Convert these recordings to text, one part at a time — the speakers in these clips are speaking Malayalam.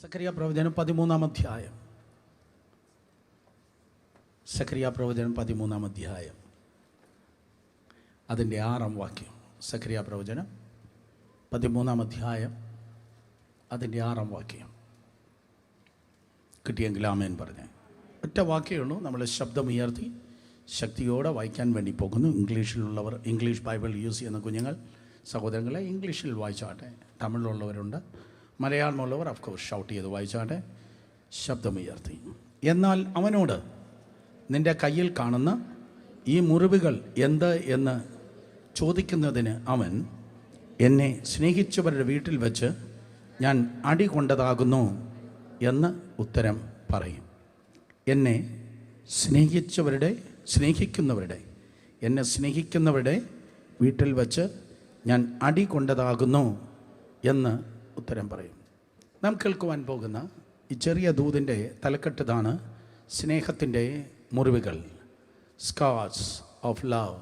സക്കറിയ പ്രവചനം 13-ാം അധ്യായം. സക്കറിയ പ്രവചനം 13-ാം അധ്യായം അതിൻ്റെ 6-ാം വാക്യം. സക്കറിയ പ്രവചനം 13-ാം അധ്യായം അതിൻ്റെ 6-ാം വാക്യം. കിട്ടിയെങ്കിൽ ആമേൻ പറഞ്ഞേ. ഒറ്റ വാക്യമുള്ളൂ. നമ്മൾ ശബ്ദമുയർത്തി ശക്തിയോടെ വായിക്കാൻ വേണ്ടി പോകുന്നു. ഇംഗ്ലീഷിലുള്ളവർ ഇംഗ്ലീഷ് ബൈബിൾ യൂസ് ചെയ്യുന്ന കുഞ്ഞുങ്ങൾ സഹോദരങ്ങളെ ഇംഗ്ലീഷിൽ വായിച്ചാട്ടെ. തമിഴിലുള്ളവരുണ്ട്, മലയാളമുള്ളവർ ഓഫ്കോഴ്സ് ഷൗട്ട് ചെയ്ത് വായിച്ചാട്ടെ ശബ്ദമുയർത്തി. എന്നാൽ അവനോട്, നിൻ്റെ കയ്യിൽ കാണുന്ന ഈ മുറിവുകൾ എന്ത് എന്ന് ചോദിക്കുന്നതിന് അവൻ, എന്നെ സ്നേഹിച്ചവരുടെ വീട്ടിൽ വെച്ച് ഞാൻ അടി കൊണ്ടതാകുന്നു എന്ന് ഉത്തരം പറയും. എന്നെ സ്നേഹിക്കുന്നവരുടെ വീട്ടിൽ വച്ച് ഞാൻ അടി കൊണ്ടതാകുന്നു എന്ന് ഉത്തരം പറയും. നാം കേൾക്കുവാൻ പോകുന്ന ഈ ചെറിയ ദൂതിൻ്റെ തലക്കെട്ടതാണ് സ്നേഹത്തിൻ്റെ മുറിവുകൾ, സ്കാർസ് ഓഫ് ലവ്.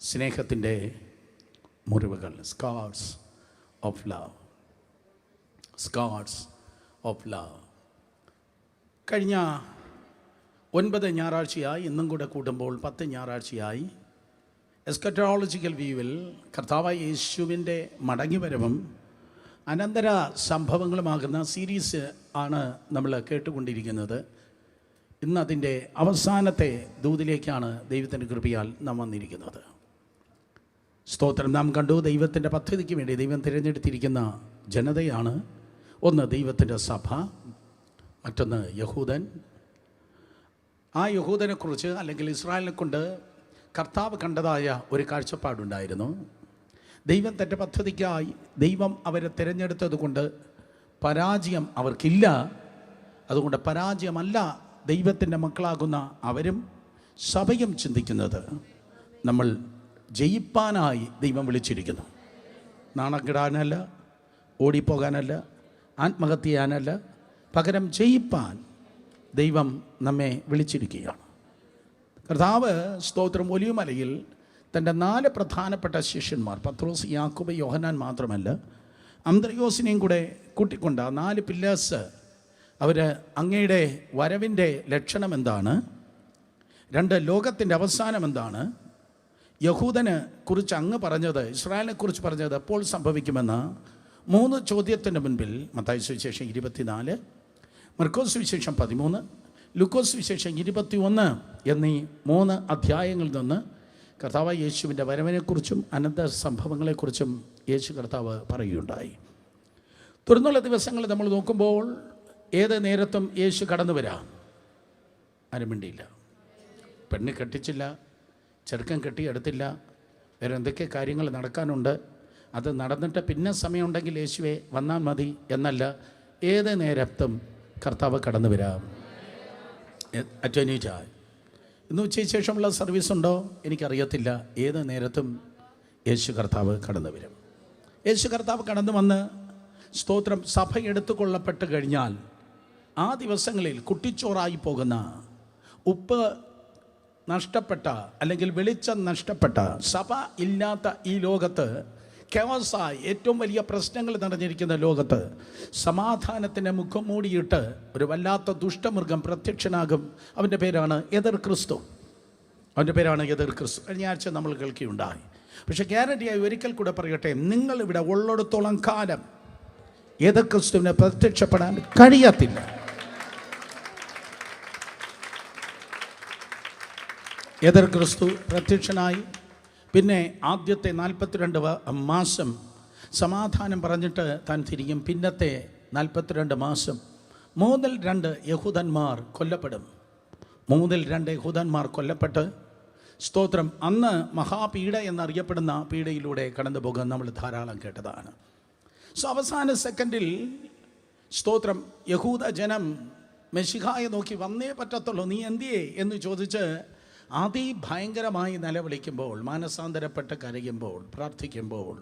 സ്നേഹത്തിൻ്റെ മുറിവുകൾ, scars of love, scars of love. കഴിഞ്ഞ 9 ഞായറാഴ്ചയായി, ഇന്നും കൂടെ കൂട്ടുമ്പോൾ 10 ഞായറാഴ്ചയായി എസ്കറ്റോളജിക്കൽ വ്യൂവിൽ കർത്താവായ യേശുവിൻ്റെ മടങ്ങിവരവും അനന്തര സംഭവങ്ങളുമാകുന്ന സീരീസ് ആണ് നമ്മൾ കേട്ടുകൊണ്ടിരിക്കുന്നത്. ഇന്ന് അതിൻ്റെ അവസാനത്തെ ദൂതിലേക്കാണ് ദൈവത്തിൻ്റെ കൃപയാൽ നാം വന്നിരിക്കുന്നത്. സ്തോത്രം. നാം കണ്ടു, ദൈവത്തിൻ്റെ പദ്ധതിക്ക് വേണ്ടി ദൈവം തിരഞ്ഞെടുത്തിരിക്കുന്ന ജനതയാണ്. ഒന്ന് ദൈവത്തിൻ്റെ സഭ, മറ്റൊന്ന് യഹൂദൻ. ആ യഹൂദനെക്കുറിച്ച് അല്ലെങ്കിൽ ഇസ്രായേലിനെ കൊണ്ട് കർത്താവ് കണ്ടതായ ഒരു കാഴ്ചപ്പാടുണ്ടായിരുന്നു. ദൈവം തൻ്റെ പദ്ധതിക്കായി ദൈവം അവരെ തിരഞ്ഞെടുത്തത് കൊണ്ട് പരാജയം അവർക്കില്ല. അതുകൊണ്ട് പരാജയമല്ല ദൈവത്തിൻ്റെ മക്കളാകുന്ന അവരും സഭയും ചിന്തിക്കുന്നത്. നമ്മൾ ജയിപ്പാനായി ദൈവം വിളിച്ചിരിക്കുന്നു. നാണം കെടാനല്ല, ഓടിപ്പോകാനല്ല, ആത്മഹത്യ ചെയ്യാനല്ല, പകരം ജയിപ്പാൻ ദൈവം നമ്മെ വിളിച്ചിരിക്കുകയാണ്. കർത്താവ് സ്തോത്രം ഒലിവുമലയിൽ തൻ്റെ 4 പ്രധാനപ്പെട്ട ശിഷ്യന്മാർ, പത്രോസ്, യാക്കോബ്, യോഹന്നാൻ മാത്രമല്ല അന്ത്രയോസിനെയും കൂടെ കൂട്ടിക്കൊണ്ട 4 പില്ലേഴ്സ്, അവർ അങ്ങയുടെ വരവിൻ്റെ ലക്ഷണം എന്താണ്, 2 ലോകത്തിൻ്റെ അവസാനം എന്താണ്, യഹൂദനെ കുറിച്ച് അങ്ങ് പറഞ്ഞത്, ഇസ്രായേലിനെ കുറിച്ച് പറഞ്ഞത് എപ്പോൾ സംഭവിക്കുമെന്ന് 3 ചോദ്യത്തിൻ്റെ മുൻപിൽ മത്തായി സുവിശേഷം 24, മർക്കോസ് സുവിശേഷം 13, ലൂക്കോസ് സുവിശേഷം 21 എന്നീ 3 അധ്യായങ്ങളിൽ നിന്ന് കർത്താവ് യേശുവിൻ്റെ വരവിനെക്കുറിച്ചും അനന്തര സംഭവങ്ങളെക്കുറിച്ചും യേശു കർത്താവ് പറയുകയുണ്ടായി. തുടർന്നുള്ള ദിവസങ്ങൾ നമ്മൾ നോക്കുമ്പോൾ ഏത് നേരത്തും യേശു കടന്നു വരാം. ആരും മിണ്ടിയില്ല. പെണ്ണ് കെട്ടിച്ചില്ല, ചെറുക്കൻ കെട്ടിയെടുത്തില്ല, വേറെ എന്തൊക്കെ കാര്യങ്ങൾ നടക്കാനുണ്ട്, അത് നടന്നിട്ട് പിന്നെ സമയമുണ്ടെങ്കിൽ യേശുവെ വന്നാൽ മതി എന്നല്ല, ഏത് നേരത്തും കർത്താവ് കടന്നു വരാം. At any time. ഇന്ന് ഉച്ചയ്ക്ക് ശേഷമുള്ള സർവീസ് ഉണ്ടോ എനിക്കറിയത്തില്ല. ഏത് നേരത്തും യേശു കർത്താവ് കടന്നു വരും. യേശു കർത്താവ് കടന്നു വന്ന് സ്തോത്രം സഭ എടുത്തുകൊള്ളപ്പെട്ട് കഴിഞ്ഞാൽ ആ ദിവസങ്ങളിൽ കുട്ടിച്ചോറായി പോകുന്ന, ഉപ്പ് നഷ്ടപ്പെട്ട അല്ലെങ്കിൽ വെളിച്ചം നഷ്ടപ്പെട്ട, സഭ ഇല്ലാത്ത ഈ ലോകത്ത്, കെയോസായി ഏറ്റവും വലിയ പ്രശ്നങ്ങൾ നടന്നിരിക്കുന്ന ലോകത്ത് സമാധാനത്തിൻ്റെ മുഖം മൂടിയിട്ട് ഒരു വല്ലാത്ത ദുഷ്ടമൃഗം പ്രത്യക്ഷനാകും. അവൻ്റെ പേരാണ് എതിർ ക്രിസ്തു. കഴിഞ്ഞ ആഴ്ച നമ്മൾ കേൾക്കുകയുണ്ടായി. പക്ഷേ ഗ്യാരണ്ടിയായി ഒരിക്കൽ കൂടെ പറയട്ടെ, നിങ്ങളിവിടെ ഉള്ളിടത്തോളം കാലം എതിർ ക്രിസ്തുവിനെ പ്രത്യക്ഷപ്പെടാൻ കഴിയത്തില്ല. എതിർ ക്രിസ്തു പ്രത്യക്ഷനായി പിന്നെ ആദ്യത്തെ 42 മാസം സമാധാനം പറഞ്ഞിട്ട് താൻ തിരിയും. പിന്നത്തെ 42 മാസം 3-2 യഹൂദന്മാർ കൊല്ലപ്പെടും. 3-2 യഹൂദന്മാർ കൊല്ലപ്പെട്ട് സ്തോത്രം അന്ന് മഹാപീഡ എന്നറിയപ്പെടുന്ന പീഡയിലൂടെ കടന്നു പോകാൻ നമ്മൾ ധാരാളം കേട്ടതാണ്. അവസാന സെക്കൻഡിൽ സ്തോത്രം യഹൂദ ജനം മെശിഹായെ നോക്കി വന്നേ പറ്റത്തുള്ളൂ, നീ എന്തിയേ എന്ന് ചോദിച്ച് അതിഭയങ്കരമായി നിലവിളിക്കുമ്പോൾ, മാനസാന്തരപ്പെട്ട് കരയുമ്പോൾ, പ്രാർത്ഥിക്കുമ്പോൾ,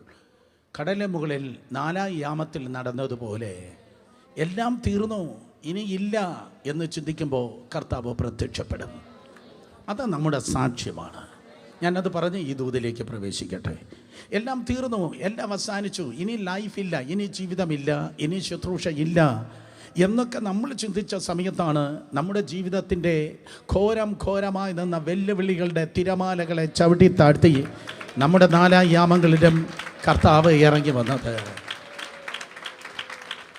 കടലിന് മുകളിൽ 4 യാമത്തിൽ നടന്നതുപോലെ എല്ലാം തീർന്നു, ഇനിയില്ല എന്ന് ചിന്തിക്കുമ്പോൾ കർത്താവ് പ്രത്യക്ഷപ്പെടും. അത് നമ്മുടെ സാക്ഷ്യമാണ്. ഞാനത് പറഞ്ഞ് ഈ ദൂതിലേക്ക് പ്രവേശിക്കട്ടെ. എല്ലാം തീർന്നു, എല്ലാം അവസാനിച്ചു, ഇനി ലൈഫില്ല, ഇനി ജീവിതമില്ല, ഇനി ശുശ്രൂഷ ഇല്ല എന്നൊക്കെ നമ്മൾ ചിന്തിച്ച സമയത്താണ് നമ്മുടെ ജീവിതത്തിൻ്റെ ഘോരമായി നിന്ന വെല്ലുവിളികളുടെ തിരമാലകളെ ചവിട്ടി താഴ്ത്തി നമ്മുടെ 4 യാമങ്ങളിലും കർത്താവ് ഇറങ്ങി വന്നത്.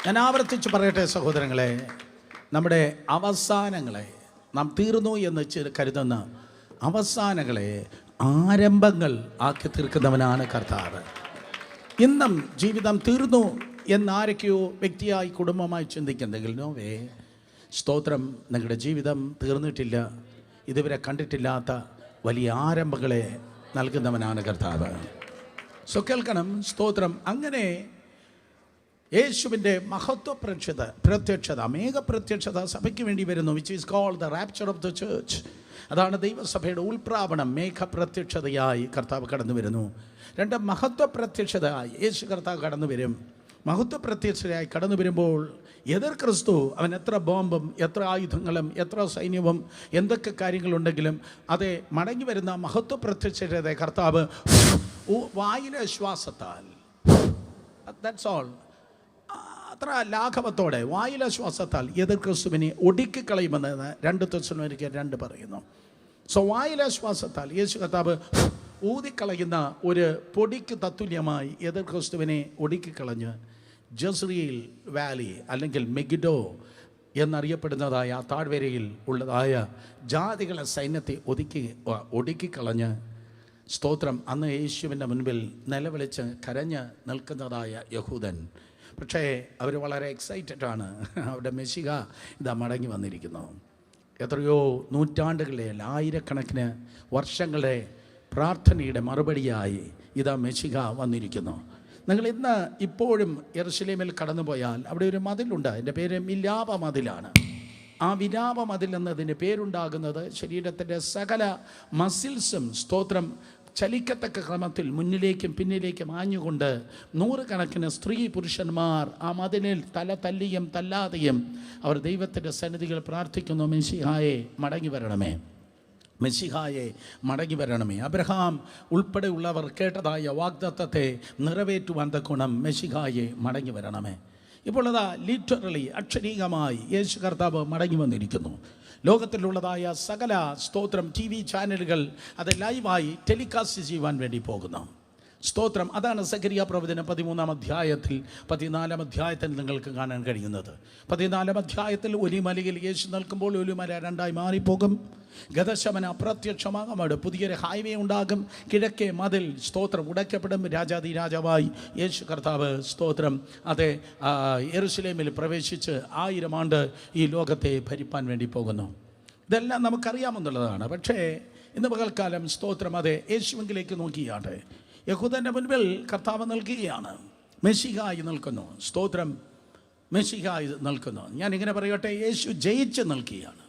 ഞാൻ ആവർത്തിച്ച് പറയട്ടെ സഹോദരങ്ങളെ, നമ്മുടെ അവസാനങ്ങളെ നാം തീർന്നു എന്ന് കരുതുന്ന അവസാനങ്ങളെ ആരംഭങ്ങൾ ആക്കി തീർക്കുന്നവനാണ് കർത്താവ്. ഇന്നും ജീവിതം തീർന്നു എന്നാരൊക്കെയോ വ്യക്തിയായി കുടുംബമായി ചിന്തിക്കുന്നെങ്കിൽ നോവേ, സ്തോത്രം, നിങ്ങളുടെ ജീവിതം തീർന്നിട്ടില്ല. ഇതുവരെ കണ്ടിട്ടില്ലാത്ത വലിയ ആരംഭങ്ങളെ നൽകുന്നവനാണ് കർത്താവ്. സോ കേൾക്കണം, സ്തോത്രം. അങ്ങനെ യേശുവിൻ്റെ മഹത്വ പ്രത്യക്ഷത, മേഘപ്രത്യക്ഷത സഭയ്ക്ക് വേണ്ടി വരുന്നു, which is called the rapture of the church. അതാണ് ദൈവസഭയുടെ ഉൾപ്രാപണം. മേഘപ്രത്യക്ഷതയായി കർത്താവ് കടന്നു വരുന്നു. 2 മഹത്വ പ്രത്യക്ഷതയായി യേശു കർത്താവ് കടന്നു വരും. മഹത്വ പ്രത്യക്ഷതയായി കടന്നു വരുമ്പോൾ എതിർ ക്രിസ്തു, അവൻ എത്ര ബോംബും എത്ര ആയുധങ്ങളും എത്ര സൈന്യവും എന്തൊക്കെ കാര്യങ്ങളുണ്ടെങ്കിലും അത് മടങ്ങി വരുന്ന മഹത്വ പ്രത്യക്ഷതയെ കർത്താവ് വായിലെ ശ്വാസത്താൽ, ദാറ്റ്സ് ഓൾ, അത്ര ലാഘവത്തോടെ വായിലെ ശ്വാസത്താൽ എതിർ ക്രിസ്തുവിനെ ഒടുക്കിക്കളയുമെന്ന് 2 തെസ്സലോനിക്കർ 2 പറയുന്നു. സോ വായിലെ ശ്വാസത്താൽ യേശു കർത്താവ് ഊതിക്കളയുന്ന ഒരു പൊടിക്ക് തത്തുല്യമായി എതിർ ക്രിസ്തുവിനെ ഒടുക്കിക്കളഞ്ഞ് ജസ്രിയേൽ വാലി അല്ലെങ്കിൽ മെഗിഡോ എന്നറിയപ്പെടുന്നതായ ആ താഴ്വരയിൽ ഉള്ളതായ ജാതികളെ സൈന്യത്തെ ഒടുക്കിക്കളഞ്ഞ്, സ്തോത്രം, അന്ന് യേശുവിൻ്റെ മുൻപിൽ നിലവിളിച്ച് കരഞ്ഞ് നിൽക്കുന്നതായ യഹൂദൻ. പക്ഷേ അവർ വളരെ എക്സൈറ്റഡ് ആണ്. അവരുടെ മെശിഹ ഇതാ മടങ്ങി വന്നിരിക്കുന്നു. എത്രയോ നൂറ്റാണ്ടുകളെ, ആയിരക്കണക്കിന് വർഷങ്ങളുടെ പ്രാർത്ഥനയുടെ മറുപടിയായി ഇതാ മെശിഹ വന്നിരിക്കുന്നു. നിങ്ങൾ ഇന്ന് ഇപ്പോഴും യെരുശലേമിൽ കടന്നു പോയാൽ അവിടെ ഒരു മതിലുണ്ട്. അതിൻ്റെ പേര് മിലാപ മതിലാണ്. ആ വിലാപ മതിൽ എന്നതിന് പേരുണ്ടാകുന്നത് ശരീരത്തിൻ്റെ സകല മസിൽസും, സ്തോത്രം, ചലിക്കത്തക്ക ക്രമത്തിൽ മുന്നിലേക്കും പിന്നിലേക്കും ആഞ്ഞുകൊണ്ട് 100 കണക്കിന് സ്ത്രീ പുരുഷന്മാർ ആ മതിലിൽ തല തല്ലിയും തല്ലാതെയും അവർ ദൈവത്തിൻ്റെ സന്നിധികൾ പ്രാർത്ഥിക്കുന്നു, മെശിഹായെ മടങ്ങി വരണമേ, മെശിഹായെ മടങ്ങി വരണമേ. അബ്രഹാം ഉൾപ്പെടെയുള്ളവർ കേട്ടതായ വാഗ്ദത്തത്തെ നിറവേറ്റുവാൻ തക്കോണം മെശിഹായെ മടങ്ങി വരണമേ. ഇപ്പോൾ അതാ ലിറ്ററലി, അക്ഷരീകമായി യേശു കർത്താവ് മടങ്ങി വന്നിരിക്കുന്നു. ലോകത്തിലുള്ളതായ സകല, സ്തോത്രം, TV ചാനലുകൾ അത് ലൈവായി ടെലികാസ്റ്റ് ചെയ്യുവാൻ വേണ്ടി പോകുന്നു. സ്തോത്രം. അതാണ് സഖരിയ പ്രവചനം 13-ാം അധ്യായത്തിൽ 14-ാം അധ്യായത്തിൽ നിങ്ങൾക്ക് കാണാൻ കഴിയുന്നത്. 14-ാം അധ്യായത്തിൽ ഒലിമലയിൽ യേശു നിൽക്കുമ്പോൾ ഒലിമല 2ആയി മാറിപ്പോകും. ഗതശമന അപ്രത്യക്ഷമാകും. അവിടെ പുതിയൊരു ഹൈവേ ഉണ്ടാകും. കിഴക്കേ മതിൽ, സ്തോത്രം, ഉടയ്ക്കപ്പെടും. രാജാവായി യേശു കർത്താവ്, സ്തോത്രം, അതെ, യെരുശലേമിൽ പ്രവേശിച്ച് 1000 ആണ്ട് ഈ ലോകത്തെ ഭരിപ്പാൻ വേണ്ടി പോകുന്നു. ഇതെല്ലാം നമുക്കറിയാമെന്നുള്ളതാണ്. പക്ഷേ ഇന്ന് പകൽക്കാലം, സ്തോത്രം, അതെ, യേശുവിലേക്ക് നോക്കിയാട്ടെ. യഹൂദൻ്റെ മുൻപിൽ കർത്താവ് നിൽക്കുകയാണ്, മെശിഹായി നിൽക്കുന്നു. സ്തോത്രം, മെശിഹായി നിൽക്കുന്നു. ഞാനിങ്ങനെ പറയട്ടെ, യേശു ജയിച്ച് നിൽക്കുകയാണ്.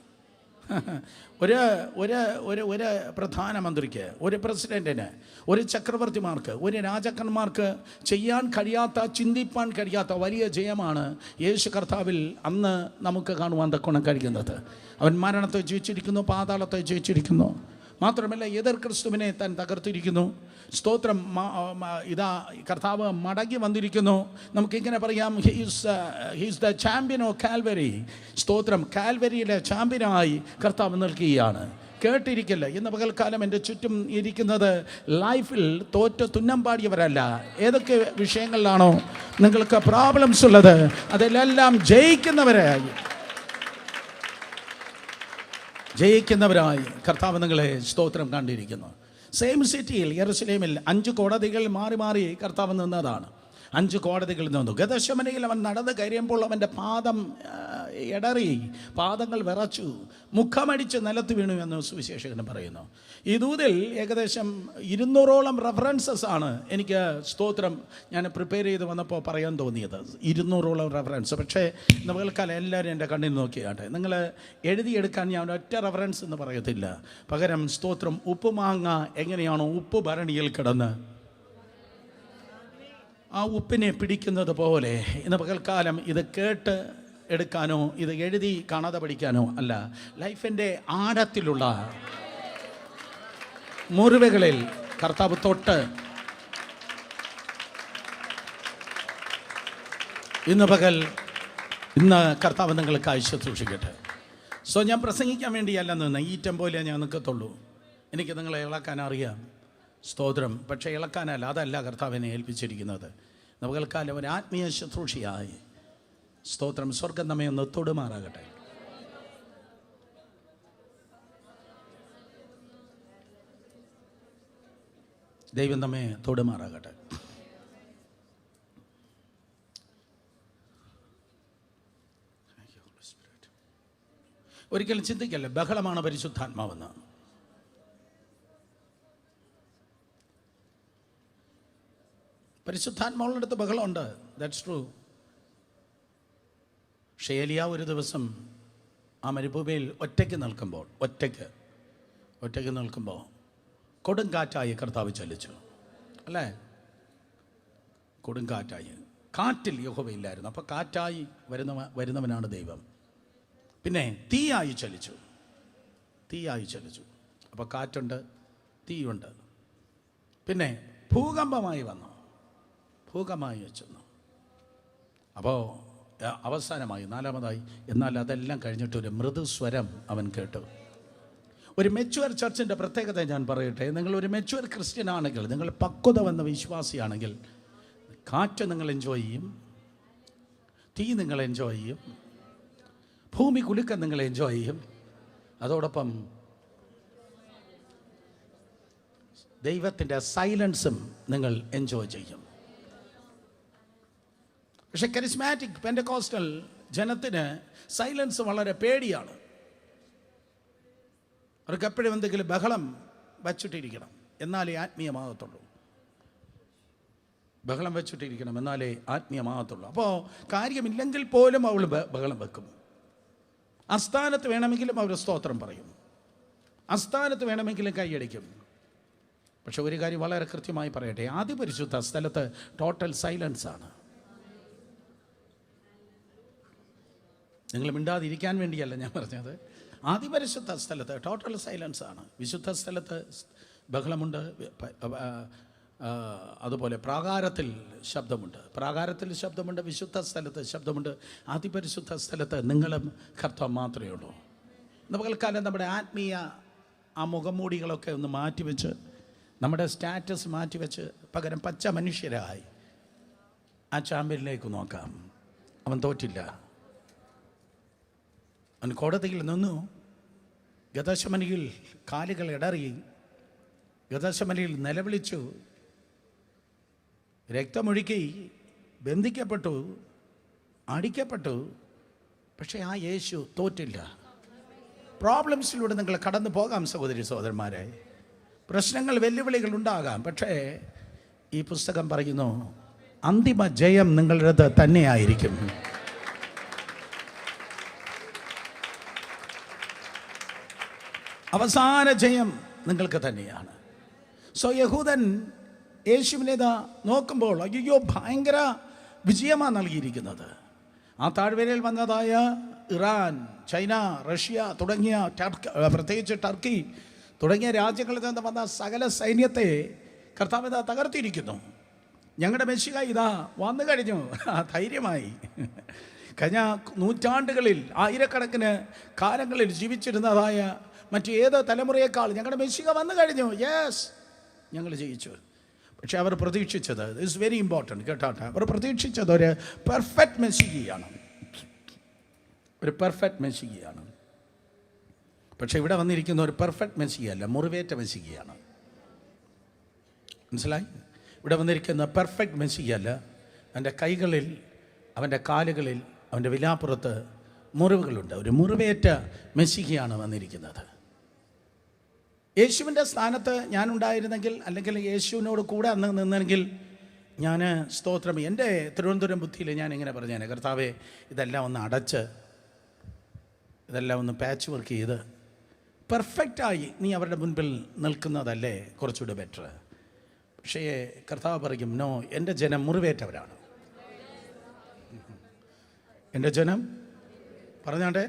ഒരു ഒരു ഒരു ഒരു പ്രധാനമന്ത്രിക്ക്, ഒരു പ്രസിഡൻറ്റിന്, ഒരു ചക്രവർത്തിമാർക്ക്, ഒരു രാജാക്കന്മാർക്ക് ചെയ്യാൻ കഴിയാത്ത, ചിന്തിപ്പാൻ കഴിയാത്ത വലിയ ജയമാണ് യേശു കർത്താവിൽ അന്ന് നമുക്ക് കാണുവാൻ തക്കോണം കഴിയുന്നത്. അവൻ മരണത്തെ ജയിച്ചിരിക്കുന്നു, പാതാളത്തെ ജയിച്ചിരിക്കുന്നു. മാത്രമല്ല എതിർ ക്രിസ്തുവിനെ താൻ തകർത്തിരിക്കുന്നു. സ്തോത്രം, ഇതാ കർത്താവ് മടങ്ങി വന്നിരിക്കുന്നു. നമുക്കിങ്ങനെ പറയാം, he's the champion of Calvary. സ്തോത്രം, കാൽവരിയിലെ ചാമ്പ്യനായി കർത്താവ് നിൽക്കുകയാണ്. കേട്ടിരിക്കില്ല, ഇന്ന് പകൽക്കാലം എൻ്റെ ചുറ്റും ഇരിക്കുന്നത് ലൈഫിൽ തോറ്റ് തുന്നം പാടിയവരല്ല. ഏതൊക്കെ വിഷയങ്ങളിലാണോ നിങ്ങൾക്ക് പ്രോബ്ലംസ് ഉള്ളത് അതിലെല്ലാം ജയിക്കുന്നവരായി കർത്താവ് നിങ്ങളെ, സ്തോത്രം, കണ്ടിരിക്കുന്നു. സെയിം സിറ്റിയിൽ, യെരുശലേമിൽ 5 കോടതികൾ മാറി കർത്താവ് നിന്നതാണ്. 5 കോടതികളിൽ നിന്നു. ഗതശമനയിൽ അവൻ നടന്ന് കയറിയപ്പോൾ അവൻ്റെ പാദം ഇടറി, പാദങ്ങൾ വിറച്ചു, മുഖമടിച്ച് നിലത്ത് വീണു എന്ന് സുവിശേഷകൻ പറയുന്നു. ഈ ദൂതിൽ ഏകദേശം 200ഓളം റെഫറൻസസ് ആണ് എനിക്ക്, സ്തോത്രം, ഞാൻ പ്രിപ്പയർ ചെയ്ത് വന്നപ്പോൾ പറയാൻ തോന്നിയത്. 200ഓളം റെഫറൻസ്. പക്ഷേ നമ്മൾക്കാലം എല്ലാവരും എൻ്റെ കണ്ണിൽ നോക്കിയാട്ടെ. നിങ്ങൾ എഴുതിയെടുക്കാൻ ഞാൻ ഒറ്റ റെഫറൻസ് എന്ന് പറയത്തില്ല. പകരം, സ്തോത്രം, ഉപ്പുമാങ്ങ എങ്ങനെയാണോ ഉപ്പ് ഭരണിയിൽ കിടന്ന് ആ ഉപ്പിനെ പിടിക്കുന്നത് പോലെ ഇന്ന് പകൽക്കാലം ഇത് കേട്ട് എടുക്കാനോ ഇത് എഴുതി കാണാതെ പഠിക്കാനോ അല്ല, ലൈഫിൻ്റെ ആഴത്തിലുള്ള മുറിവുകളിൽ കർത്താവ് തൊട്ട് ഇന്ന് പകൽ ഇന്ന് കർത്താവ് നിങ്ങൾക്കായി ശുശ്രൂഷിക്കട്ടെ. സോ ഞാൻ പ്രസംഗിക്കാൻ വേണ്ടിയല്ല നിന്ന് ഈ ടെമ്പോയിലേ ഞാൻ നിൽക്കത്തുള്ളൂ. എനിക്ക് നിങ്ങളെ ഇളക്കാൻ അറിയാം, സ്തോത്രം. പക്ഷേ ഇളക്കാനല്ല, അതല്ല കർത്താവിനെ ഏൽപ്പിച്ചിരിക്കുന്നത്. നമുക്കൽക്കാലം ഒരു ആത്മീയ ശുശ്രൂഷയായി, സ്തോത്രം, സ്വർഗം നമ്മെ ഒന്ന് തൊടുമാറാകട്ടെ. ദൈവം നമ്മെ തൊടുമാറാകട്ടെ. ഒരിക്കലും ചിന്തിക്കല്ലേ ബഹളമാണ് പരിശുദ്ധാത്മാവെന്ന്. പരിശുദ്ധാത്മാവുള്ള അടുത്ത് ബഹളമുണ്ട്, ദാറ്റ്സ് ട്രൂ. പക്ഷേ ഏലിയാ ഒരു ദിവസം ആ മരുഭൂമിയിൽ ഒറ്റയ്ക്ക് നിൽക്കുമ്പോൾ കൊടുങ്കാറ്റായി കർത്താവ് ചലിച്ചു, അല്ലേ? കൊടുങ്കാറ്റായി. കാറ്റിൽ യഹോവയില്ലായിരുന്നു, അപ്പോൾ കാറ്റായി വരുന്നവനാണ് ദൈവം. പിന്നെ തീയായി ചലിച്ചു. അപ്പോൾ കാറ്റുണ്ട്, തീയുണ്ട്. പിന്നെ ഭൂകമ്പമായി ചെന്നു. അപ്പോൾ അവസാനമായി നാലാമതായി, എന്നാൽ അതെല്ലാം കഴിഞ്ഞിട്ട് ഒരു മൃദുസ്വരം അവൻ കേട്ടു. ഒരു മെച്യൂർ ചർച്ചിൻ്റെ പ്രത്യേകത ഞാൻ പറയട്ടെ. നിങ്ങളൊരു മെച്യൂർ ക്രിസ്ത്യൻ ആണെങ്കിൽ, നിങ്ങൾ പക്വത വന്ന വിശ്വാസിയാണെങ്കിൽ, കാറ്റ് നിങ്ങൾ എൻജോയ് ചെയ്യും, തീ നിങ്ങൾ എൻജോയ് ചെയ്യും, ഭൂമി കുലുക്കം നിങ്ങൾ എൻജോയ് ചെയ്യും, അതോടൊപ്പം ദൈവത്തിൻ്റെ സൈലൻസും നിങ്ങൾ എൻജോയ് ചെയ്യും. പക്ഷെ കരിസ്മാറ്റിക് പെൻറ്റക്കോസ്റ്റൽ ജനത്തിന് സൈലൻസ് വളരെ പേടിയാണ്. അവർക്ക് എപ്പോഴും എന്തെങ്കിലും ബഹളം വച്ചിട്ടിരിക്കണം, എന്നാലേ ആത്മീയമാകത്തുള്ളൂ. അപ്പോൾ കാര്യമില്ലെങ്കിൽ പോലും അവൾ ബഹളം വെക്കും. അസ്ഥാനത്ത് വേണമെങ്കിലും അവർ സ്തോത്രം പറയും, അസ്ഥാനത്ത് വേണമെങ്കിലും കൈയടിക്കും. പക്ഷെ ഒരു കാര്യം വളരെ കൃത്യമായി പറയട്ടെ, അതിപരിശുദ്ധ സ്ഥലത്ത് ടോട്ടൽ സൈലൻസ് ആണ്. നിങ്ങൾ മിണ്ടാതിരിക്കാൻ വേണ്ടിയല്ല ഞാൻ പറഞ്ഞത്. അതിപരിശുദ്ധ സ്ഥലത്ത് ടോട്ടൽ സൈലൻസ് ആണ്. വിശുദ്ധ സ്ഥലത്ത് ബഹളമുണ്ട്, അതുപോലെ പ്രാകാരത്തിൽ ശബ്ദമുണ്ട്, വിശുദ്ധ സ്ഥലത്ത് ശബ്ദമുണ്ട്. അതിപരിശുദ്ധ സ്ഥലത്ത് നിങ്ങളും കർത്താവ് മാത്രമേ ഉള്ളൂ. നമുക്കൽക്കാലം നമ്മുടെ ആത്മീയ ആ മുഖംമൂടികളൊക്കെ ഒന്ന് മാറ്റിവെച്ച്, നമ്മുടെ സ്റ്റാറ്റസ് മാറ്റിവെച്ച്, പകരം പച്ച മനുഷ്യരായി ആ ചാമ്പ്യനിലേക്ക് നോക്കാം. അവൻ തോറ്റില്ല. അവൻ കോടതിയിൽ നിന്നു, ഗദശമനിയിൽ കാലുകൾ ഇടറി, ഗദശമനിയിൽ നിലവിളിച്ചു, രക്തമൊഴുക്കി, ബന്ധിക്കപ്പെട്ടു, അടിക്കപ്പെട്ടു. പക്ഷേ ആ യേശു തോറ്റില്ല. പ്രോബ്ലംസിലൂടെ നിങ്ങൾ കടന്നു പോകാം സഹോദരി സഹോദരന്മാരെ. പ്രശ്നങ്ങൾ, വെല്ലുവിളികൾ ഉണ്ടാകാം. പക്ഷേ ഈ പുസ്തകം പറയുന്നു, അന്തിമ ജയം നിങ്ങളുടേത് തന്നെയായിരിക്കും. അവസാന ജയം നിങ്ങൾക്ക് തന്നെയാണ്. സോ യഹൂദൻ യേശുവിനേതാ നോക്കുമ്പോൾ, അയ്യോ ഭയങ്കര വിജയമാണ് നൽകിയിരിക്കുന്നത്. ആ താഴ്വരയിൽ വന്നതായ ഇറാൻ, ചൈന, റഷ്യ തുടങ്ങിയ പ്രത്യേകിച്ച് ടർക്കി തുടങ്ങിയ രാജ്യങ്ങളിൽ നിന്ന് വന്ന സകല സൈന്യത്തെ കർത്താവ് ഇതാ തകർത്തിയിരിക്കുന്നു. ഞങ്ങളുടെ മെസ്സിഹ ഇതാ വന്നു കഴിഞ്ഞു. ധൈര്യമായി. കഴിഞ്ഞ നൂറ്റാണ്ടുകളിൽ, ആയിരക്കണക്കിന് കാലങ്ങളിൽ ജീവിച്ചിരുന്നതായ മറ്റു ഏത് തലമുറയേക്കാൾ ഞങ്ങളുടെ മെസ്സിഹ വന്നു കഴിഞ്ഞു. യെസ്, ഞങ്ങൾ ജയിച്ചു. പക്ഷെ അവർ പ്രതീക്ഷിച്ചത്, ഇറ്റ്സ് വെരി ഇമ്പോർട്ടൻറ്റ് കേട്ടാട്ടെ, അവർ പ്രതീക്ഷിച്ചത് ഒരു പെർഫെക്റ്റ് മെസ്സിഹയാണ്. പക്ഷെ ഇവിടെ വന്നിരിക്കുന്ന ഒരു പെർഫെക്റ്റ് മെസ്സിഹയല്ല, മുറിവേറ്റ മെസ്സിഹയാണ്. മനസ്സിലായി? ഇവിടെ വന്നിരിക്കുന്ന പെർഫെക്റ്റ് മെസ്സിഹയല്ല. അവൻ്റെ കൈകളിൽ, അവൻ്റെ കാലുകളിൽ, അവൻ്റെ വിലാപ്പുറത്ത് മുറിവുകളുണ്ട്. ഒരു മുറിവേറ്റ മെസ്സിഹയാണ് വന്നിരിക്കുന്നത്. യേശുവിൻ്റെ സ്ഥാനത്ത് ഞാനുണ്ടായിരുന്നെങ്കിൽ, അല്ലെങ്കിൽ യേശുവിനോട് കൂടെ അന്ന് നിന്നെങ്കിൽ, ഞാൻ സ്തോത്രം എൻ്റെ തിരുവനന്തപുരം ബുദ്ധിയിൽ ഞാൻ ഇങ്ങനെ പറഞ്ഞേനെ, കർത്താവേ ഇതെല്ലാം ഒന്ന് അടച്ച്, ഇതെല്ലാം ഒന്ന് പാച്ച് വർക്ക് ചെയ്ത് പെർഫെക്റ്റായി നീ അവരുടെ മുൻപിൽ നിൽക്കുന്നതല്ലേ കുറച്ചുകൂടെ ബെറ്റർ. പക്ഷേ കർത്താവ് പറയും, നോ, എൻ്റെ ജനം മുറിവേറ്റവരാണ്. എൻ്റെ ജനം പറഞ്ഞാട്ടെ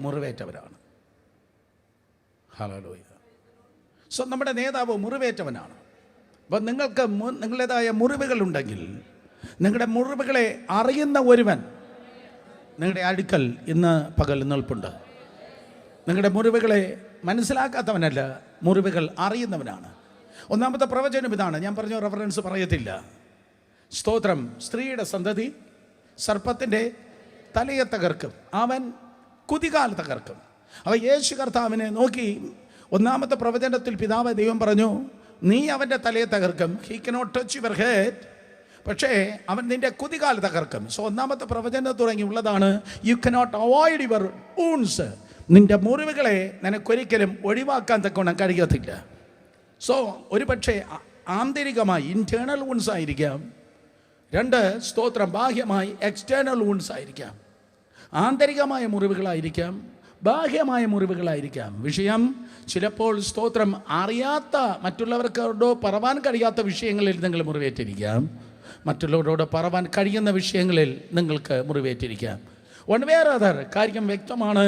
മുറിവേറ്റവരാണ്. ഹല്ലേലൂയ. സോ നമ്മുടെ നേതാവ് മുറിവേറ്റവനാണ്. അപ്പം നിങ്ങൾക്ക് നിങ്ങളുടേതായ മുറിവുകളുണ്ടെങ്കിൽ, നിങ്ങളുടെ മുറിവുകളെ അറിയുന്ന ഒരുവൻ നിങ്ങളുടെ അടുക്കൽ ഇന്ന് പകൽ നിൽപ്പുണ്ട്. നിങ്ങളുടെ മുറിവുകളെ മനസ്സിലാക്കാത്തവനല്ല, മുറിവുകൾ അറിയുന്നവനാണ്. ഒന്നാമത്തെ പ്രവചനം ഇതാണ്. ഞാൻ പറഞ്ഞ റെഫറൻസ് പറയത്തില്ല. സ്തോത്രം. സ്ത്രീയുടെ സന്തതി സർപ്പത്തിൻ്റെ തലയെ തകർക്കും, അവൻ കുതികാൽ തകർക്കും. അവ യേശു കർത്താവിനെ നോക്കി ഒന്നാമത്തെ പ്രവചനത്തിൽ പിതാവ് ദൈവം പറഞ്ഞു, നീ അവൻ്റെ തലയെ തകർക്കും. He cannot touch your head, പക്ഷേ അവൻ നിന്റെ കുതികാൽ തകർക്കും. സോ ഒന്നാമത്തെ പ്രവചനം തുടങ്ങി ഉള്ളതാണ്, U cannot avoid your wounds. നിന്റെ മുറിവുകളെ നിനക്കൊരിക്കലും ഒഴിവാക്കാൻ തക്കവണ്ണം കഴിയത്തില്ല. സോ ഒരു പക്ഷേ ആന്തരികമായി ഇൻറ്റേർണൽ വൂൺസ് ആയിരിക്കാം. രണ്ട്, സ്തോത്രം, ബാഹ്യമായി എക്സ്റ്റേണൽ വൂൺസ് ആയിരിക്കാം. ആന്തരികമായ മുറിവുകളായിരിക്കാം, ബാഹ്യമായ മുറിവുകളായിരിക്കാം. വിഷയം ചിലപ്പോൾ സ്തോത്രം അറിയാത്ത, മറ്റുള്ളവർക്കോടോ പറവാൻ കഴിയാത്ത വിഷയങ്ങളിൽ നിങ്ങൾ മുറിവേറ്റിരിക്കാം. മറ്റുള്ളവരോട് പറവാൻ കഴിയുന്ന വിഷയങ്ങളിൽ നിങ്ങൾക്ക് മുറിവേറ്റിരിക്കാം. വൺ വേ ഓർ അതർ കാര്യം വ്യക്തമാണ്.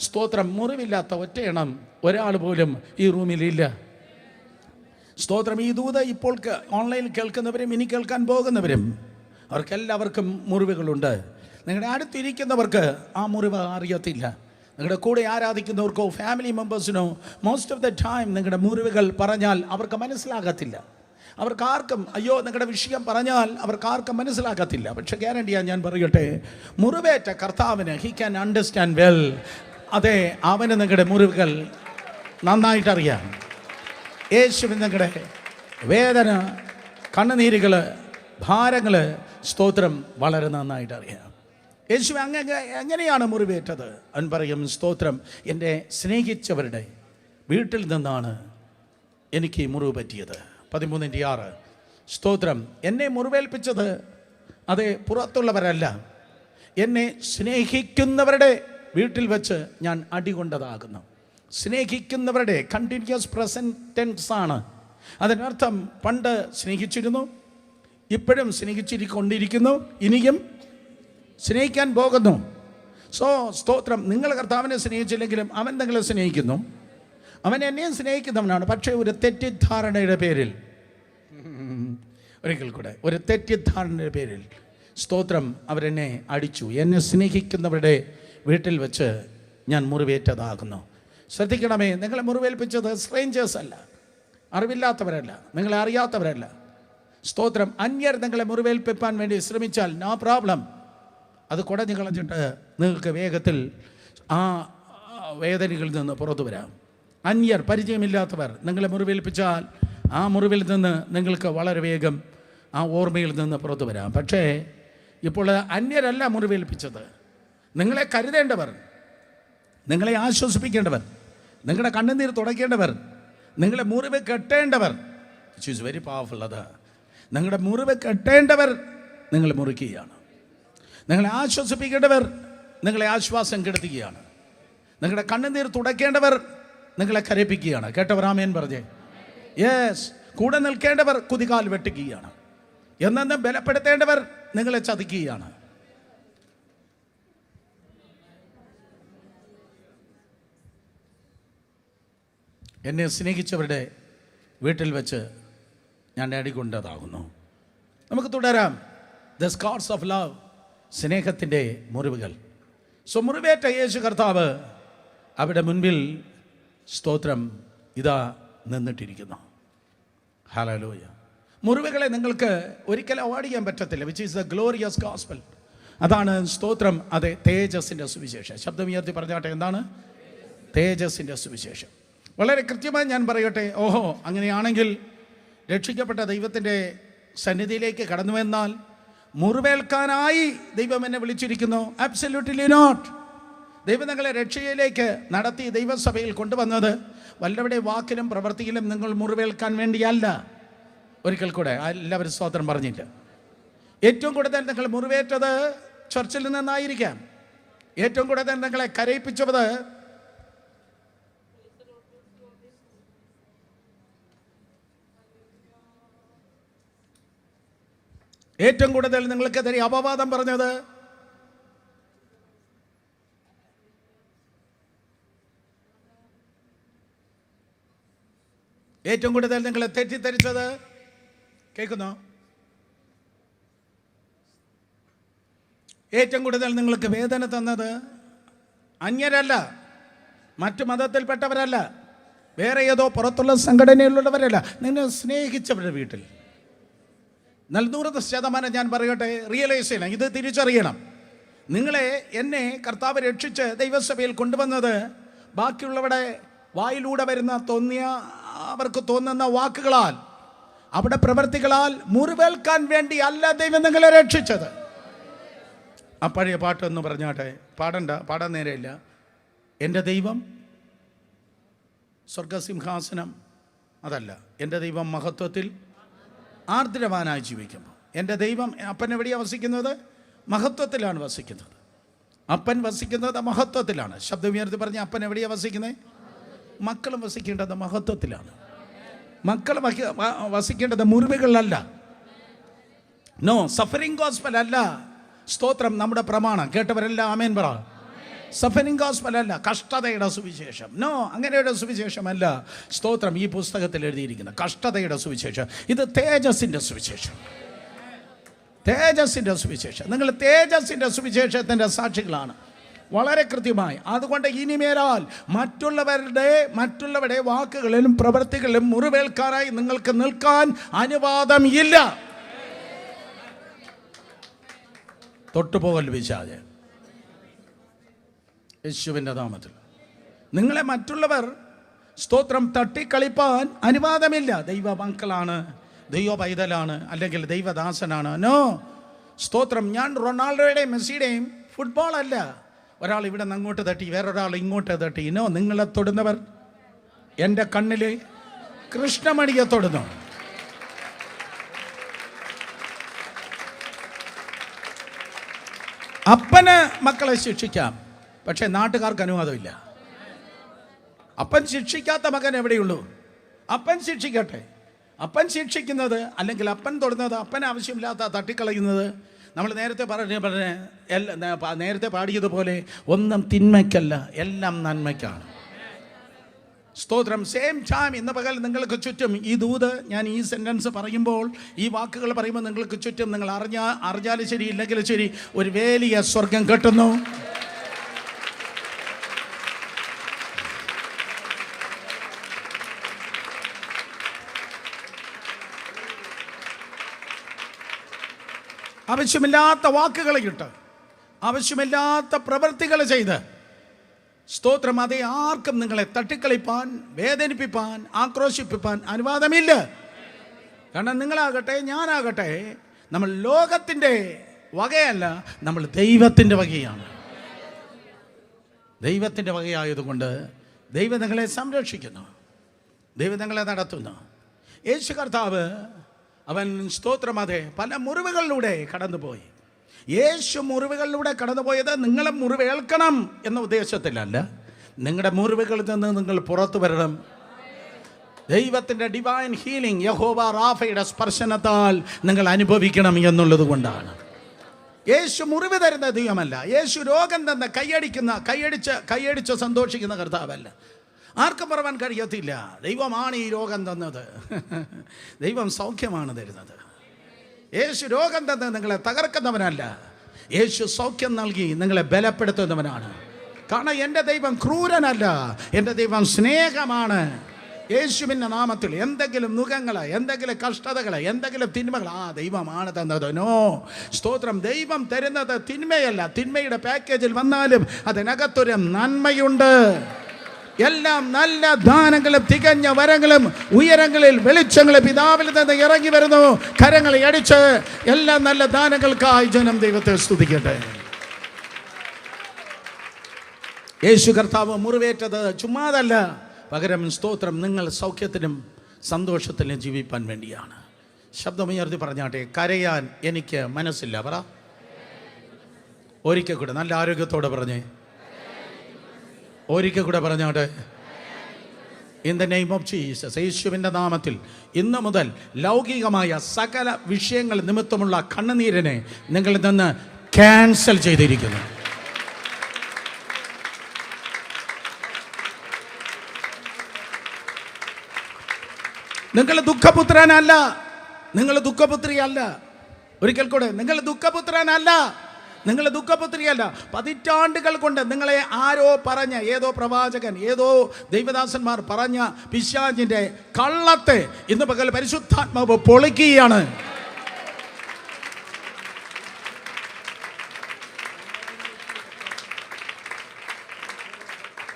സ്തോത്രം. മുറിവില്ലാത്ത ഒറ്റയെണ്ണം ഒരാൾ പോലും ഈ റൂമിലില്ല. സ്തോത്രം. ഈ ദൂത് ഇപ്പോൾ ഓൺലൈനിൽ കേൾക്കുന്നവരും ഇനി കേൾക്കാൻ പോകുന്നവരും അവർക്കെല്ലാവർക്കും മുറിവുകളുണ്ട്. നിങ്ങളുടെ അടുത്തിരിക്കുന്നവർക്ക് ആ മുറിവ് അറിയത്തില്ല. നിങ്ങളുടെ കൂടെ ആരാധിക്കുന്നവർക്കോ ഫാമിലി മെമ്പേഴ്സിനോ മോസ്റ്റ് ഓഫ് ദ ടൈം നിങ്ങളുടെ മുറിവുകൾ പറഞ്ഞാൽ അവർക്ക് മനസ്സിലാകത്തില്ല. അവർക്കാർക്കും അയ്യോ നിങ്ങളുടെ വിഷയം പറഞ്ഞാൽ അവർക്കാർക്കും മനസ്സിലാകത്തില്ല. പക്ഷെ ഗ്യാരണ്ടിയാ ഞാൻ പറയട്ടെ, മുറിവേറ്റ കർത്താവിന് ഹി ക്യാൻ അണ്ടർസ്റ്റാൻഡ് വെൽ. അതെ, അവന് നിങ്ങളുടെ മുറിവുകൾ നന്നായിട്ടറിയാം. യേശുവിന് നിങ്ങളുടെ വേദന, കണ്ണുനീരുകൾ, ഭാരങ്ങൾ, സ്തോത്രം വളരെ നന്നായിട്ടറിയാം. യേശു എങ്ങനെയാണ് മുറിവേറ്റത്? അവൻ പറയും, സ്തോത്രം, എൻ്റെ സ്നേഹിച്ചവരുടെ വീട്ടിൽ നിന്നാണ് എനിക്ക് മുറിവ് പറ്റിയത്. 13:6. സ്തോത്രം. എന്നെ മുറിവേൽപ്പിച്ചത് അത് പുറത്തുള്ളവരല്ല, എന്നെ സ്നേഹിക്കുന്നവരുടെ വീട്ടിൽ വെച്ച് ഞാൻ അടികൊണ്ടതാകുന്നു. സ്നേഹിക്കുന്നവരുടെ കണ്ടിന്യൂസ് പ്രസൻറ്റ് ടെൻസ് ആണ്. അതിനർത്ഥം പണ്ട് സ്നേഹിച്ചിരുന്നു, ഇപ്പോഴും സ്നേഹിച്ചിരിക്കൊണ്ടിരിക്കുന്നു, ഇനിയും സ്നേഹിക്കാൻ പോകുന്നു. സോ സ്തോത്രം. നിങ്ങൾ കർത്താവിനെ സ്നേഹിച്ചില്ലെങ്കിലും അവൻ നിങ്ങളെ സ്നേഹിക്കുന്നു. അവൻ എന്നെയും സ്നേഹിക്കുന്നവനാണ്. പക്ഷേ ഒരു തെറ്റിദ്ധാരണയുടെ പേരിൽ, ഒരിക്കൽ കൂടെ, ഒരു തെറ്റിദ്ധാരണയുടെ പേരിൽ സ്തോത്രം അവരെന്നെ അടിച്ചു. എന്നെ സ്നേഹിക്കുന്നവരുടെ വീട്ടിൽ വെച്ച് ഞാൻ മുറിവേറ്റതാകുന്നു. ശ്രദ്ധിക്കണമേ, നിങ്ങളെ മുറിവേൽപ്പിച്ചത് സ്ട്രേഞ്ചേഴ്സ് അല്ല, അറിവില്ലാത്തവരല്ല, നിങ്ങളെ അറിയാത്തവരല്ല. സ്തോത്രം. അന്യർ നിങ്ങളെ മുറിവേൽപ്പിക്കാൻ വേണ്ടി ശ്രമിച്ചാൽ നോ പ്രോബ്ലം. അത് കുടഞ്ഞു കളഞ്ഞിട്ട് നിങ്ങൾക്ക് വേഗത്തിൽ ആ വേദനകളിൽ നിന്ന് പുറത്തു വരാം. അന്യർ, പരിചയമില്ലാത്തവർ നിങ്ങളെ മുറിവേൽപ്പിച്ചാൽ ആ മുറിവിൽ നിന്ന് നിങ്ങൾക്ക് വളരെ വേഗം ആ ഓർമ്മയിൽ നിന്ന് പുറത്തു വരാം. പക്ഷേ ഇപ്പോൾ അന്യരല്ല മുറിവേൽപ്പിച്ചത്. നിങ്ങളെ കരുതേണ്ടവർ, നിങ്ങളെ ആശ്വസിപ്പിക്കേണ്ടവർ, നിങ്ങളുടെ കണ്ണുനീർ തുടയ്ക്കേണ്ടവർ, നിങ്ങളെ മുറിവ് കെട്ടേണ്ടവർ, വിച്ച് ഈസ് വെരി പവർഫുൾ. അത് നിങ്ങളുടെ മുറിവ് കെട്ടേണ്ടവർ നിങ്ങൾ മുറിക്കുകയാണ്. നിങ്ങളെ ആശ്വസിപ്പിക്കേണ്ടവർ നിങ്ങളെ ആശ്വാസം കെടുത്തുകയാണ്. നിങ്ങളുടെ കണ്ണുനീർ തുടയ്ക്കേണ്ടവർ നിങ്ങളെ കരയിപ്പിക്കുകയാണ്. കേട്ടവർ ആമേൻ പറഞ്ഞേ. യെസ്. കൂടെ നിൽക്കേണ്ടവർ കുതികാൽ വെട്ടുകയാണ്. എന്നെന്നും ബലപ്പെടുത്തേണ്ടവർ നിങ്ങളെ ചതിക്കുകയാണ്. എന്നെ സ്നേഹിച്ചവരുടെ വീട്ടിൽ വെച്ച് ഞാൻ അടികൊണ്ടതാകുന്നു. നമുക്ക് തുടരാം. ദ സ്കാർസ് ഓഫ് ലവ്, സ്നേഹത്തിൻ്റെ മുറിവുകൾ. സോ മുറിവേറ്റ യേശു കർത്താവ് അവിടെ മുൻപിൽ സ്തോത്രം ഇതാ നിന്നിട്ടിരിക്കുന്നു. ഹല്ലേലൂയ. മുറിവുകളെ നിങ്ങൾക്ക് ഒരിക്കലും അവോയ്ഡ് ചെയ്യാൻ പറ്റത്തില്ല. Which is the glorious gospel. അതാണ് സ്തോത്രം. അതെ, തേജസ്സിൻ്റെ സുവിശേഷം. ശബ്ദമുയർത്തി പറഞ്ഞാട്ടെ, എന്താണ് തേജസ്സിൻ്റെ സുവിശേഷം? വളരെ കൃത്യമായി ഞാൻ പറയട്ടെ. ഓഹോ, അങ്ങനെയാണെങ്കിൽ രക്ഷിക്കപ്പെട്ട ദൈവത്തിൻ്റെ സന്നിധിയിലേക്ക് കടന്നു വന്നാൽ മുറിവേൽക്കാനായി ദൈവം എന്നെ വിളിച്ചിരിക്കുന്നു? Absolutely not. ദൈവം നിങ്ങളെ രക്ഷയിലേക്ക് നടത്തി ദൈവസഭയിൽ കൊണ്ടുവന്നത് വല്ലവിടെ വാക്കിലും പ്രവൃത്തിയിലും നിങ്ങൾ മുറിവേൽക്കാൻ വേണ്ടിയല്ല. ഒരിക്കൽ കൂടെ എല്ലാവരും സ്തോത്രം പറഞ്ഞില്ല. ഏറ്റവും കൂടുതൽ നിങ്ങൾ മുറിവേറ്റത് ചർച്ചിൽ നിന്നായിരിക്കാം. ഏറ്റവും കൂടുതൽ നിങ്ങളെ കരയിപ്പിച്ചത് ഏറ്റവും കൂടുതൽ നിങ്ങൾക്കെതിരെ അപവാദം പറഞ്ഞത് ഏറ്റവും കൂടുതൽ നിങ്ങളെ തെറ്റിദ്ധരിച്ചത് കേൾക്കുന്നോ? ഏറ്റവും കൂടുതൽ നിങ്ങൾക്ക് വേദന തന്നത് അന്യരല്ല, മറ്റു മതത്തിൽപ്പെട്ടവരല്ല, വേറെ ഏതോ പുറത്തുള്ള സംഘടനയിലുള്ളവരല്ല, നിന്നെ സ്നേഹിച്ചവരുടെ വീട്ടിൽ. 100% ഞാൻ പറയട്ടെ, റിയലൈസ് ചെയ്യണം, ഇത് തിരിച്ചറിയണം. നിങ്ങളെ, എന്നെ കർത്താവ് രക്ഷിച്ച് ദൈവസഭയിൽ കൊണ്ടുവന്നത് ബാക്കിയുള്ളവരുടെ വായിലൂടെ വരുന്ന അവർക്ക് തോന്നുന്ന വാക്കുകളാൽ, അവിടെ പ്രവൃത്തികളാൽ മുറിവേൽക്കാൻ വേണ്ടി അല്ല ദൈവം നിങ്ങളെ രക്ഷിച്ചത്. ആ പഴയ പാട്ടൊന്ന് പറഞ്ഞാട്ടെ, പാടാൻ നേരെയില്ല. എൻ്റെ ദൈവം സ്വർഗസിംഹാസനം അതല്ല, എൻ്റെ ദൈവം മഹത്വത്തിൽ ആർദ്രവാനായി ജീവിക്കുമ്പോൾ. എൻ്റെ ദൈവം, അപ്പൻ എവിടെയാണ് വസിക്കുന്നത്? മഹത്വത്തിലാണ് വസിക്കുന്നത്. അപ്പൻ വസിക്കുന്നത് മഹത്വത്തിലാണ്. ശബ്ദമുയർത്തി പറഞ്ഞ, അപ്പൻ എവിടെയാണ് വസിക്കുന്നത്? മക്കളും വസിക്കേണ്ടത് മഹത്വത്തിലാണ്. മക്കൾ വസിക്കേണ്ടത് മുറിവുകളിലല്ല. നോ, സഫറിംഗ് ഗോസ്പൽ അല്ല. സ്തോത്രം നമ്മുടെ പ്രമാണം. കേട്ടവരെല്ലാം ആമേൻ പറ. സഫറിംഗ് ഗോസ്പൽ അല്ല, കഷ്ടതയുടെ സുവിശേഷം. നോ, അങ്ങനെയുടെ സുവിശേഷമല്ല സ്തോത്രം ഈ പുസ്തകത്തിൽ എഴുതിയിരിക്കുന്ന കഷ്ടതയുടെ സുവിശേഷം. ഇത് തേജസ്സിൻ്റെ സുവിശേഷം, തേജസ്സിൻ്റെ സുവിശേഷം. നിങ്ങൾ തേജസ്സിൻ്റെ സുവിശേഷത്തിൻ്റെ സാക്ഷികളാണ്, വളരെ കൃത്യമായി. അതുകൊണ്ട് ഇനിമേലാൽ മറ്റുള്ളവരുടെ വാക്കുകളിലും പ്രവൃത്തികളിലും മുറിവേൽക്കാനായി നിങ്ങൾക്ക് നിൽക്കാൻ അനുവാദം ഇല്ല. തൊട്ടുപോകൽ പിശാചേ, യേശുവിൻ്റെ നാമത്തിൽ. നിങ്ങളെ മറ്റുള്ളവർ സ്തോത്രം തട്ടിക്കളിപ്പാൻ അനുവാദമില്ല. ദൈവ മക്കളാണ്, ദൈവ പൈതലാണ്, അല്ലെങ്കിൽ ദൈവദാസനാണ്. നോ, സ്തോത്രം. ഞാൻ റൊണാൾഡോയുടെയും മെസ്സിയുടെയും ഫുട്ബോൾ അല്ല. ഒരാൾ ഇവിടെ നിന്ന് അങ്ങോട്ട് തട്ടി, വേറൊരാൾ ഇങ്ങോട്ട് തട്ടി. നോ, നിങ്ങളെ തൊടുന്നവർ എൻ്റെ കണ്ണിൽ കൃഷ്ണമണിയെ തൊടുന്നു. അപ്പന് മക്കളെ ശിക്ഷിക്കാം, പക്ഷേ നാട്ടുകാർക്ക് അനുവാദമില്ല. അപ്പൻ ശിക്ഷിക്കാത്ത മകൻ എവിടെയുള്ളൂ? അപ്പൻ ശിക്ഷിക്കട്ടെ. അപ്പൻ ശിക്ഷിക്കുന്നത്, അല്ലെങ്കിൽ അപ്പൻ തൊടുന്നത്, അപ്പൻ ആവശ്യമില്ലാത്ത തട്ടിക്കളയുന്നത്, നമ്മൾ നേരത്തെ പാടിയതുപോലെ ഒന്നും തിന്മയ്ക്കല്ല, എല്ലാം നന്മയ്ക്കാണ്. സ്തോത്രം. സെയിം ടൈം ഇന്ന് പകൽ നിങ്ങൾക്ക് ചുറ്റും ഈ ദൂത്, ഞാൻ ഈ സെൻറ്റൻസ് പറയുമ്പോൾ, ഈ വാക്കുകൾ പറയുമ്പോൾ നിങ്ങൾക്ക് ചുറ്റും, നിങ്ങൾ അറിഞ്ഞാലും ശരി ഇല്ലെങ്കിലും ശരി, ഒരു വലിയ സ്വർഗം കെട്ടുന്നു. ആവശ്യമില്ലാത്ത വാക്കുകൾ ഇട്ട്, ആവശ്യമില്ലാത്ത പ്രവൃത്തികൾ ചെയ്ത്, സ്തോത്രം, അതേ ആർക്കും നിങ്ങളെ തട്ടിക്കളിപ്പാൻ, വേദനിപ്പിപ്പാൻ, ആക്രോശിപ്പിപ്പാൻ അനുവാദമില്ല. കാരണം നിങ്ങളാകട്ടെ, ഞാനാകട്ടെ, നമ്മൾ ലോകത്തിൻ്റെ വകയല്ല, നമ്മൾ ദൈവത്തിൻ്റെ വകയാണ്. ദൈവത്തിൻ്റെ വകയായതുകൊണ്ട് ദൈവം നിങ്ങളെ സംരക്ഷിക്കുന്നു, ദൈവം നിങ്ങളെ നടത്തുന്നു. യേശു കർത്താവ്, അവൻ സ്തോത്രം, അതെ, പല മുറിവുകളിലൂടെ കടന്നുപോയി. യേശു മുറിവുകളിലൂടെ കടന്നുപോയത് നിങ്ങളെ മുറിവേൽക്കണം എന്ന ഉദ്ദേശത്തിലല്ല, നിങ്ങളുടെ മുറിവുകളിൽ നിന്ന് നിങ്ങൾ പുറത്തു വരണം. ദൈവത്തിൻ്റെ ഡിവൈൻ ഹീലിംഗ്, യഹോവ റാഫയുടെ സ്പർശനത്താൽ നിങ്ങൾ അനുഭവിക്കണം എന്നുള്ളത് കൊണ്ടാണ്. യേശു മുറിവ് തരുന്ന ദൈവമല്ല. യേശു രോഗം തന്ന കൈയടിച്ച് സന്തോഷിക്കുന്ന കർത്താവല്ല. ആർക്കും പറയാൻ കഴിയത്തില്ല, ദൈവമാണ് ഈ രോഗം തന്നത്, ദൈവം സൗഖ്യമാണ് തരുന്നത്. യേശു രോഗം തന്ന് നിങ്ങളെ തകർക്കുന്നവനല്ല, യേശു സൗഖ്യം നൽകി നിങ്ങളെ ബലപ്പെടുത്തുന്നവനാണ്. കാരണം എൻ്റെ ദൈവം ക്രൂരനല്ല, എൻ്റെ ദൈവം സ്നേഹമാണ്. യേശുവിൻ്റെ നാമത്തിൽ എന്തെങ്കിലും നുഖങ്ങളെ, എന്തെങ്കിലും കഷ്ടതകളെ, എന്തെങ്കിലും തിന്മകൾ, ദൈവമാണ് തന്നത്. നോ, സ്തോത്രം. ദൈവം തരുന്നത് തിന്മയല്ല. തിന്മയുടെ പാക്കേജിൽ വന്നാലും അതിനകത്തൊരു നന്മയുണ്ട്. എല്ലാം നല്ല ദാനങ്ങളും തികഞ്ഞ വരങ്ങളും ഉയരങ്ങളിൽ വെളിച്ചങ്ങളും പിതാവിൽ നിന്ന് ഇറങ്ങി വരുന്നു. കരങ്ങളെ അടിച്ച് എല്ലാ നല്ല ദാനങ്ങൾക്കായി ജനം ദൈവത്തെ സ്തുതിക്കട്ടെ. യേശു കർത്താവ് മുറിവേറ്റത് ചുമ്മാതല്ല, പകരം സ്തോത്രം, നിങ്ങൾ സൗഖ്യത്തിനും സന്തോഷത്തിലും ജീവിപ്പാൻ വേണ്ടിയാണ്. ശബ്ദമുയർത്തി പറഞ്ഞാട്ടെ, കരയാൻ എനിക്ക് മനസ്സില്ല. പറ ഒരിക്കൽ കൂടെ, നല്ല ആരോഗ്യത്തോടെ പറഞ്ഞേ, ഒരിക്കൽ കൂടെ പറഞ്ഞാട്ടെ. In the name of Jesus, യേശുവിൻ്റെ നാമത്തിൽ ഇന്ന് മുതൽ ലൗകികമായ സകല വിഷയങ്ങൾ നിമിത്തമുള്ള കണ്ണുനീരിനെ നിങ്ങളിൽ നിന്ന് ക്യാൻസൽ ചെയ്തിരിക്കുന്നു. നിങ്ങൾ ദുഃഖപുത്രനല്ല, നിങ്ങൾ ദുഃഖപുത്രിയല്ല. ഒരിക്കൽ കൂടെ, നിങ്ങൾ ദുഃഖപുത്രനല്ല, നിങ്ങൾ ദുഃഖപുത്രിയല്ല. പതിറ്റാണ്ടുകൾ കൊണ്ട് നിങ്ങളെ ആരോ പറഞ്ഞ, ഏതോ പ്രവാചകൻ, ഏതോ ദൈവദാസന്മാർ പറഞ്ഞ പിശാചിന്റെ കള്ളത്തെ ഇന്ന് പകൽ പരിശുദ്ധാത്മാവ് പൊളിക്കുകയാണ്.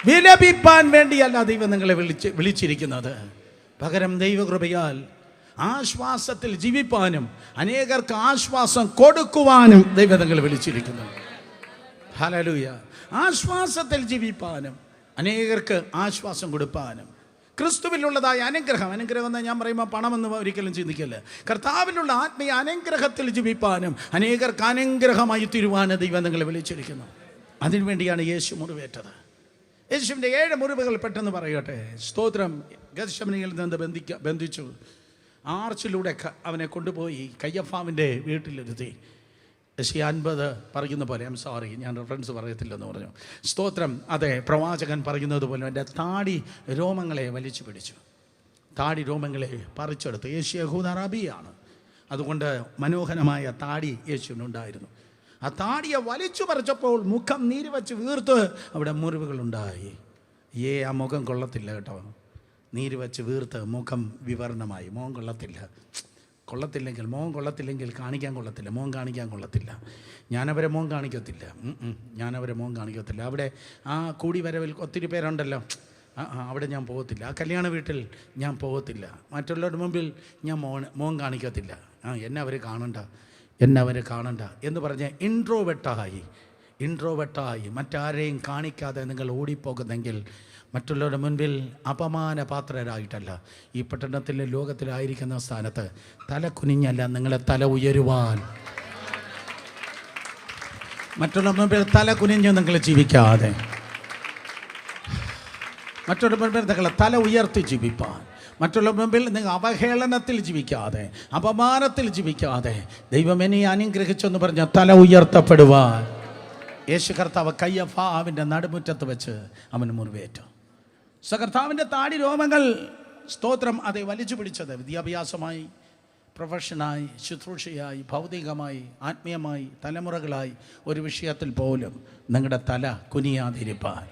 വിലപിപ്പാൻ വേണ്ടിയല്ല ദൈവം നിങ്ങളെ വിളിച്ചിരിക്കുന്നത്. പകരം ദൈവകൃപയാൽ ആശ്വാസത്തിൽ ജീവിപ്പാനും അനേകർക്ക് ആശ്വാസം കൊടുക്കുവാനും ദൈവം നിങ്ങളെ വിളിച്ചിരിക്കുന്നു. ഹല്ലേലൂയ. ആശ്വാസത്തിൽ ജീവിപ്പാനും അനേകർക്ക് ആശ്വാസം കൊടുപ്പാനും ക്രിസ്തുവിലുള്ളതായ അനുഗ്രഹം എന്ന് ഞാൻ പറയുമ്പോൾ പണമെന്ന് ഒരിക്കലും ചിന്തിക്കല്ല. കർത്താവിലുള്ള ആത്മീയ അനുഗ്രഹത്തിൽ ജീവിപ്പാനും അനേകർക്ക് അനുഗ്രഹമായി തീരുവാനും ദൈവം നിങ്ങളെ വിളിച്ചിരിക്കുന്നു. അതിനുവേണ്ടിയാണ് യേശു മുറിവേറ്റത്. യേശുവിൻ്റെ 7 മുറിവുകൾ പെട്ടെന്ന് പറയട്ടെ. സ്തോത്രം. ഗത്ശമനയിൽ നിന്ന് ബന്ധിച്ചു ആർച്ചിലൂടെ അവനെ കൊണ്ടുപോയി കയ്യഫാവിൻ്റെ വീട്ടിലിരുത്തി. യെശയ്യാ 50 പറയുന്ന പോലെ, ഞാൻ റെഫറൻസ് പറയത്തില്ലെന്ന് പറഞ്ഞു. സ്തോത്രം. അതെ, പ്രവാചകൻ പറയുന്നത് പോലെ എൻ്റെ താടി രോമങ്ങളെ വലിച്ചു പിടിച്ചു, താടി രോമങ്ങളെ പറിച്ചെടുത്തു. യേശു യഹൂദ അറബിയാണ്, അതുകൊണ്ട് മനോഹരമായ താടി യേശുവിനുണ്ടായിരുന്നു. ആ താടിയെ വലിച്ചു പറിച്ചപ്പോൾ മുഖം നീര് വെച്ച് വീർത്ത് അവിടെ മുറിവുകളുണ്ടായി. ആ മുഖം കൊള്ളത്തില്ല കേട്ടോ. നീര് വെച്ച് വീർത്ത് മുഖം വിവരണമായി. മോൻ കൊള്ളത്തില്ലെങ്കിൽ കാണിക്കാൻ കൊള്ളത്തില്ല, മോൻ കാണിക്കാൻ കൊള്ളത്തില്ല. ഞാനവരെ മോൻ കാണിക്കത്തില്ല. അവിടെ ആ കൂടി വരവിൽ ഒത്തിരി പേരുണ്ടല്ലോ, അവിടെ ഞാൻ പോകത്തില്ല. ആ കല്യാണ വീട്ടിൽ ഞാൻ പോകത്തില്ല. മറ്റുള്ളവരുടെ മുമ്പിൽ ഞാൻ മോൻ കാണിക്കത്തില്ല. എന്നെ അവർ കാണണ്ട എന്ന് പറഞ്ഞ് ഇൻട്രോവെട്ടായി മറ്റാരെയും കാണിക്കാതെ നിങ്ങൾ ഓടിപ്പോകുന്നെങ്കിൽ മറ്റുള്ളവരുടെ മുൻപിൽ അപമാനപാത്രരായിട്ടല്ല, ഈ പട്ടണത്തിലെ ലോകത്തിലായിരിക്കുന്ന സ്ഥാനത്ത് തല കുനിഞ്ഞല്ല, നിങ്ങളെ തല ഉയരുവാൻ, മറ്റുള്ള മുൻപിൽ തല കുനിഞ്ഞ് നിങ്ങൾ ജീവിക്കാതെ, മറ്റുള്ള മുൻപിൽ നിങ്ങളെ തല ഉയർത്തി ജീവിപ്പാൻ, മറ്റുള്ള മുമ്പിൽ നിങ്ങൾ അവഹേളനത്തിൽ ജീവിക്കാതെ, അപമാനത്തിൽ ജീവിക്കാതെ, ദൈവം എന്നെ അനുഗ്രഹിച്ചെന്ന് പറഞ്ഞ തല ഉയർത്തപ്പെടുവാൻ യേശു കർത്താവ് കയ്യഫാവിൻ്റെ നടുമുറ്റത്ത് വെച്ച് അവന് മുറിവേറ്റു. കർത്താവിൻ്റെ താടി രോമങ്ങൾ, സ്തോത്രം, അതെ വലിച്ചു പിടിച്ചത് വിദ്യാഭ്യാസമായി, പ്രൊഫഷനായി, ശുശ്രൂഷയായി, ഭൗതികമായി, ആത്മീയമായി, തലമുറകളായി ഒരു വിഷയത്തിൽ പോലും നിങ്ങളുടെ തല കുനിയാതിരിപ്പാൻ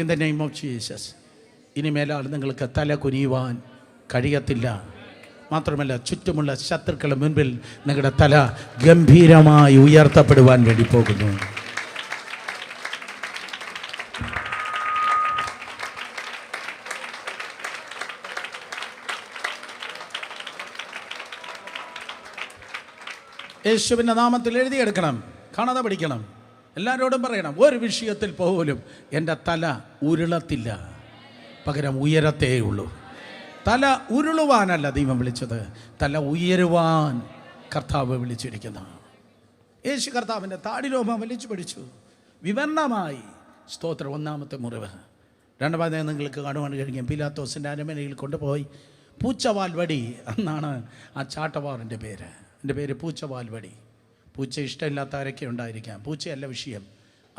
in the name of Jesus ഇനിമേലാൽ നിങ്ങൾക്ക് തല കുനിയുവാൻ കഴിയത്തില്ല. മാത്രമല്ല, ചുറ്റുമുള്ള ശത്രുക്കളുടെ മുൻപിൽ നിങ്ങളുടെ തല ഗംഭീരമായി ഉയർത്തപ്പെടുവാൻ വേണ്ടി പോകുന്നു. യേശുവിൻ്റെ നാമത്തിൽ എഴുതിയെടുക്കണം, കാണാതെ പഠിക്കണം. എല്ലാവരോടും പറയണം, ഒരു വിഷയത്തിൽ പോലും എൻ്റെ തല ഉരുളത്തില്ല, പകരം ഉയരത്തേ ഉള്ളൂ. തല ഉരുളുവാനല്ല ദൈവം വിളിച്ചത്, തല ഉയരുവാൻ കർത്താവ് വിളിച്ചിരിക്കുന്നു. യേശു കർത്താവിൻ്റെ താടിരോമം വലിച്ചു പിടിച്ചു, വിവരണമായി. സ്തോത്രം. 1-ാമത്തെ മുറിവ്. 2-ാമത് നിങ്ങൾക്ക് കാണുവാൻ കഴിയും. പീലാത്തോസിൻ്റെ അരമനയിൽ കൊണ്ടുപോയി പൂച്ചവാൽ വടി എന്നാണ് ആ ചാട്ടവാറിൻ്റെ പേര്. എൻ്റെ പേര് പൂച്ചവാൽ വടി. പൂച്ച ഇഷ്ടമില്ലാത്തവരൊക്കെ ഉണ്ടായിരിക്കാം, പൂച്ചയല്ല വിഷയം.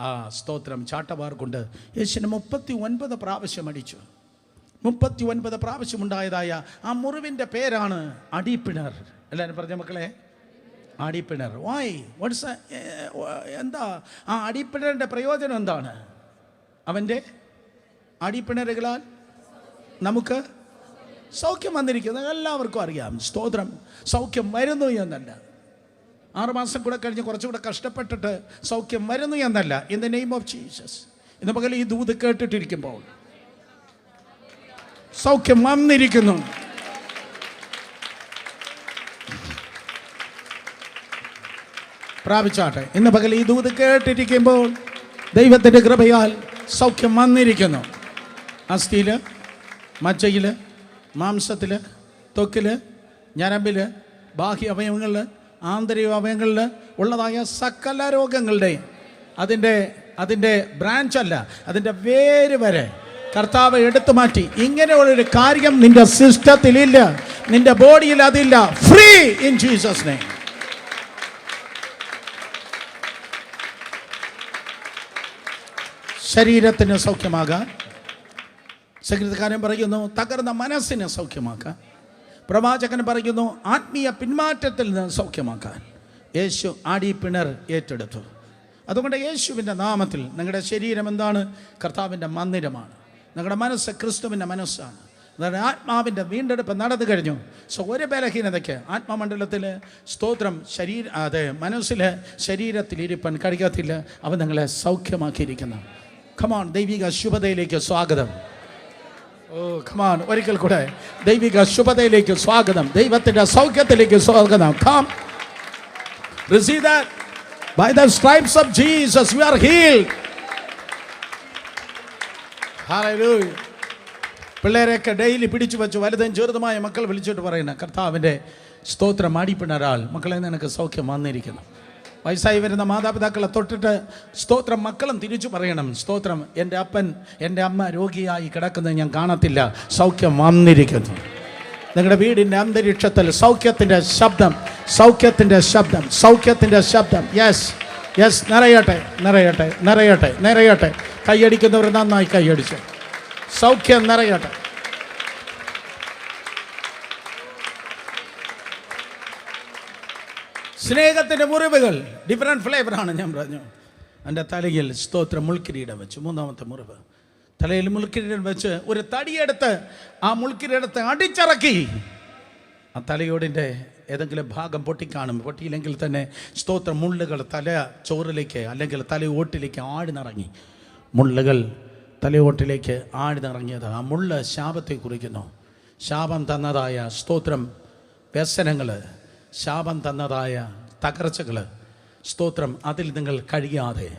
ആ സ്തോത്രം ചാട്ടവാർ കൊണ്ട് യേശുവിനെ 39 പ്രാവശ്യം അടിച്ചു. 39 പ്രാവശ്യം ഉണ്ടായതായ ആ മുറിവിൻ്റെ പേരാണ് അടിപ്പിണർ. എല്ലാവരും പറഞ്ഞ മക്കളെ, അടിപ്പിണർ. എന്താ ആ അടിപ്പിണറിൻ്റെ പ്രയോജനം എന്താണ്? അവൻ്റെ അടിപ്പിണറുകളാൽ നമുക്ക് സൗഖ്യം വന്നിരിക്കുന്നത് എല്ലാവർക്കും അറിയാം. സ്തോത്രം. സൗഖ്യം വരുന്നു എന്നല്ല, 6 മാസം കൂടെ കഴിഞ്ഞ് കുറച്ചുകൂടെ കഷ്ടപ്പെട്ടിട്ട് സൗഖ്യം വരുന്നു എന്നല്ല. In the name of Jesus ഇന്ന് പകൽ ഈ ദൂത് കേട്ടിട്ടിരിക്കുമ്പോൾ സൗഖ്യം വന്നിരിക്കുന്നു. പ്രാപിച്ചാട്ടെ. ഇന്ന് പകൽ ഈ ദൂത് കേട്ടിരിക്കുമ്പോൾ ദൈവത്തിൻ്റെ കൃപയാൽ സൗഖ്യം വന്നിരിക്കുന്നു. അസ്ഥിയിൽ, മജ്ജയിൽ, മാംസത്തിൽ, ത്വക്കിൽ, ഞരമ്പിൽ, ബാഹ്യ അവയവങ്ങളിൽ, ആന്തരിക അവയവങ്ങളിൽ ഉള്ളതായ സകല രോഗങ്ങളുടെ അതിൻ്റെ ബ്രാഞ്ചല്ല, അതിൻ്റെ വേര് വരെ കർത്താവ് എടുത്തു മാറ്റി. ഇങ്ങനെയുള്ളൊരു കാര്യം നിന്റെ സിസ്റ്റത്തിലില്ല, നിന്റെ ബോഡിയിൽ അതില്ല. Free in Jesus name. ശരീരത്തിന് സൗഖ്യമാകാൻ, സംഗീതക്കാരൻ പറയുന്നു തകർന്ന മനസ്സിനെ സൗഖ്യമാക്കാൻ, പ്രവാചകൻ പറയുന്നു ആത്മീയ പിന്മാറ്റത്തിൽ നിന്ന് സൗഖ്യമാക്കാൻ യേശു ആടിപ്പിണർ ഏറ്റെടുത്തു. അതുകൊണ്ട് യേശുവിൻ്റെ നാമത്തിൽ നിങ്ങളുടെ ശരീരം എന്താണ്? കർത്താവിൻ്റെ മന്ദിരമാണ്. നിങ്ങളുടെ മനസ്സ് ക്രിസ്തുവിൻ്റെ മനസ്സാണ്. നിങ്ങളുടെ ആത്മാവിൻ്റെ വീണ്ടെടുപ്പ് നടന്നു കഴിഞ്ഞു. സോ ഒരു ബലഹീനതയ്ക്ക് ആത്മമണ്ഡലത്തിൽ സ്തോത്രം മനസ്സിൽ ശരീരത്തിൽ ഇരിപ്പാൻ കഴിയത്തില്ല. അവൻ നിങ്ങളെ സൗഖ്യമാക്കിയിരിക്കുന്നു. ഖമാൺ, ദൈവിക ശുഭതയിലേക്ക് സ്വാഗതം. ഖമാൺ, ഒരിക്കൽ കൂടെ ദൈവിക ശുഭതയിലേക്ക് സ്വാഗതം. ദൈവത്തിൻ്റെ സൗഖ്യത്തിലേക്ക് സ്വാഗതം. Come, receive that. By the stripes of Jesus we are healed. Hallelujah. പിള്ളേരെയൊക്കെ ഡെയിലി പിടിച്ചു വെച്ച് വലുതും ചെറുതുമായ മക്കൾ വിളിച്ചിട്ട് പറയുന്ന കർത്താവിൻ്റെ സ്തോത്രം അടിപ്പിണരാൽ മക്കളെ നിനക്ക് സൗഖ്യം വന്നിരിക്കുന്നു. വയസ്സായി വരുന്ന മാതാപിതാക്കളെ തൊട്ടിട്ട് സ്തോത്രം മക്കളും തിരിച്ചു പറയണം, സ്തോത്രം എൻ്റെ അപ്പൻ എൻ്റെ അമ്മ രോഗിയായി കിടക്കുന്നത് ഞാൻ കാണത്തില്ല, സൗഖ്യം വന്നിരിക്കുന്നു. നിങ്ങളുടെ വീടിൻ്റെ അന്തരീക്ഷത്തിൽ സൗഖ്യത്തിൻ്റെ ശബ്ദം, സൗഖ്യത്തിൻ്റെ ശബ്ദം, സൗഖ്യത്തിൻ്റെ ശബ്ദം. യെസ് യെസ്, നിറയട്ടെ നിറയട്ടെ നിറയട്ടെ നിറയട്ടെ. കൈയടിക്കുന്നവർ നന്നായി കൈയടിച്ചു. സൗഖ്യം നിറയട്ടെ. സ്നേഹത്തിൻ്റെ മുറിവുകൾ ഡിഫറെൻറ്റ് ഫ്ലേവറാണ്. ഞാൻ പറഞ്ഞു, എൻ്റെ തലയിൽ സ്തോത്രം മുൾക്കിരീടം വെച്ച്, മൂന്നാമത്തെ മുറിവ് തലയിൽ മുൾക്കിരീടം വെച്ച് ഒരു തടിയെടുത്ത് ആ മുൾക്കിരീടത്തെ അടിച്ചിറക്കി. ആ തലയോടിൻ്റെ ഏതെങ്കിലും ഭാഗം പൊട്ടിക്കാണും. പൊട്ടിയില്ലെങ്കിൽ തന്നെ സ്തോത്രം മുള്ളുകൾ തല ചോറിലേക്ക് അല്ലെങ്കിൽ തലയോട്ടിലേക്ക് ആഴ്ന്നിറങ്ങി. മുള്ളുകൾ തലയോട്ടിലേക്ക് ആഴ്ന്നിറങ്ങിയത്. ആ മുള്ള് ശാപത്തെ കുറിക്കുന്നു. ശാപം തന്നതായ സ്തോത്രം വ്യസനങ്ങൾ, ശാപം തന്നതായ തകർച്ചകൾ, സ്തോത്രം അതിൽ നിങ്ങൾ കഴിയാതെ,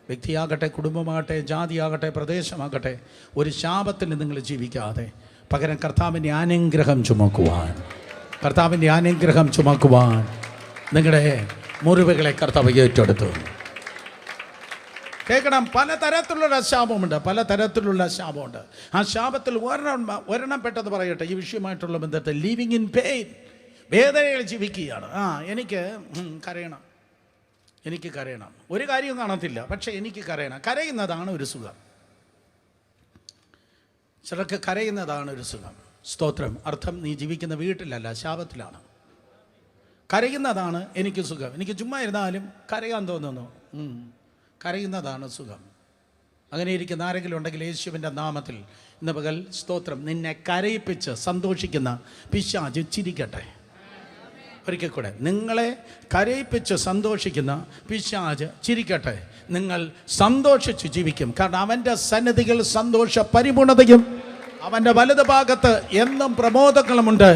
വ്യക്തിയാകട്ടെ കുടുംബമാകട്ടെ ജാതിയാകട്ടെ പ്രദേശമാകട്ടെ, ഒരു ശാപത്തിൽ നിങ്ങൾ ജീവിക്കാതെ പകരം കർത്താവിൻ്റെ അനുഗ്രഹം ചുമക്കുവാൻ, കർത്താവിൻ്റെ അനുഗ്രഹം ചുമക്കുവാൻ നിങ്ങളുടെ മുറിവുകളെ കർത്താവ് ഏറ്റെടുത്തു. കേൾക്കണം, പലതരത്തിലുള്ള ശാപമുണ്ട്, പലതരത്തിലുള്ള ശാപമുണ്ട്. ആ ശാപത്തിൽ ഒരെണ്ണം പെട്ടെന്ന് പറയട്ടെ, ഈ വിഷയമായിട്ടുള്ള ബന്ധത്തിൽ ലിവിങ് ഇൻ പെയിൻ, വേദനയിൽ ജീവിക്കുകയാണ്. എനിക്ക് കരയണം, എനിക്ക് കരയണം. ഒരു കാര്യവും കാണത്തില്ല, പക്ഷെ എനിക്ക് കരയണം. കരയുന്നതാണ് ഒരു സുഖം. ചിലർക്ക് കരയുന്നതാണ് ഒരു സുഖം. സ്തോത്രം. അർത്ഥം, നീ ജീവിക്കുന്ന വീട്ടിലല്ല, ശാപത്തിലാണ്. കരയുന്നതാണ് എനിക്ക് സുഖം. എനിക്ക് ചുമ്മാ ഇരുന്നാലും കരയാൻ തോന്നുന്നു. കരയുന്നതാണ് സുഖം. അങ്ങനെ ഇരിക്കുന്ന ആരെങ്കിലും ഉണ്ടെങ്കിൽ യേശുവിൻ്റെ നാമത്തിൽ ഇന്ന് പകൽ സ്തോത്രം നിന്നെ കരയിപ്പിച്ച് സന്തോഷിക്കുന്ന പിശാച് ചിരിക്കട്ടെ. ഒരിക്കൽ കൂടെ, നിങ്ങളെ കരയിപ്പിച്ച് സന്തോഷിക്കുന്ന പിശാച് ചിരിക്കട്ടെ. നിങ്ങൾ സന്തോഷിച്ച് ജീവിക്കും. കാരണം അവൻ്റെ സന്നിധികൾ സന്തോഷ പരിപൂർണതയും അവൻ്റെ വലത് ഭാഗത്ത് എന്നും പ്രമോദങ്ങളുമുണ്ട്.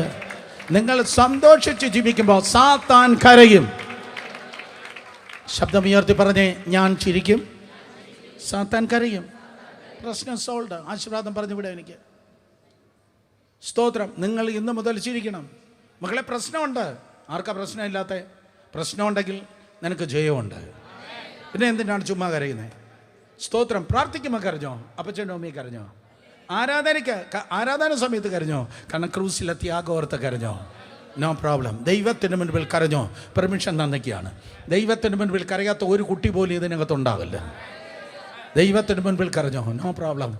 നിങ്ങൾ സന്തോഷിച്ച് ജീവിക്കുമ്പോൾ സാത്താൻ കരയും. ശബ്ദമുയർത്തി പറഞ്ഞേ, ഞാൻ ചിരിക്കും, സാത്താൻ കരയും. പ്രശ്നം സോൾഡ്. ആശീർവാദം പറഞ്ഞു വിടാം എനിക്ക്. സ്തോത്രം. നിങ്ങൾ ഇന്ന് മുതൽ ചിരിക്കണം. മക്കളെ, പ്രശ്നമുണ്ട്. ആർക്കാ പ്രശ്നമില്ലാത്ത? പ്രശ്നമുണ്ടെങ്കിൽ നിനക്ക് ജയമുണ്ട്. പിന്നെ എന്തിനാണ് ചുമ്മാ കരയുന്നത്? സ്തോത്രം. പ്രാർത്ഥിക്കുമ്പോൾ കരഞ്ഞോ? അപ്പച്ചൻ്റെ അമ്മയെ കരഞ്ഞോ? ആരാധന സമയത്ത് കരഞ്ഞോ? കാരണം ക്രൂസിലെ ത്യാഗോർത്ത് കരഞ്ഞോ? No problem. ദൈവത്തിന് മുൻപിൽ കരഞ്ഞോ? പെർമിഷൻ തന്നൊക്കെയാണ്. ദൈവത്തിന് മുൻപിൽ കരയാത്ത ഒരു കുട്ടി പോലും ഇതിനകത്തുണ്ടാവില്ല. ദൈവത്തിന് മുൻപിൽ കരഞ്ഞോ? No problem.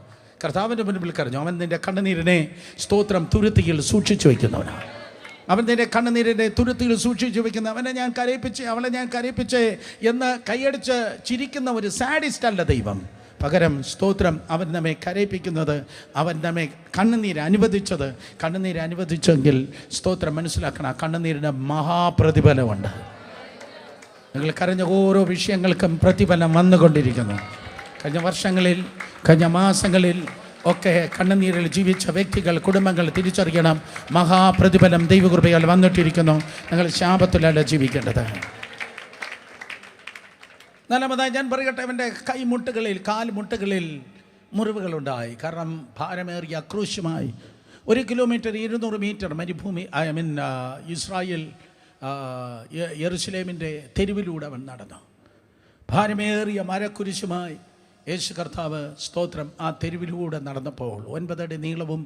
കർത്താവിൻ്റെ മുൻപിൽ കരഞ്ഞോ? അവൻ നിൻ്റെ കണ്ണുനീരിനെ സ്തോത്രം തുരുത്തിയിൽ സൂക്ഷിച്ചു വയ്ക്കുന്നവനാണ്. അവൻ നിൻ്റെ കണ്ണുനീരിനെ തുരുത്തിയിൽ സൂക്ഷിച്ചു വയ്ക്കുന്ന, അവനെ ഞാൻ കരയിപ്പിച്ച്, അവളെ ഞാൻ കരയിപ്പിച്ച് എന്ന് കൈയടിച്ച് ചിരിക്കുന്ന ഒരു സാഡിസ്റ്റ് അല്ല ദൈവം. പകരം സ്തോത്രം, അവൻ നമ്മെ കരയിപ്പിക്കുന്നത്, അവൻ നമ്മെ കണ്ണുനീര് അനുവദിച്ചെങ്കിൽ സ്തോത്രം മനസ്സിലാക്കണം, കണ്ണുനീരിന് മഹാപ്രതിഫലമുണ്ട്. നിങ്ങൾ കരഞ്ഞ ഓരോ വിഷയങ്ങൾക്കും പ്രതിഫലം വന്നുകൊണ്ടിരിക്കുന്നു. കഴിഞ്ഞ വർഷങ്ങളിൽ, കഴിഞ്ഞ മാസങ്ങളിൽ ഒക്കെ കണ്ണുനീരിൽ ജീവിച്ച വ്യക്തികൾ, കുടുംബങ്ങൾ തിരിച്ചറിയണം, മഹാപ്രതിഫലം ദൈവകൃപയാൽ വന്നിട്ടിരിക്കുന്നു. നിങ്ങൾ ശാപത്തിലല്ല ജീവിക്കേണ്ടത്. നാലാമതായി ഞാൻ പറയട്ടെ, അവൻ്റെ കൈമുട്ടുകളിൽ, കാൽമുട്ടുകളിൽ മുറിവുകളുണ്ടായി. കാരണം ഭാരമേറിയ ക്രൂശുമായി 1 കിലോമീറ്റർ 200 മീറ്റർ മരുഭൂമി, ഇസ്രായേൽ യെരുശലേമിൻ്റെ തെരുവിലൂടെ അവൻ നടന്നു. ഭാരമേറിയ മരക്കുരിശുമായി യേശു കർത്താവ് സ്തോത്രം ആ തെരുവിലൂടെ നടന്നപ്പോൾ 9 അടി നീളവും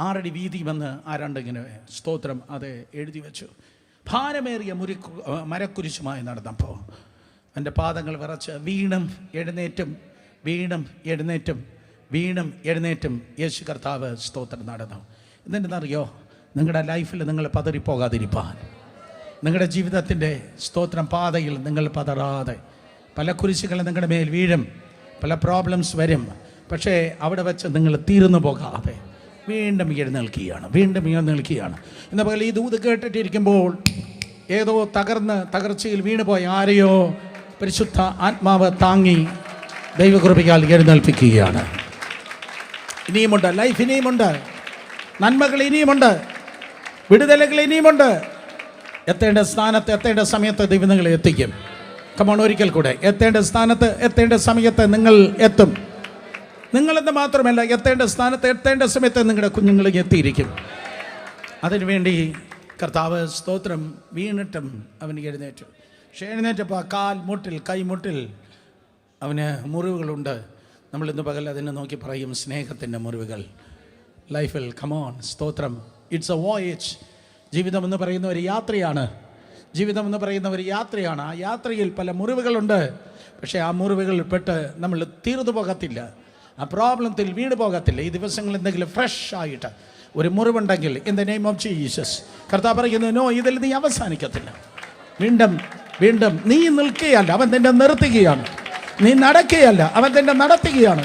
6 അടി വീതിയുമെന്ന് ആരാണ്ടിങ്ങനെ സ്തോത്രം അത് എഴുതി വെച്ചു. ഭാരമേറിയ മരക്കുരിശുമായി നടന്നപ്പോൾ എൻ്റെ പാദങ്ങൾ വിറച്ച് വീണും എഴുന്നേറ്റും യേശു കർത്താവ് സ്തോത്രം നടന്നു. എന്തെന്നറിയോ? നിങ്ങളുടെ ലൈഫിൽ നിങ്ങൾ പതറിപ്പോകാതിരിപ്പാൻ, നിങ്ങളുടെ ജീവിതത്തിൻ്റെ സ്തോത്രം പാതയിൽ നിങ്ങൾ പല കുരിശുകൾ നിങ്ങളുടെ മേൽ വീഴും, പല പ്രോബ്ലംസ് വരും. പക്ഷേ അവിടെ വെച്ച് നിങ്ങൾ തീർന്നു പോകാതെ വീണ്ടും എഴുന്നേൽക്കുകയാണ്. ഇന്ന് പകൽ ഈ ദൂത് കേട്ടിട്ടിരിക്കുമ്പോൾ ഏതോ തകർച്ചയിൽ വീണുപോയ ആരെയോ പരിശുദ്ധ ആത്മാവ് താങ്ങി ദൈവകൃപയാൽ എഴുന്നേൽപ്പിക്കുകയാണ്. ഇനിയുമുണ്ട്, ലൈഫ് ഇനിയുമുണ്ട്, നന്മകൾ ഇനിയുമുണ്ട്, വിടുതലുകൾ ഇനിയുമുണ്ട്. എത്തേണ്ട സ്ഥാനത്ത് എത്തേണ്ട സമയത്ത് ദൈവം നിങ്ങളെ എത്തിക്കും. കമോൺ, ഒരിക്കൽ കൂടെ, എത്തേണ്ട സ്ഥാനത്ത് എത്തേണ്ട സമയത്ത് നിങ്ങൾ എത്തും. നിങ്ങളെന്ന് മാത്രമല്ല, എത്തേണ്ട സ്ഥാനത്ത് എത്തേണ്ട സമയത്ത് നിങ്ങളുടെ കുഞ്ഞുങ്ങൾ എത്തിയിരിക്കും. അതിനുവേണ്ടി കർത്താവ് സ്തോത്രം. വീണിട്ടും അവന് എഴുന്നേറ്റു. പക്ഷേ എഴുന്നേറ്റപ്പോൾ കാൽ മുട്ടിൽ, കൈമുട്ടിൽ അവന് മുറിവുകളുണ്ട്. നമ്മളിന്ന് പകൽ അതിനെ നോക്കി പറയും സ്നേഹത്തിൻ്റെ മുറിവുകൾ. ലൈഫിൽ കമോൺ, സ്തോത്രം. It's A voyage. ജീവിതം എന്ന് പറയുന്ന ഒരു യാത്രയാണ്. ആ യാത്രയിൽ പല മുറിവുകളുണ്ട്. പക്ഷേ ആ മുറിവുകളിൽ പെട്ട് നമ്മൾ തീർന്നു പോകത്തില്ല, ആ പ്രോബ്ലത്തിൽ വീണ് പോകത്തില്ല. ഈ ദിവസങ്ങൾ എന്തെങ്കിലും ഫ്രഷ് ആയിട്ട് ഒരു മുറിവുണ്ടെങ്കിൽ in the name of Jesus കർത്താവ് പറയുന്നു, നോ, ഇതിൽ നീ അവസാനിക്കത്തില്ല. വീണ്ടും നീ നിൽക്കുകയല്ല, അവൻ നിന്നെ നിർത്തുകയാണ്. നീ നടക്കുകയല്ല, അവൻ നിന്നെ നടത്തുകയാണ്.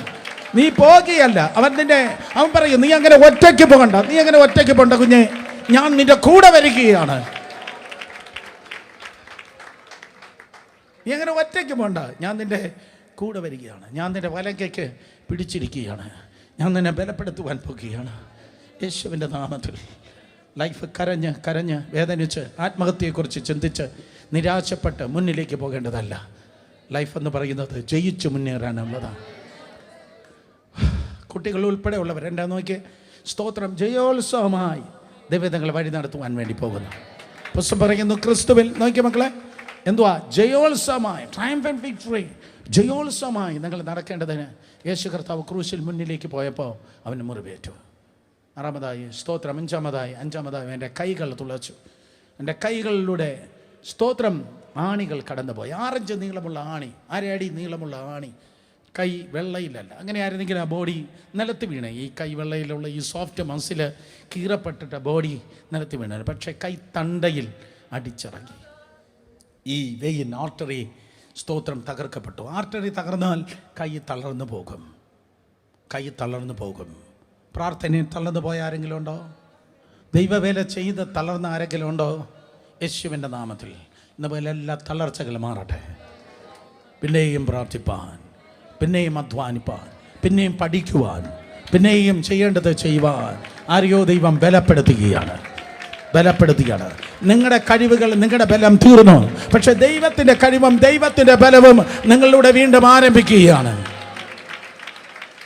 നീ പോകുകയല്ല, അവൻ പറയും നീ അങ്ങനെ ഒറ്റയ്ക്ക് പോകണ്ട കുഞ്ഞെ, ഞാൻ നിന്റെ കൂടെ വരികയാണ്. നീ അങ്ങനെ ഒറ്റയ്ക്ക് പോകണ്ട, ഞാൻ നിന്റെ കൂടെ വരികയാണ്. ഞാൻ നിന്റെ വലങ്കയ്ക്ക് പിടിച്ചിരിക്കുകയാണ്. ഞാൻ നിന്നെ ബലപ്പെടുത്തുവാൻ പോകുകയാണ്. യേശുവിൻ്റെ നാമത്തിൽ. ലൈഫ് കരഞ്ഞ് വേദനിച്ച് ആത്മഹത്യയെക്കുറിച്ച് ചിന്തിച്ച് നിരാശപ്പെട്ട് മുന്നിലേക്ക് പോകേണ്ടതല്ല. ലൈഫ് എന്ന് പറയുന്നത് ജയിച്ചു മുന്നേറാനുള്ളതാണ്. കുട്ടികൾ ഉൾപ്പെടെയുള്ളവർ എൻ്റെ നോക്കി സ്തോത്രം, ജയോത്സവമായി ദൈവങ്ങൾ വഴി നടത്തുവാൻ വേണ്ടി പോകുന്നു. പുസ്തകം പറയുന്നു ക്രിസ്തുവിൽ, നോക്കിയ മക്കളെ, എന്തുവാ? ജയോത്സവമായി, ട്രയംഫന്റ് വിക്ടറി, ജയോത്സവമായി നിങ്ങൾ നടക്കേണ്ടതിന് യേശു കർത്താവ് ക്രൂശിൽ മുന്നിലേക്ക് പോയപ്പോൾ അവന് മുറിവേറ്റു. ആറാമതായി സ്തോത്രം, അഞ്ചാമതായി എൻ്റെ കൈകൾ തുളച്ചു. എൻ്റെ കൈകളിലൂടെ സ്തോത്രം ആണികൾ കടന്നുപോയി. 6 ഇഞ്ച് നീളമുള്ള ആണി, 1.5 അടി നീളമുള്ള ആണി. കൈ വെള്ളയിലല്ല, അങ്ങനെ ആയിരുന്നെങ്കിൽ ആ ബോഡി നിലത്ത് വീണേ. ഈ കൈ വെള്ളയിലുള്ള ഈ സോഫ്റ്റ് മസിൽ കീറപ്പെട്ടിട്ട് ബോഡി നിലത്ത് വീണ. പക്ഷേ കൈ തണ്ടയിൽ അടിച്ചിറങ്ങി. ഈ വെയിൻ ആർട്ടറി സ്തോത്രം തകർക്കപ്പെട്ടു. ആർട്ടറി തകർന്നാൽ കൈ തളർന്നു പോകും. പ്രാർത്ഥനയിൽ തളർന്നു പോയ ആരെങ്കിലും ഉണ്ടോ? ദൈവവേല ചെയ്ത് തളർന്ന ആരെങ്കിലും ഉണ്ടോ? യേശുവിൻ്റെ നാമത്തിൽ ഇന്ന് പോലെ എല്ലാ തളർച്ചകളും മാറട്ടെ. പിന്നെയും പ്രാർത്ഥിപ്പാൻ, പിന്നെയും അധ്വാനിപ്പാൻ, പിന്നെയും പഠിക്കുവാൻ, പിന്നെയും ചെയ്യേണ്ടത് ചെയ്യുവാൻ ആരെയോ ദൈവം ബലപ്പെടുത്തുകയാണ്. നിങ്ങളുടെ കഴിവുകൾ, നിങ്ങളുടെ ബലം തീർന്നു. പക്ഷെ ദൈവത്തിൻ്റെ കഴിവും ദൈവത്തിൻ്റെ ബലവും നിങ്ങളുടെ വീണ്ടും ആരംഭിക്കുകയാണ്.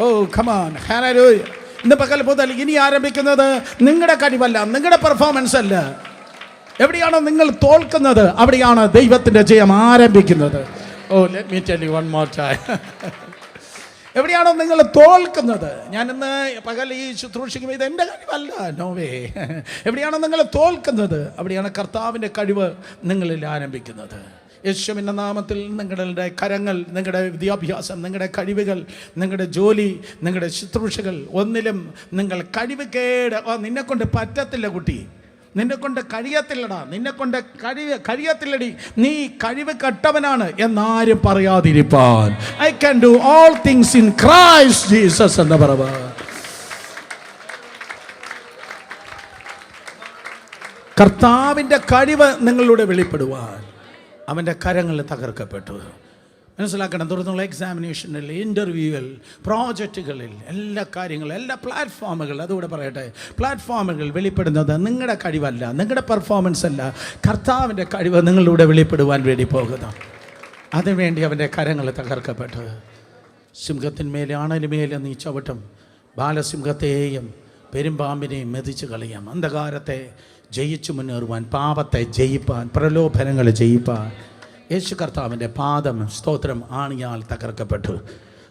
Oh come on, hallelujah. ഇന്ന് പകൽ മുതൽ ഇനി ആരംഭിക്കുന്നത് നിങ്ങളുടെ കഴിവല്ല, നിങ്ങളുടെ പെർഫോമൻസ് അല്ല. എവിടെയാണോ നിങ്ങൾ തോൽക്കുന്നത് അവിടെയാണ് ദൈവത്തിൻ്റെ ജയം ആരംഭിക്കുന്നത്. Oh let me tell you one more time. എവിടെയാണോ നിങ്ങൾ തോൽക്കുന്നത്, ഞാനിന്ന് പകൽ ഈ ശുശ്രൂഷിക്കും, ഇത് എൻ്റെ കഴിവല്ല, നോവേ. എവിടെയാണോ നിങ്ങൾ തോൽക്കുന്നത് അവിടെയാണ് കർത്താവിൻ്റെ കഴിവ് നിങ്ങളിൽ ആരംഭിക്കുന്നത്. യേശുവിൻ്റെ നാമത്തിൽ നിങ്ങളുടെ കരങ്ങൾ, നിങ്ങളുടെ വിദ്യാഭ്യാസം, നിങ്ങളുടെ കഴിവുകൾ, നിങ്ങളുടെ ജോലി, നിങ്ങളുടെ ശുശ്രൂഷകൾ ഒന്നിലും നിങ്ങൾ കഴിവുകേട്, നിന്നെക്കൊണ്ട് പറ്റത്തില്ല കുട്ടി, നിന്നെക്കൊണ്ട് കഴിയത്തില്ലടാ, നിന്നെക്കൊണ്ട് കഴിയത്തില്ലടി, നീ കഴിവ് കെട്ടവനാണ് എന്നാരും പറയാതിരിപ്പാൻ. I can do all things in Christ Jesus എന്ന് പറവാ. കർത്താവിൻ്റെ കഴിവ് നിങ്ങളുടെ വെളിപ്പെടുവാൻ അവൻ്റെ കരങ്ങൾ തകർക്കപ്പെട്ടു. മനസ്സിലാക്കണം. തുടർന്നുള്ള എക്സാമിനേഷനിൽ, ഇൻ്റർവ്യൂവിൽ, പ്രോജക്റ്റുകളിൽ, എല്ലാ കാര്യങ്ങളും, എല്ലാ പ്ലാറ്റ്ഫോമുകൾ, അതുകൂടെ പറയട്ടെ, പ്ലാറ്റ്ഫോമുകൾ വെളിപ്പെടുന്നത് നിങ്ങളുടെ കഴിവല്ല, നിങ്ങളുടെ പെർഫോമൻസ് അല്ല, കർത്താവിൻ്റെ കഴിവ് നിങ്ങളിലൂടെ വെളിപ്പെടുവാൻ വേണ്ടി പോകുന്നു. അതിനുവേണ്ടി അവൻ്റെ കരങ്ങൾ തകർക്കപ്പെട്ടു. സിംഹത്തിന്മേലെ ആണലിമേലെ നീ ചവിട്ടും, ബാലസിംഹത്തെയും പെരുമ്പാമ്പിനെയും മെതിച്ച് കളയാം. അന്ധകാരത്തെ ജയിച്ചു മുന്നേറുവാൻ, പാപത്തെ ജയിപ്പാൻ, പ്രലോഭനങ്ങളെ ജയിപ്പാൻ യേശു കർത്താവിൻ്റെ പാദം സ്തോത്രം ആണിയാൽ തകർക്കപ്പെട്ടു.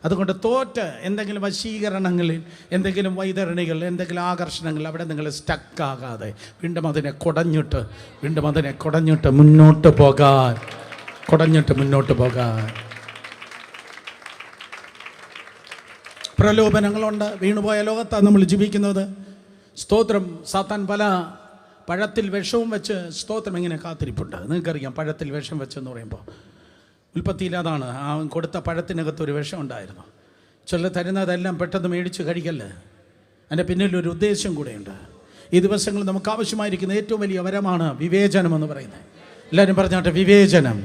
അതുകൊണ്ട് തോറ്റ് എന്തെങ്കിലും വശീകരണങ്ങളിൽ, എന്തെങ്കിലും വൈതരണികൾ, എന്തെങ്കിലും ആകർഷണങ്ങൾ, അവിടെ നിങ്ങൾ സ്റ്റക്കാകാതെ വീണ്ടും അതിനെ കുടഞ്ഞിട്ട് മുന്നോട്ട് പോകാൻ. പ്രലോഭനങ്ങളുണ്ട്. വീണുപോയ ലോകത്താണ് നമ്മൾ ജീവിക്കുന്നത്. സ്തോത്രം. സാത്താൻ പല പഴത്തിൽ വിഷവും വെച്ച് സ്തോത്രം ഇങ്ങനെ കാത്തിരിപ്പുണ്ട്. നിങ്ങൾക്കറിയാം പഴത്തിൽ വിഷം വെച്ചെന്ന് പറയുമ്പോൾ ഉൽപ്പത്തിയിൽ അതാണ്. ആ കൊടുത്ത പഴത്തിനകത്തൊരു വിഷം ഉണ്ടായിരുന്നു. ചില തരുന്നതെല്ലാം പെട്ടെന്ന് മേടിച്ച് കഴിക്കല്ലേ, അതിൻ്റെ പിന്നിലൊരു ഉദ്ദേശം കൂടെയുണ്ട്. ഈ ദിവസങ്ങളിൽ നമുക്ക് ആവശ്യമായിരിക്കുന്ന ഏറ്റവും വലിയ വരമാണ് വിവേചനം എന്ന് പറയുന്നത്. എല്ലാവരും പറഞ്ഞാട്ടെ, വിവേചനം.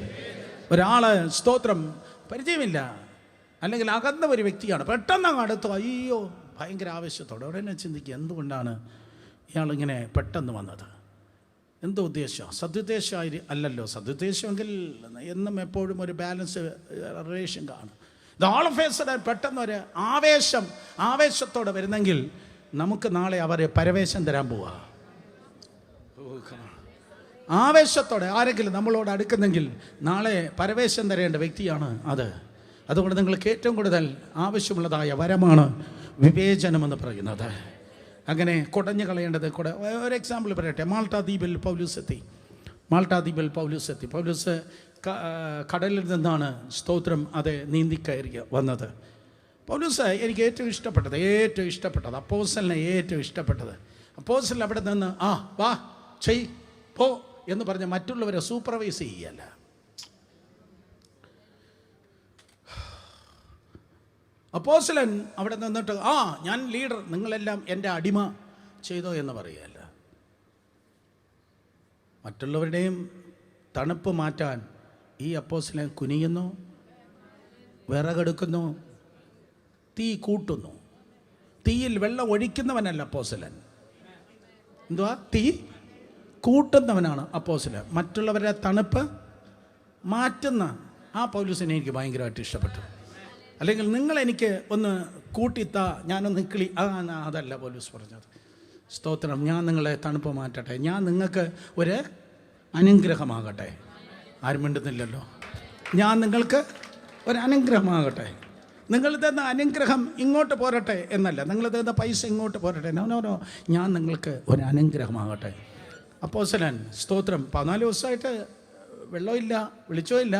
ഒരാൾ സ്തോത്രം പരിചയമില്ല, അല്ലെങ്കിൽ അകന്ന ഒരു വ്യക്തിയാണ്, പെട്ടെന്ന് അങ്ങ് അടുത്തു, അയ്യോ ഭയങ്കര ആവേശത്തോടെ ഉടനെ ചിന്തിക്കുക, എന്തുകൊണ്ടാണ് ഇയാളിങ്ങനെ പെട്ടെന്ന് വന്നത്, എന്തോ ഉദ്ദേശം? സദുദ്ദേശമായി അല്ലല്ലോ. സദുദ്ദേശമെങ്കിൽ എന്നും എപ്പോഴും ഒരു ബാലൻസ് റിലേഷൻ കാണും. ഇത് ഓൾ ഓഫ് എ സഡൻ പെട്ടെന്നൊരു ആവേശത്തോടെ വരുന്നെങ്കിൽ നമുക്ക് നാളെ അവരെ പരവേശം തരാൻ പോവാ. ആവേശത്തോടെ ആരെങ്കിലും നമ്മളോട് അടുക്കുന്നെങ്കിൽ നാളെ പരവേശം തരേണ്ട വ്യക്തിയാണ് അത്. അതുകൊണ്ട് നിങ്ങൾക്ക് ഏറ്റവും കൂടുതൽ ആവശ്യമുള്ളതായ വരമാണ് വിവേചനമെന്ന് പറയുന്നത്. അങ്ങനെ കുടഞ്ഞു കളയേണ്ടത്. ഒരു എക്സാമ്പിൾ പറയട്ടെ. മാൾട്ടാ ദ്വീപിൽ പൗലൂസ് പൗലൂസ് കടലിൽ നിന്നാണ് സ്തോത്രം അത് നീന്തിക്കയറി വന്നത്. പൗലൂസ് എനിക്ക് ഏറ്റവും ഇഷ്ടപ്പെട്ടത് അപ്പോസ്തലനെ ഏറ്റവും ഇഷ്ടപ്പെട്ടത്, അപ്പോസ്തലൻ അവിടെ നിന്ന് വാ ചെയ് പോ എന്ന് പറഞ്ഞ് മറ്റുള്ളവരെ സൂപ്പർവൈസ് ചെയ്യല്ല. അപ്പോസ്തലൻ അവിടെ നിന്നിട്ട് ഞാൻ ലീഡർ, നിങ്ങളെല്ലാം എൻ്റെ അടിമ ചെയ്തോ എന്ന് പറയുകയല്ല. മറ്റുള്ളവരുടെയും തണുപ്പ് മാറ്റാൻ ഈ അപ്പോസ്തലൻ കുനിയുന്നു, വിറകെടുക്കുന്നു, തീ കൂട്ടുന്നു. തീയിൽ വെള്ളം ഒഴിക്കുന്നവനല്ല അപ്പോസ്തലൻ. എന്തുവാ? തീ കൂട്ടുന്നവനാണ് അപ്പോസ്തലൻ. മറ്റുള്ളവരുടെ തണുപ്പ് മാറ്റുന്ന ആ പൗലോസിനെ എനിക്ക് ഭയങ്കരമായിട്ട് ഇഷ്ടപ്പെട്ടു. അല്ലെങ്കിൽ നിങ്ങളെനിക്ക് ഒന്ന് കൂട്ടിത്താ, ഞാനൊന്ന് കിളി, അതല്ല പൗലോസ് പറഞ്ഞത്. സ്തോത്രം, ഞാൻ നിങ്ങളെ തണുപ്പ് മാറ്റട്ടെ, ഞാൻ നിങ്ങൾക്ക് ഒരു അനുഗ്രഹമാകട്ടെ. ആരും മിണ്ടുന്നില്ലല്ലോ. ഞാൻ നിങ്ങൾക്ക് ഒരു അനുഗ്രഹമാകട്ടെ. നിങ്ങൾ തന്ന അനുഗ്രഹം ഇങ്ങോട്ട് പോരട്ടെ എന്നല്ല, നിങ്ങൾ തന്ന പൈസ ഇങ്ങോട്ട് പോരട്ടെ. നോ, ഞാൻ നിങ്ങൾക്ക് ഒരു അനുഗ്രഹമാകട്ടെ. അപ്പോസ്തലൻ സ്തോത്രം 14 ദിവസമായിട്ട് വെള്ളമില്ല, വെളിച്ചമില്ല,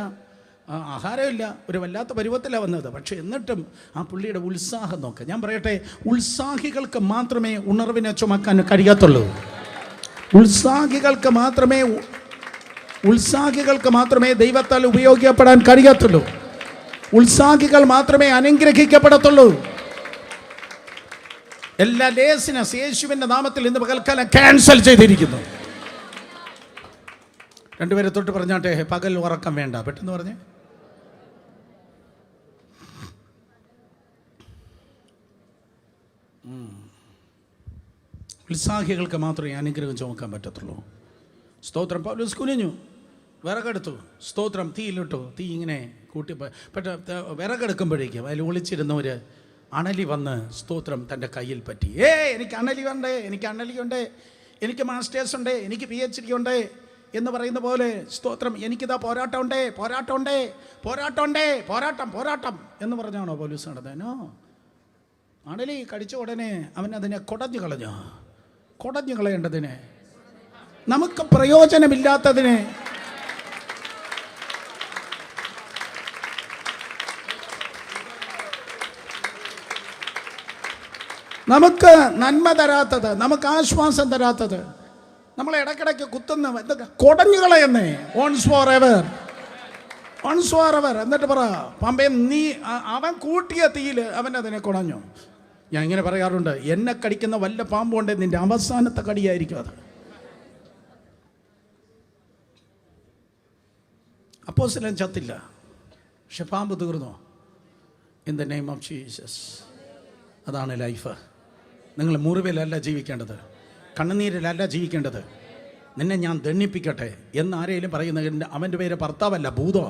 ആഹാരമില്ല, ഒരു വല്ലാത്ത പരുവത്തിലാണ് വന്നത്. പക്ഷേ എന്നിട്ടും ആ പുള്ളിയുടെ ഉത്സാഹം നോക്കുക. ഞാൻ പറയട്ടെ, ഉത്സാഹികൾക്ക് മാത്രമേ ഉണർവിനെ ചുമക്കാൻ കഴിയത്തുള്ളൂ. ഉത്സാഹികൾക്ക് മാത്രമേ ദൈവത്താൽ ഉപയോഗിക്കപ്പെടാൻ കഴിയത്തുള്ളൂ. ഉത്സാഹികൾ മാത്രമേ അനുഗ്രഹിക്കപ്പെടത്തുള്ളൂ. എല്ലാ ലേസിനസ് യേശുവിൻ്റെ നാമത്തിൽ ഇന്ന് പകൽക്കാലം ക്യാൻസൽ ചെയ്തിരിക്കുന്നു. രണ്ടുപേരെ തൊട്ട് പറഞ്ഞാട്ടെ, പകൽ ഉറക്കം വേണ്ട. പെട്ടെന്ന് പറഞ്ഞേ. ഉത്സാഹികൾക്ക് മാത്രമേ അനുഗ്രഹം ചുമക്കാൻ പറ്റത്തുള്ളൂ. സ്തോത്രം. പൗലോസ് കുനിഞ്ഞു, വിറകെടുത്തു, സ്തോത്രം, തീയിലിട്ടു. തീ ഇങ്ങനെ കൂട്ടി വിറകെടുക്കുമ്പോഴേക്കും അതിൽ ഒളിച്ചിരുന്നവർ അണലി വന്ന് സ്തോത്രം തൻ്റെ കയ്യിൽ പറ്റി. എനിക്ക് അണലി വേണ്ടേ, എനിക്ക് അണലിയുണ്ട്, എനിക്ക് മാസ്റ്റേഴ്സ് ഉണ്ട്, എനിക്ക് PhD ഉണ്ട് എന്ന് പറയുന്ന പോലെ സ്തോത്രം എനിക്കിതാ പോരാട്ടം എന്ന് പറഞ്ഞാണോ പൗലോസ് നടന്നേനോ? അണലി കടിച്ച ഉടനെ അവൻ അതിനെ കുടഞ്ഞു കളയേണ്ടതിനെ, നമുക്ക് പ്രയോജനമില്ലാത്തതിനെ നമുക്ക് നന്മ തരാത്തത്, നമുക്ക് ആശ്വാസം തരാത്തത്, നമ്മളെ ഇടയ്ക്കിടയ്ക്ക് കുത്തുന്ന എന്തൊക്കെ കുടഞ്ഞു കളയുന്നേ. Ons for ever. എന്നിട്ട് പറ, പമ്പയും നീ അവൻ കൂട്ടിയ തീയിൽ അവൻ അതിനെ കുടഞ്ഞു. ഞാൻ ഇങ്ങനെ പറയാറുണ്ട്, എന്നെ കടിക്കുന്ന വല്ല പാമ്പുണ്ടേ നിന്റെ അവസാനത്തെ കടിയായിരിക്കും അത്. അപ്പോസ്തലൻ ചത്തില്ല, പക്ഷെ പാമ്പ് തീർന്നു. In the name of Jesus. അതാണ് ലൈഫ്. നിങ്ങൾ മുറിവിലല്ല ജീവിക്കേണ്ടത്, കണ്ണുനീരിലല്ല ജീവിക്കേണ്ടത്. നിന്നെ ഞാൻ ദണ്ണിപ്പിക്കട്ടെ എന്ന് ആരെങ്കിലും പറയുന്ന അവൻ്റെ പേര് ഭർത്താവല്ല, ഭൂതോ.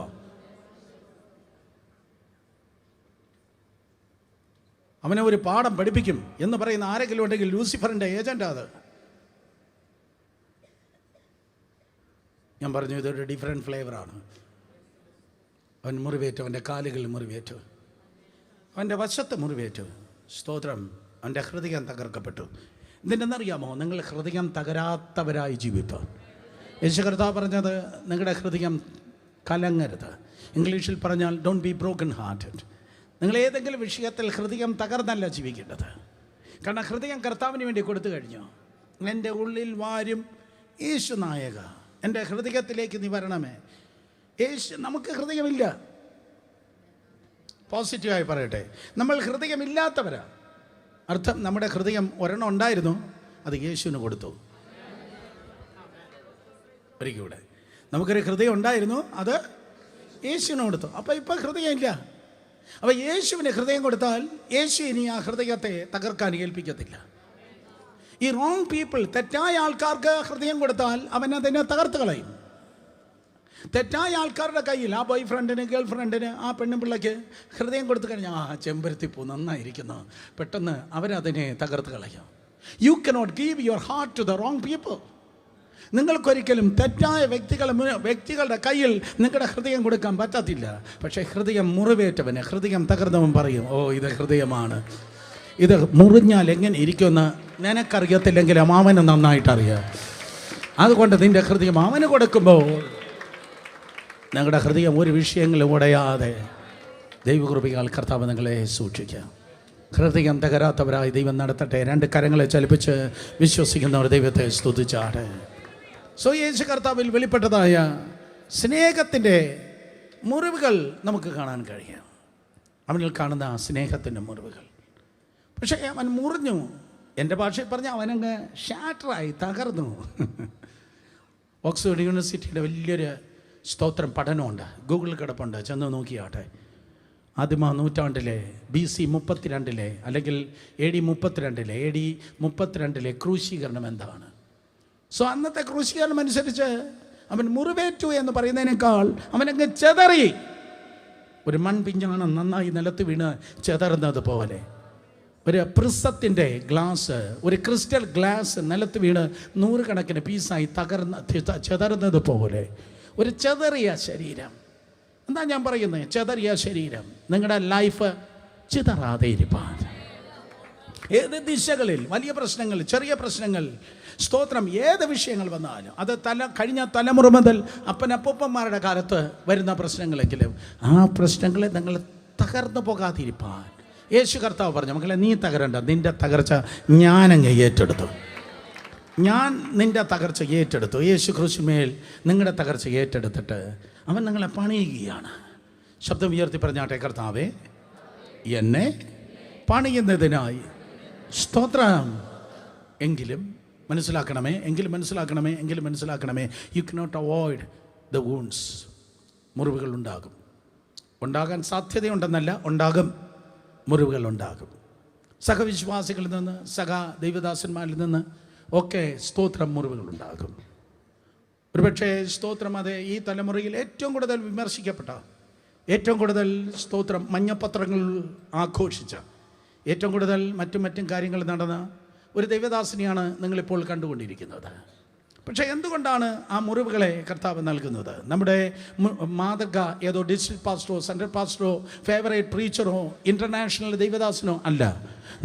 അവനെ ഒരു പാഠം പഠിപ്പിക്കും എന്ന് പറയുന്ന ആരെങ്കിലും ഉണ്ടെങ്കിൽ ലൂസിഫറിൻ്റെ ഏജൻ്റ് അത്. ഞാൻ പറഞ്ഞു, ഇതൊരു ഡിഫറെൻറ്റ് ഫ്ലേവറാണ്. അവൻ മുറിവേറ്റു, അവൻ്റെ കാലുകളിൽ മുറിവേറ്റു, അവൻ്റെ വശത്ത് മുറിവേറ്റു. സ്തോത്രം. അവൻ്റെ ഹൃദയം തകർക്കപ്പെട്ടു. എന്തിനെന്നറിയാമോ? നിങ്ങൾ ഹൃദയം തകരാത്തവരായി ജീവിപ്പാൻ. യേശു കർത്താവ് പറഞ്ഞത്, നിങ്ങളുടെ ഹൃദയം കലങ്ങരുത്. ഇംഗ്ലീഷിൽ പറഞ്ഞാൽ ഡോണ്ട് ബി ബ്രോക്കൺ ഹാർട്ടഡ്. നിങ്ങൾ ഏതെങ്കിലും വിഷയത്തിൽ ഹൃദയം തകർന്നല്ല ജീവിക്കേണ്ടത്. കാരണം ഹൃദയം കർത്താവിന് വേണ്ടി കൊടുത്തു കഴിഞ്ഞു. എൻ്റെ ഉള്ളിൽ വാരും യേശു നായക, എൻ്റെ ഹൃദയത്തിലേക്ക് നീ വരണമേ. നമുക്ക് ഹൃദയമില്ല, പോസിറ്റീവായി പറയട്ടെ, നമ്മൾ ഹൃദയമില്ലാത്തവരാ. അർത്ഥം നമ്മുടെ ഹൃദയം ഒരെണ്ണം ഉണ്ടായിരുന്നു, അത് യേശുവിന് കൊടുത്തു. ഒരിക്കൂടെ നമുക്കൊരു ഹൃദയം ഉണ്ടായിരുന്നു, അത് യേശുവിന് കൊടുത്തു. അപ്പോൾ ഇപ്പം ഹൃദയമില്ല. അപ്പോൾ യേശുവിന് ഹൃദയം കൊടുത്താൽ യേശു ഇനി ആ ഹൃദയത്തെ തകർക്കാൻ ഏൽപ്പിക്കത്തില്ല. ഈ റോങ് പീപ്പിൾ, തെറ്റായ ആൾക്കാർക്ക് ഹൃദയം കൊടുത്താൽ അവൻ അതിനെ തകർത്ത് കളയും. തെറ്റായ ആൾക്കാരുടെ കയ്യിൽ, ആ ബോയ് ഫ്രണ്ടിന്, ഗേൾ ഫ്രണ്ടിന്, ആ പെണ്ണുപിള്ളയ്ക്ക് ഹൃദയം കൊടുത്തു കഴിഞ്ഞാൽ ആ ചെമ്പരത്തിപ്പൂ നന്നായിരിക്കുന്നു, പെട്ടെന്ന് അവരതിനെ തകർത്ത് കളയും. You cannot give your heart to the wrong people. നിങ്ങൾക്കൊരിക്കലും തെറ്റായ വ്യക്തികളുടെ കയ്യിൽ നിങ്ങളുടെ ഹൃദയം കൊടുക്കാൻ പറ്റത്തില്ല. പക്ഷേ ഹൃദയം മുറിവേറ്റവന്, ഹൃദയം തകർന്നവൻ പറയും, ഓ ഇത് ഹൃദയമാണ്, ഇത് മുറിഞ്ഞാൽ എങ്ങനെ ഇരിക്കുമെന്ന് നിനക്കറിയത്തില്ലെങ്കിലും അവന് നന്നായിട്ടറിയാം. അതുകൊണ്ട് നിൻ്റെ ഹൃദയം അവന് കൊടുക്കുമ്പോൾ നിങ്ങളുടെ ഹൃദയം ഒരു വിഷയങ്ങളും ഉടയാതെ ദൈവകൃപയാൽ കർത്താവ് നിങ്ങളെ സൂക്ഷിക്കാം. ഹൃദയം തകരാത്തവരായി ദൈവം നടത്തട്ടെ. രണ്ട് കരങ്ങളെ ചലിപ്പിച്ച് വിശ്വസിക്കുന്നവർ ദൈവത്തെ സ്തുതിച്ചാട്ടെ. യേശു കർത്താവിൽ വെളിപ്പെട്ടതായ സ്നേഹത്തിൻ്റെ മുറിവുകൾ നമുക്ക് കാണാൻ കഴിയും. അവനിൽ കാണുന്ന സ്നേഹത്തിൻ്റെ മുറിവുകൾ. പക്ഷേ അവൻ മുറിഞ്ഞു. എൻ്റെ ഭാഷയിൽ പറഞ്ഞാൽ അവനങ്ങ് ഷാറ്ററായി, തകർന്നു. ഓക്സ്ഫോർഡ് യൂണിവേഴ്സിറ്റിയുടെ വലിയൊരു സ്തോത്രം പഠനമുണ്ട്, ഗൂഗിളിൽ കിടപ്പുണ്ട്, ചെന്ന് നോക്കിയാട്ടെ. ആദിമ നൂറ്റാണ്ടിലെ BC 32 അല്ലെങ്കിൽ AD 32 ക്രൂശീകരണം എന്താണ്? അന്നത്തെ ക്രൂശീകരണം അനുസരിച്ച് അവൻ മുറിവേറ്റു എന്ന് പറയുന്നതിനേക്കാൾ അവനങ്ങ് ചെതറി. ഒരു മൺപിഞ്ഞാണ് നന്നായി നിലത്ത് വീണ് ചെതറുന്നത് പോലെ, ഒരു പ്രിസത്തിൻ്റെ ഗ്ലാസ്, ഒരു ക്രിസ്റ്റൽ ഗ്ലാസ് നിലത്ത് വീണ് 100 കണക്കിന് പീസായി ചെതറുന്നത് പോലെ ഒരു ചെതറിയ ശരീരം. എന്താ ഞാൻ പറയുന്നത്? ചെതറിയ ശരീരം. നിങ്ങളുടെ ലൈഫ് ചിതറാതെ ഇരിപ്പാൻ. ഏത് ദിശകളിൽ വലിയ പ്രശ്നങ്ങൾ, ചെറിയ പ്രശ്നങ്ങൾ, സ്തോത്രം, ഏത് വിഷയങ്ങൾ വന്നാലും അത് കഴിഞ്ഞ തലമുറ മുതൽ അപ്പനപ്പൂപ്പന്മാരുടെ കാലത്ത് വരുന്ന പ്രശ്നങ്ങളെങ്കിലും ആ പ്രശ്നങ്ങളെ നിങ്ങൾ തകർന്നു പോകാതിരിപ്പാൻ യേശു കർത്താവ് പറഞ്ഞു, മക്കളെ നീ തകരണ്ട, നിൻ്റെ തകർച്ച ഞാനങ്ങ് ഏറ്റെടുത്തു. ഞാൻ നിൻ്റെ തകർച്ച ഏറ്റെടുത്തു. യേശു ക്രൂശിന്മേൽ നിങ്ങളുടെ തകർച്ച ഏറ്റെടുത്തിട്ട് അവൻ നിങ്ങളെ പണിയുകയാണ്. ശബ്ദം ഉയർത്തി പറഞ്ഞാട്ടെ, കർത്താവേ എന്നെ പണിയുന്നതിനായി സ്തോത്രം. എങ്കിലും മനസ്സിലാക്കണമേ, you cannot avoid the wounds. മുറിവുകൾ ഉണ്ടാകും. ഉണ്ടാകാൻ സാധ്യതയുണ്ടെന്നല്ല, ഉണ്ടാകും. മുറിവുകൾ ഉണ്ടാകും. സഹവിശ്വാസികളിൽ നിന്ന്, ദൈവദാസന്മാരിൽ നിന്ന് ഒക്കെ സ്തോത്രം മുറിവുകളുണ്ടാകും. ഒരുപക്ഷെ സ്തോത്രം അത് ഈ തലമുറയിൽ ഏറ്റവും കൂടുതൽ വിമർശിക്കപ്പെട്ട, ഏറ്റവും കൂടുതൽ സ്തോത്രം മഞ്ഞപ്പത്രങ്ങൾ ആഘോഷിച്ച, ഏറ്റവും കൂടുതൽ മറ്റും കാര്യങ്ങൾ നടന്ന ഒരു ദൈവദാസനെയാണ് നിങ്ങളിപ്പോൾ കണ്ടുകൊണ്ടിരിക്കുന്നത്. പക്ഷേ എന്തുകൊണ്ടാണ് ആ മുറിവുകളെ കർത്താവ് നൽകുന്നത്? നമ്മുടെ മാതൃക ഏതോ ഡിസ്ട്രിക്ട് പാസ്റ്ററോ, സെൻട്രൽ പാസ്റ്ററോ, ഫേവറേറ്റ് പ്രീച്ചറോ, ഇൻ്റർനാഷണൽ ദൈവദാസനോ അല്ല.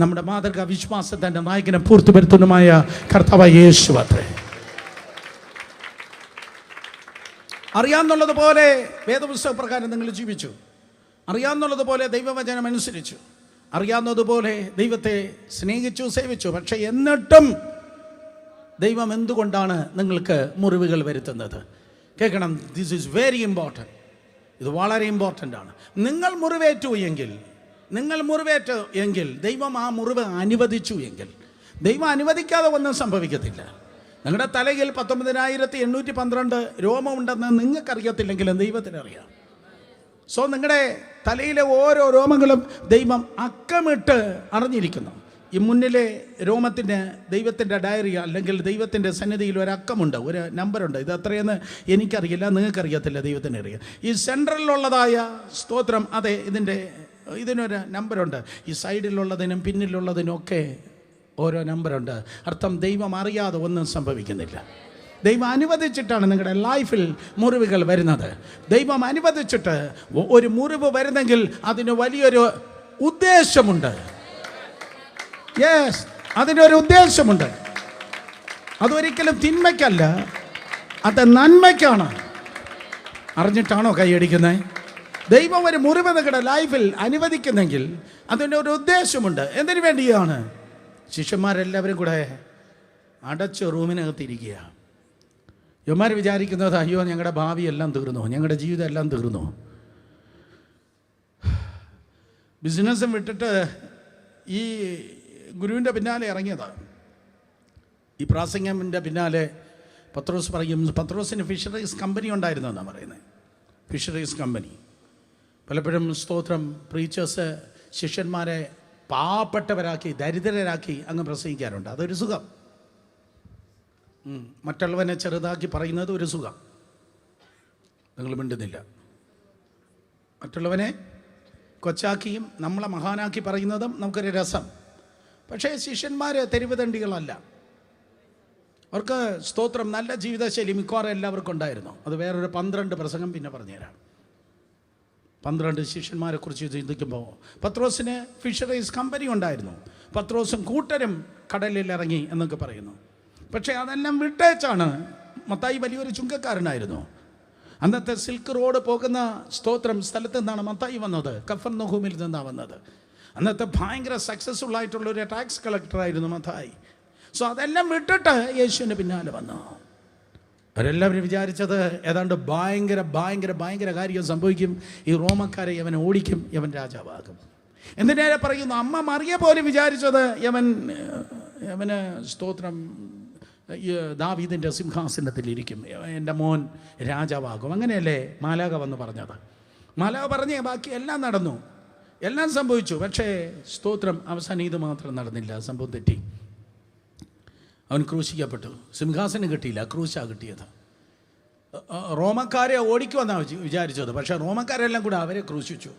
നമ്മുടെ മാതൃക വിശ്വാസത്തിൻ്റെ നായകനെ പൂർത്തിവരുത്തുന്നതുമായ കർത്താവ് യേശു അത്രേ. അറിയാമെന്നുള്ളതുപോലെ വേദപുസ്തക പ്രകാരം നിങ്ങൾ ജീവിച്ചു, അറിയാമെന്നുള്ളതുപോലെ ദൈവവചനം അനുസരിച്ചു, അറിയാവുന്നതുപോലെ ദൈവത്തെ സ്നേഹിച്ചു, സേവിച്ചു. പക്ഷേ എന്നിട്ടും ദൈവം എന്തുകൊണ്ടാണ് നിങ്ങൾക്ക് മുറിവുകൾ വരുത്തുന്നത്? കേൾക്കണം, ദിസ് ഈസ് വെരി ഇമ്പോർട്ടൻറ്റ്. ഇത് വളരെ ഇമ്പോർട്ടൻ്റ് ആണ്. നിങ്ങൾ മുറിവേറ്റു എങ്കിൽ ദൈവം ആ മുറിവ് അനുവദിച്ചു എങ്കിൽ, ദൈവം അനുവദിക്കാതെ ഒന്നും സംഭവിക്കത്തില്ല. നിങ്ങളുടെ തലയിൽ 19,812 രോമമുണ്ടെന്ന് നിങ്ങൾക്കറിയത്തില്ലെങ്കിലും ദൈവത്തിനറിയാം. നിങ്ങളുടെ തലയിലെ ഓരോ രോമങ്ങളും ദൈവം അക്കമിട്ട് അറിഞ്ഞിരിക്കുന്നു. ഈ മുന്നിലെ രോമത്തിൻ്റെ ദൈവത്തിൻ്റെ ഡയറി അല്ലെങ്കിൽ ദൈവത്തിൻ്റെ സന്നിധിയിൽ ഒരക്കമുണ്ട്, ഒരു നമ്പറുണ്ട്. ഇത് എത്രയെന്ന് എനിക്കറിയില്ല, നിങ്ങൾക്കറിയത്തില്ല, ദൈവത്തിന് അറിയാം. ഈ സെൻട്രലിലുള്ളതായ സ്തോത്രം, അതെ, ഇതിനൊരു നമ്പറുണ്ട്. ഈ സൈഡിലുള്ളതിനും പിന്നിലുള്ളതിനും ഒക്കെ ഓരോ നമ്പറുണ്ട്. അർത്ഥം ദൈവം അറിയാതെ ഒന്നും സംഭവിക്കുന്നില്ല. ദൈവം അനുവദിച്ചിട്ടാണ് നിങ്ങളുടെ ലൈഫിൽ മുറിവുകൾ വരുന്നത്. ദൈവം അനുവദിച്ചിട്ട് ഒരു മുറിവ് വരുന്നെങ്കിൽ അതിന് വലിയൊരു ഉദ്ദേശമുണ്ട്. യെസ്, അതിനൊരു ഉദ്ദേശമുണ്ട്. അതൊരിക്കലും തിന്മയ്ക്കല്ല, അത് നന്മയ്ക്കാണ്. അറിഞ്ഞിട്ടാണോ കൈയടിക്കുന്നത്? ദൈവം ഒരു മുറിവ് നിങ്ങളുടെ ലൈഫിൽ അനുവദിക്കുന്നെങ്കിൽ അതിനൊരു ഉദ്ദേശമുണ്ട്. എന്തിനു വേണ്ടിയാണ്? ശിഷ്യന്മാരെല്ലാവരും കൂടെ അടച്ച റൂമിനകത്തിരിക്കുക. യവന്മാർ വിചാരിക്കുന്നത്, അയ്യോ ഞങ്ങളുടെ ഭാവി എല്ലാം തീർന്നു, ഞങ്ങളുടെ ജീവിതം എല്ലാം തീർന്നു. ബിസിനസ്സും വിട്ടിട്ട് ഈ ഗുരുവിൻ്റെ പിന്നാലെ ഇറങ്ങിയതാണ്. ഈ പ്രാസംഗികൻ്റെ പിന്നാലെ പത്രോസ് പറയും, പത്രോസിന് ഫിഷറീസ് കമ്പനി ഉണ്ടായിരുന്നു എന്നാണ് പറയുന്നത്. Fisheries company. പലപ്പോഴും സ്തോത്രം പ്രീച്ചേഴ്സ് ശിഷ്യന്മാരെ പാവപ്പെട്ടവരാക്കി ദരിദ്രരാക്കി അങ്ങ് പ്രസംഗിക്കാറുണ്ട്. അതൊരു സുഖം. മറ്റുള്ളവനെ ചെറുതാക്കി പറയുന്നത് ഒരു സുഖം. നിങ്ങൾ മിണ്ടുന്നില്ല. മറ്റുള്ളവനെ കൊച്ചാക്കിയും നമ്മളെ മഹാനാക്കി പറയുന്നതും നമുക്കൊരു രസം. പക്ഷേ ശിഷ്യന്മാർ തെരുവ് തണ്ടികളല്ല. അവർക്ക് സ്തോത്രം നല്ല ജീവിതശൈലി മിക്കവാറും എല്ലാവർക്കും ഉണ്ടായിരുന്നു. അത് വേറൊരു 12 പ്രസംഗം പിന്നെ പറഞ്ഞുതരാം. 12 ശിഷ്യന്മാരെ കുറിച്ച് ചിന്തിക്കുമ്പോൾ പത്രോസിന് ഫിഷറീസ് കമ്പനി ഉണ്ടായിരുന്നു. പത്രോസും കൂട്ടരും കടലിൽ ഇറങ്ങി എന്നൊക്കെ പറയുന്നു. പക്ഷേ അതെല്ലാം വിട്ടേച്ചാണ്. മത്തായി വലിയൊരു ചുങ്കക്കാരനായിരുന്നു. അന്നത്തെ സിൽക്ക് റോഡ് പോകുന്ന സ്തോത്രം സ്ഥലത്ത് നിന്നാണ് മത്തായി വന്നത്. കഫർനഹൂമിൽ നിന്നാണ് വന്നത്. അന്നത്തെ ഭയങ്കര സക്സസ്ഫുൾ ആയിട്ടുള്ള ഒരു ടാക്സ് കളക്ടറായിരുന്നു മത്തായി. സോ അതെല്ലാം വിട്ടിട്ട് യേശുവിൻ്റെ പിന്നാലെ വന്നു. അവരെല്ലാവരും വിചാരിച്ചത് ഏതാണ്ട് ഭയങ്കര ഭയങ്കര ഭയങ്കര കാര്യം സംഭവിക്കും. ഈ റോമക്കാരെ യവൻ ഓടിക്കും, യവൻ രാജാവാകും. എന്തിനേറെ പറയുന്നു, അമ്മ മറിയ പോലും വിചാരിച്ചത് യവന് സ്തോത്രം ദാവീദിൻ്റെ സിംഹാസനത്തിലിരിക്കും, എൻ്റെ മോൻ രാജാവാകും. അങ്ങനെയല്ലേ മാലാഖ വന്ന് പറഞ്ഞത്. മാലാഖ പറഞ്ഞേ ബാക്കി എല്ലാം നടന്നു, എല്ലാം സംഭവിച്ചു. പക്ഷേ സ്തോത്രം അവസാനം ഇത് മാത്രം നടന്നില്ല. സംഭവം തെറ്റി. അവൻ ക്രൂശിക്കപ്പെട്ടു. സിംഹാസനം കിട്ടിയില്ല, ക്രൂശാ കിട്ടിയത്. റോമക്കാരെ ഓടിക്കുമെന്നാണ് വിചാരിച്ചത്. പക്ഷേ റോമക്കാരെല്ലാം കൂടെ അവരെ ക്രൂശിച്ചു.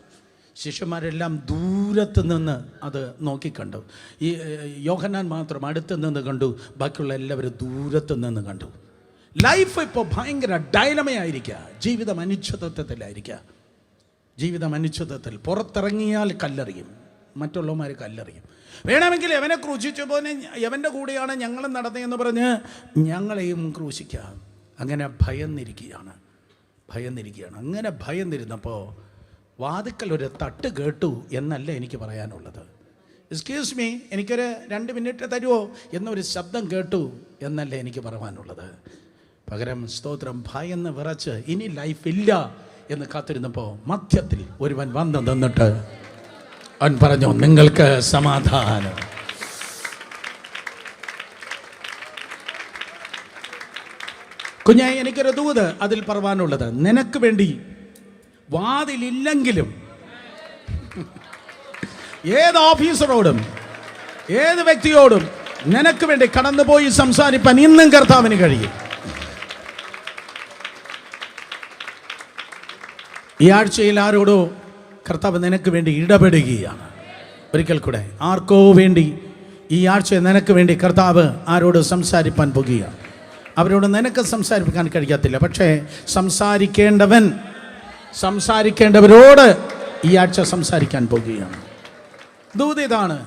ശിഷ്യന്മാരെല്ലാം ദൂരത്ത് നിന്ന് അത് നോക്കിക്കണ്ടു. ഈ യോഹന്നാൻ മാത്രം അടുത്ത് നിന്ന് കണ്ടു, ബാക്കിയുള്ള എല്ലാവരും ദൂരത്ത് നിന്ന് കണ്ടു. ലൈഫ് ഇപ്പോൾ ഭയങ്കര ഡൈലമയായിരിക്കുക. ജീവിതം അനിശ്ചിതത്വത്തിലായിരിക്കുക. ജീവിതം അനിശ്ചിതത്തിൽ. പുറത്തിറങ്ങിയാൽ കല്ലെറിയും, മറ്റുള്ളവന്മാർ കല്ലെറിയും. വേണമെങ്കിൽ എവനെ ക്രൂശിച്ചു പോലെ എവൻ്റെ കൂടെയാണ് ഞങ്ങളും നടന്നതെന്ന് പറഞ്ഞ് ഞങ്ങളെയും ക്രൂശിക്കാം. അങ്ങനെ ഭയന്നിരിക്കുകയാണ്. അങ്ങനെ ഭയന്നിരുന്നപ്പോൾ വാതിക്കൽ ഒരു തട്ട് കേട്ടു എന്നല്ല എനിക്ക് പറയാനുള്ളത്. എക്സ്ക്യൂസ് മീ, എനിക്കൊരു 2 മിനിറ്റ് തരുമോ എന്നൊരു ശബ്ദം കേട്ടു എന്നല്ല എനിക്ക് പറയാനുള്ളത്. പകരം സ്തോത്രം ഭയന്ന് വിറച്ച് ഇനി ലൈഫില്ല എന്ന് കാത്തിരുന്നപ്പോൾ മധ്യത്തിൽ ഒരുവൻ വന്ന് നിന്നിട്ട് അവൻ പറഞ്ഞു, നിങ്ങൾക്ക് സമാധാനം. കുഞ്ഞായി, എനിക്കൊരു ദൂത് അതിൽ പറയാനുള്ളത്, നിനക്ക് വേണ്ടി വാതിലില്ലെങ്കിലും ഏത് ഓഫീസറോടും ഏത് വ്യക്തിയോടും നിനക്ക് വേണ്ടി കടന്നുപോയി സംസാരിപ്പാൻ ഇന്നും കർത്താവിന് കഴിയും. ഈ ആഴ്ചയിൽ ആരോടോ കർത്താവ് നിനക്ക് വേണ്ടി ഇടപെടുകയാണ്. ഒരിക്കൽ കൂടെ, ആർക്കോ വേണ്ടി ഈ ആഴ്ച നിനക്ക് വേണ്ടി കർത്താവ് ആരോട് സംസാരിപ്പാൻ പോകുകയാണ്. അവരോട് നിനക്ക് സംസാരിക്കാൻ കഴിയത്തില്ല, പക്ഷേ സംസാരിക്കേണ്ടവരോട് ഈ ആഴ്ച സംസാരിക്കാൻ പോകുകയാണ്. ദൂത് ഇതാണ്.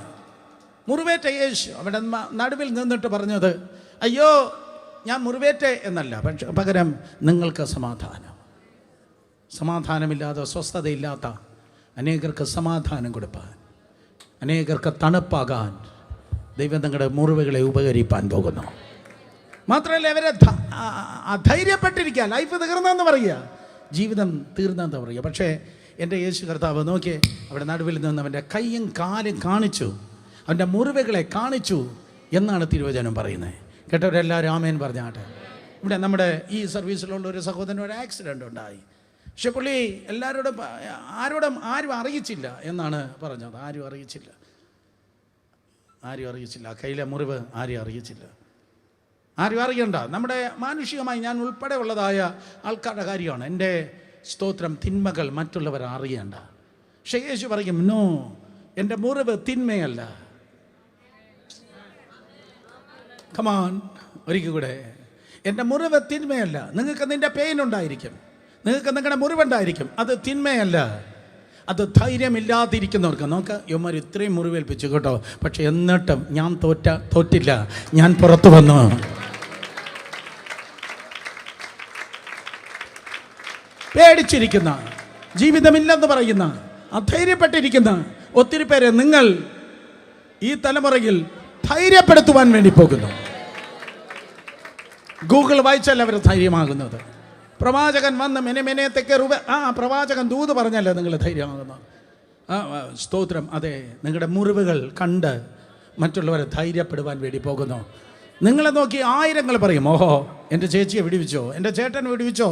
മുറിവേറ്റ യേശു അവിടെ നടുവിൽ നിന്നിട്ട് പറഞ്ഞത്, അയ്യോ ഞാൻ മുറിവേറ്റേ എന്നല്ല, പക്ഷെ പകരം നിങ്ങൾക്ക് സമാധാനമില്ലാതെ സ്വസ്ഥതയില്ലാത്ത അനേകർക്ക് സമാധാനം കൊടുപ്പാൻ, അനേകർക്ക് തണുപ്പാകാൻ ദൈവം നിങ്ങളുടെ മുറിവുകളെ ഉപകരിപ്പാൻ പോകുന്നു. മാത്രമല്ല അവരെ അധൈര്യപ്പെട്ടിരിക്കുക. ലൈഫ് തീർന്നെന്ന് പറയുക, ജീവിതം തീർന്നെന്ന് പറയുക. പക്ഷേ എൻ്റെ യേശു കർത്താവ് നോക്കിയേ, അവിടെ നടുവിൽ നിന്ന് അവൻ്റെ കൈയും കാലും കാണിച്ചു, അവൻ്റെ മുറിവുകളെ കാണിച്ചു എന്നാണ് തിരുവചനം പറയുന്നത്. കേട്ടവരെല്ലാവരും ആമേൻ പറഞ്ഞാട്ടെ. ഇവിടെ നമ്മുടെ ഈ സർവീസിലുള്ള ഒരു സഹോദരന് ഒരു ആക്സിഡൻ്റ് ഉണ്ടായി. പക്ഷെ പുള്ളി ആരും അറിയിച്ചില്ല എന്നാണ് പറഞ്ഞത്. ആരും അറിയിച്ചില്ല. കയ്യിലെ മുറിവ് ആരും അറിയണ്ട. നമ്മുടെ മാനുഷികമായി ഞാൻ ഉൾപ്പെടെ ഉള്ളതായ ആൾക്കാരുടെ കാര്യമാണ്. എൻ്റെ സ്തോത്രം തിന്മകൾ മറ്റുള്ളവർ അറിയണ്ട. പക്ഷേ യേശു പറയും, നോ, എൻ്റെ മുറിവ് തിന്മയല്ല. കമാൻ, ഒരിക്കൽ കൂടെ, എൻ്റെ മുറിവ് തിന്മയല്ല. നിങ്ങൾക്ക് നിൻ്റെ പെയിൻ ഉണ്ടായിരിക്കും, നിങ്ങൾക്ക് നിങ്ങളുടെ മുറിവുണ്ടായിരിക്കും, അത് തിന്മയല്ല. അത് ധൈര്യമില്ലാതിരിക്കുന്നവർക്ക് നോക്ക്, ഇവന്മാർ ഇത്രയും മുറിവേൽപ്പിച്ചു കേട്ടോ, പക്ഷെ എന്നിട്ടും ഞാൻ തോറ്റില്ല, ഞാൻ പുറത്തു വന്നു. പേടിച്ചിരിക്കുന്ന, ജീവിതമില്ലെന്ന് പറയുന്ന, അധൈര്യപ്പെട്ടിരിക്കുന്ന ഒത്തിരി പേരെ നിങ്ങൾ ഈ തലമുറയിൽ ധൈര്യപ്പെടുത്തുവാൻ വേണ്ടി പോകുന്നു. ഗൂഗിൾ വായിച്ചാൽ അവർ ധൈര്യമാകുന്നത്. പ്രവാചകൻ വന്ന് മെനെത്തേക്ക് പ്രവാചകൻ ദൂത് പറഞ്ഞല്ലേ നിങ്ങൾ ധൈര്യമാകുന്നത്. സ്തോത്രം. അതെ, നിങ്ങളുടെ മുറിവുകൾ കണ്ട് മറ്റുള്ളവരെ ധൈര്യപ്പെടുവാൻ വേണ്ടി പോകുന്നു. നിങ്ങളെ നോക്കി ആയിരങ്ങൾ പറയും, ഓഹോ എൻ്റെ ചേച്ചിയെ വിടുവിച്ചോ, എൻ്റെ ചേട്ടനെ വിടുവിച്ചോ,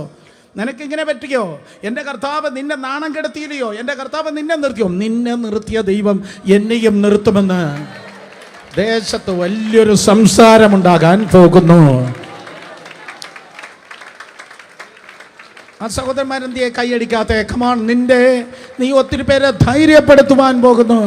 നിനക്കിങ്ങനെ പറ്റിയോ, എൻ്റെ കർത്താവ് നിന്നെ നാണം കെടുത്തിയില്ലയോ, എൻ്റെ കർത്താവ് നിന്നെ നിർത്തിയോ. നിന്നെ നിർത്തിയ ദൈവം എന്നെയും നിർത്തുമെന്ന് ദേശത്ത് വലിയൊരു സംസാരമുണ്ടാകാൻ പോകുന്നു. ആ സഹോദരന്മാരെന്തിയെ കൈയടിക്കാത്ത? കമാൺ, നീ ഒത്തിരി പേരെ ധൈര്യപ്പെടുത്തുവാൻ പോകുന്നു.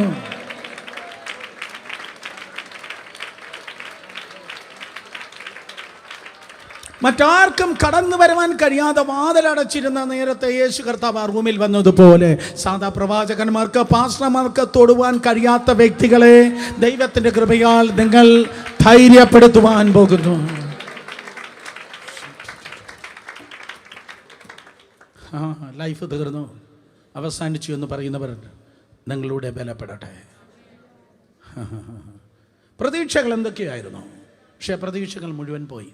മറ്റാർക്കും കടന്നു വരുവാൻ കഴിയാതെ വാതിലടച്ചിരുന്ന നേരത്തെ യേശു കർത്താവ് ആ റൂമിൽ വന്നതുപോലെ സാധാ പ്രവാചകന്മാർക്ക്, പാസ്റ്റർമാർക്ക് തൊടുവാൻ കഴിയാത്ത വ്യക്തികളെ ദൈവത്തിൻ്റെ കൃപയാൽ നിങ്ങൾ ധൈര്യപ്പെടുത്തുവാൻ പോകുന്നു. ലൈഫ് തീർന്നു, അവസാനിച്ചു എന്ന് പറയുന്നവർ നിങ്ങളുടെ ബലപ്പെടട്ടെ. പ്രതീക്ഷകൾ എന്തൊക്കെയായിരുന്നു? പക്ഷേ പ്രതീക്ഷകൾ മുഴുവൻ പോയി.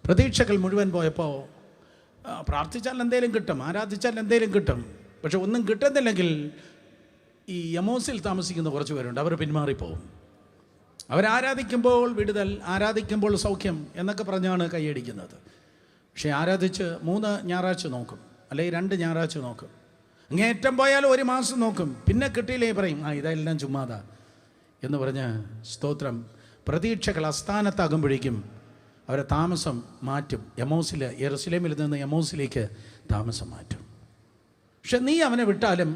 പ്രതീക്ഷകൾ മുഴുവൻ പോയപ്പോൾ പ്രാർത്ഥിച്ചാൽ എന്തേലും കിട്ടും, ആരാധിച്ചാൽ എന്തേലും കിട്ടും. പക്ഷെ ഒന്നും കിട്ടുന്നില്ലെങ്കിൽ ഈ യമോസിൽ താമസിക്കുന്ന കുറച്ച് പേരുണ്ട്, അവർ പിന്മാറിപ്പോവും. അവരാരാധിക്കുമ്പോൾ വിടുതൽ, ആരാധിക്കുമ്പോൾ സൗഖ്യം എന്നൊക്കെ പറഞ്ഞാണ് കൈയടിക്കുന്നത്. പക്ഷേ ആരാധിച്ച് 3 ഞായറാഴ്ച നോക്കും, അല്ലെങ്കിൽ 2 ഞായറാഴ്ച നോക്കും, അങ്ങേറ്റം പോയാൽ 1 മാസം നോക്കും, പിന്നെ കിട്ടിയില്ലേ പറയും ഇതെല്ലാം ചുമ്മാതാ എന്ന് പറഞ്ഞ് സ്തോത്രം. പ്രതീക്ഷകൾ അസ്ഥാനത്താകുമ്പോഴേക്കും അവരെ താമസം മാറ്റും. യെരൂശലേമിൽ നിന്ന് യമോസിലേക്ക് താമസം മാറ്റും. പക്ഷെ നീ അവനെ വിട്ടാലും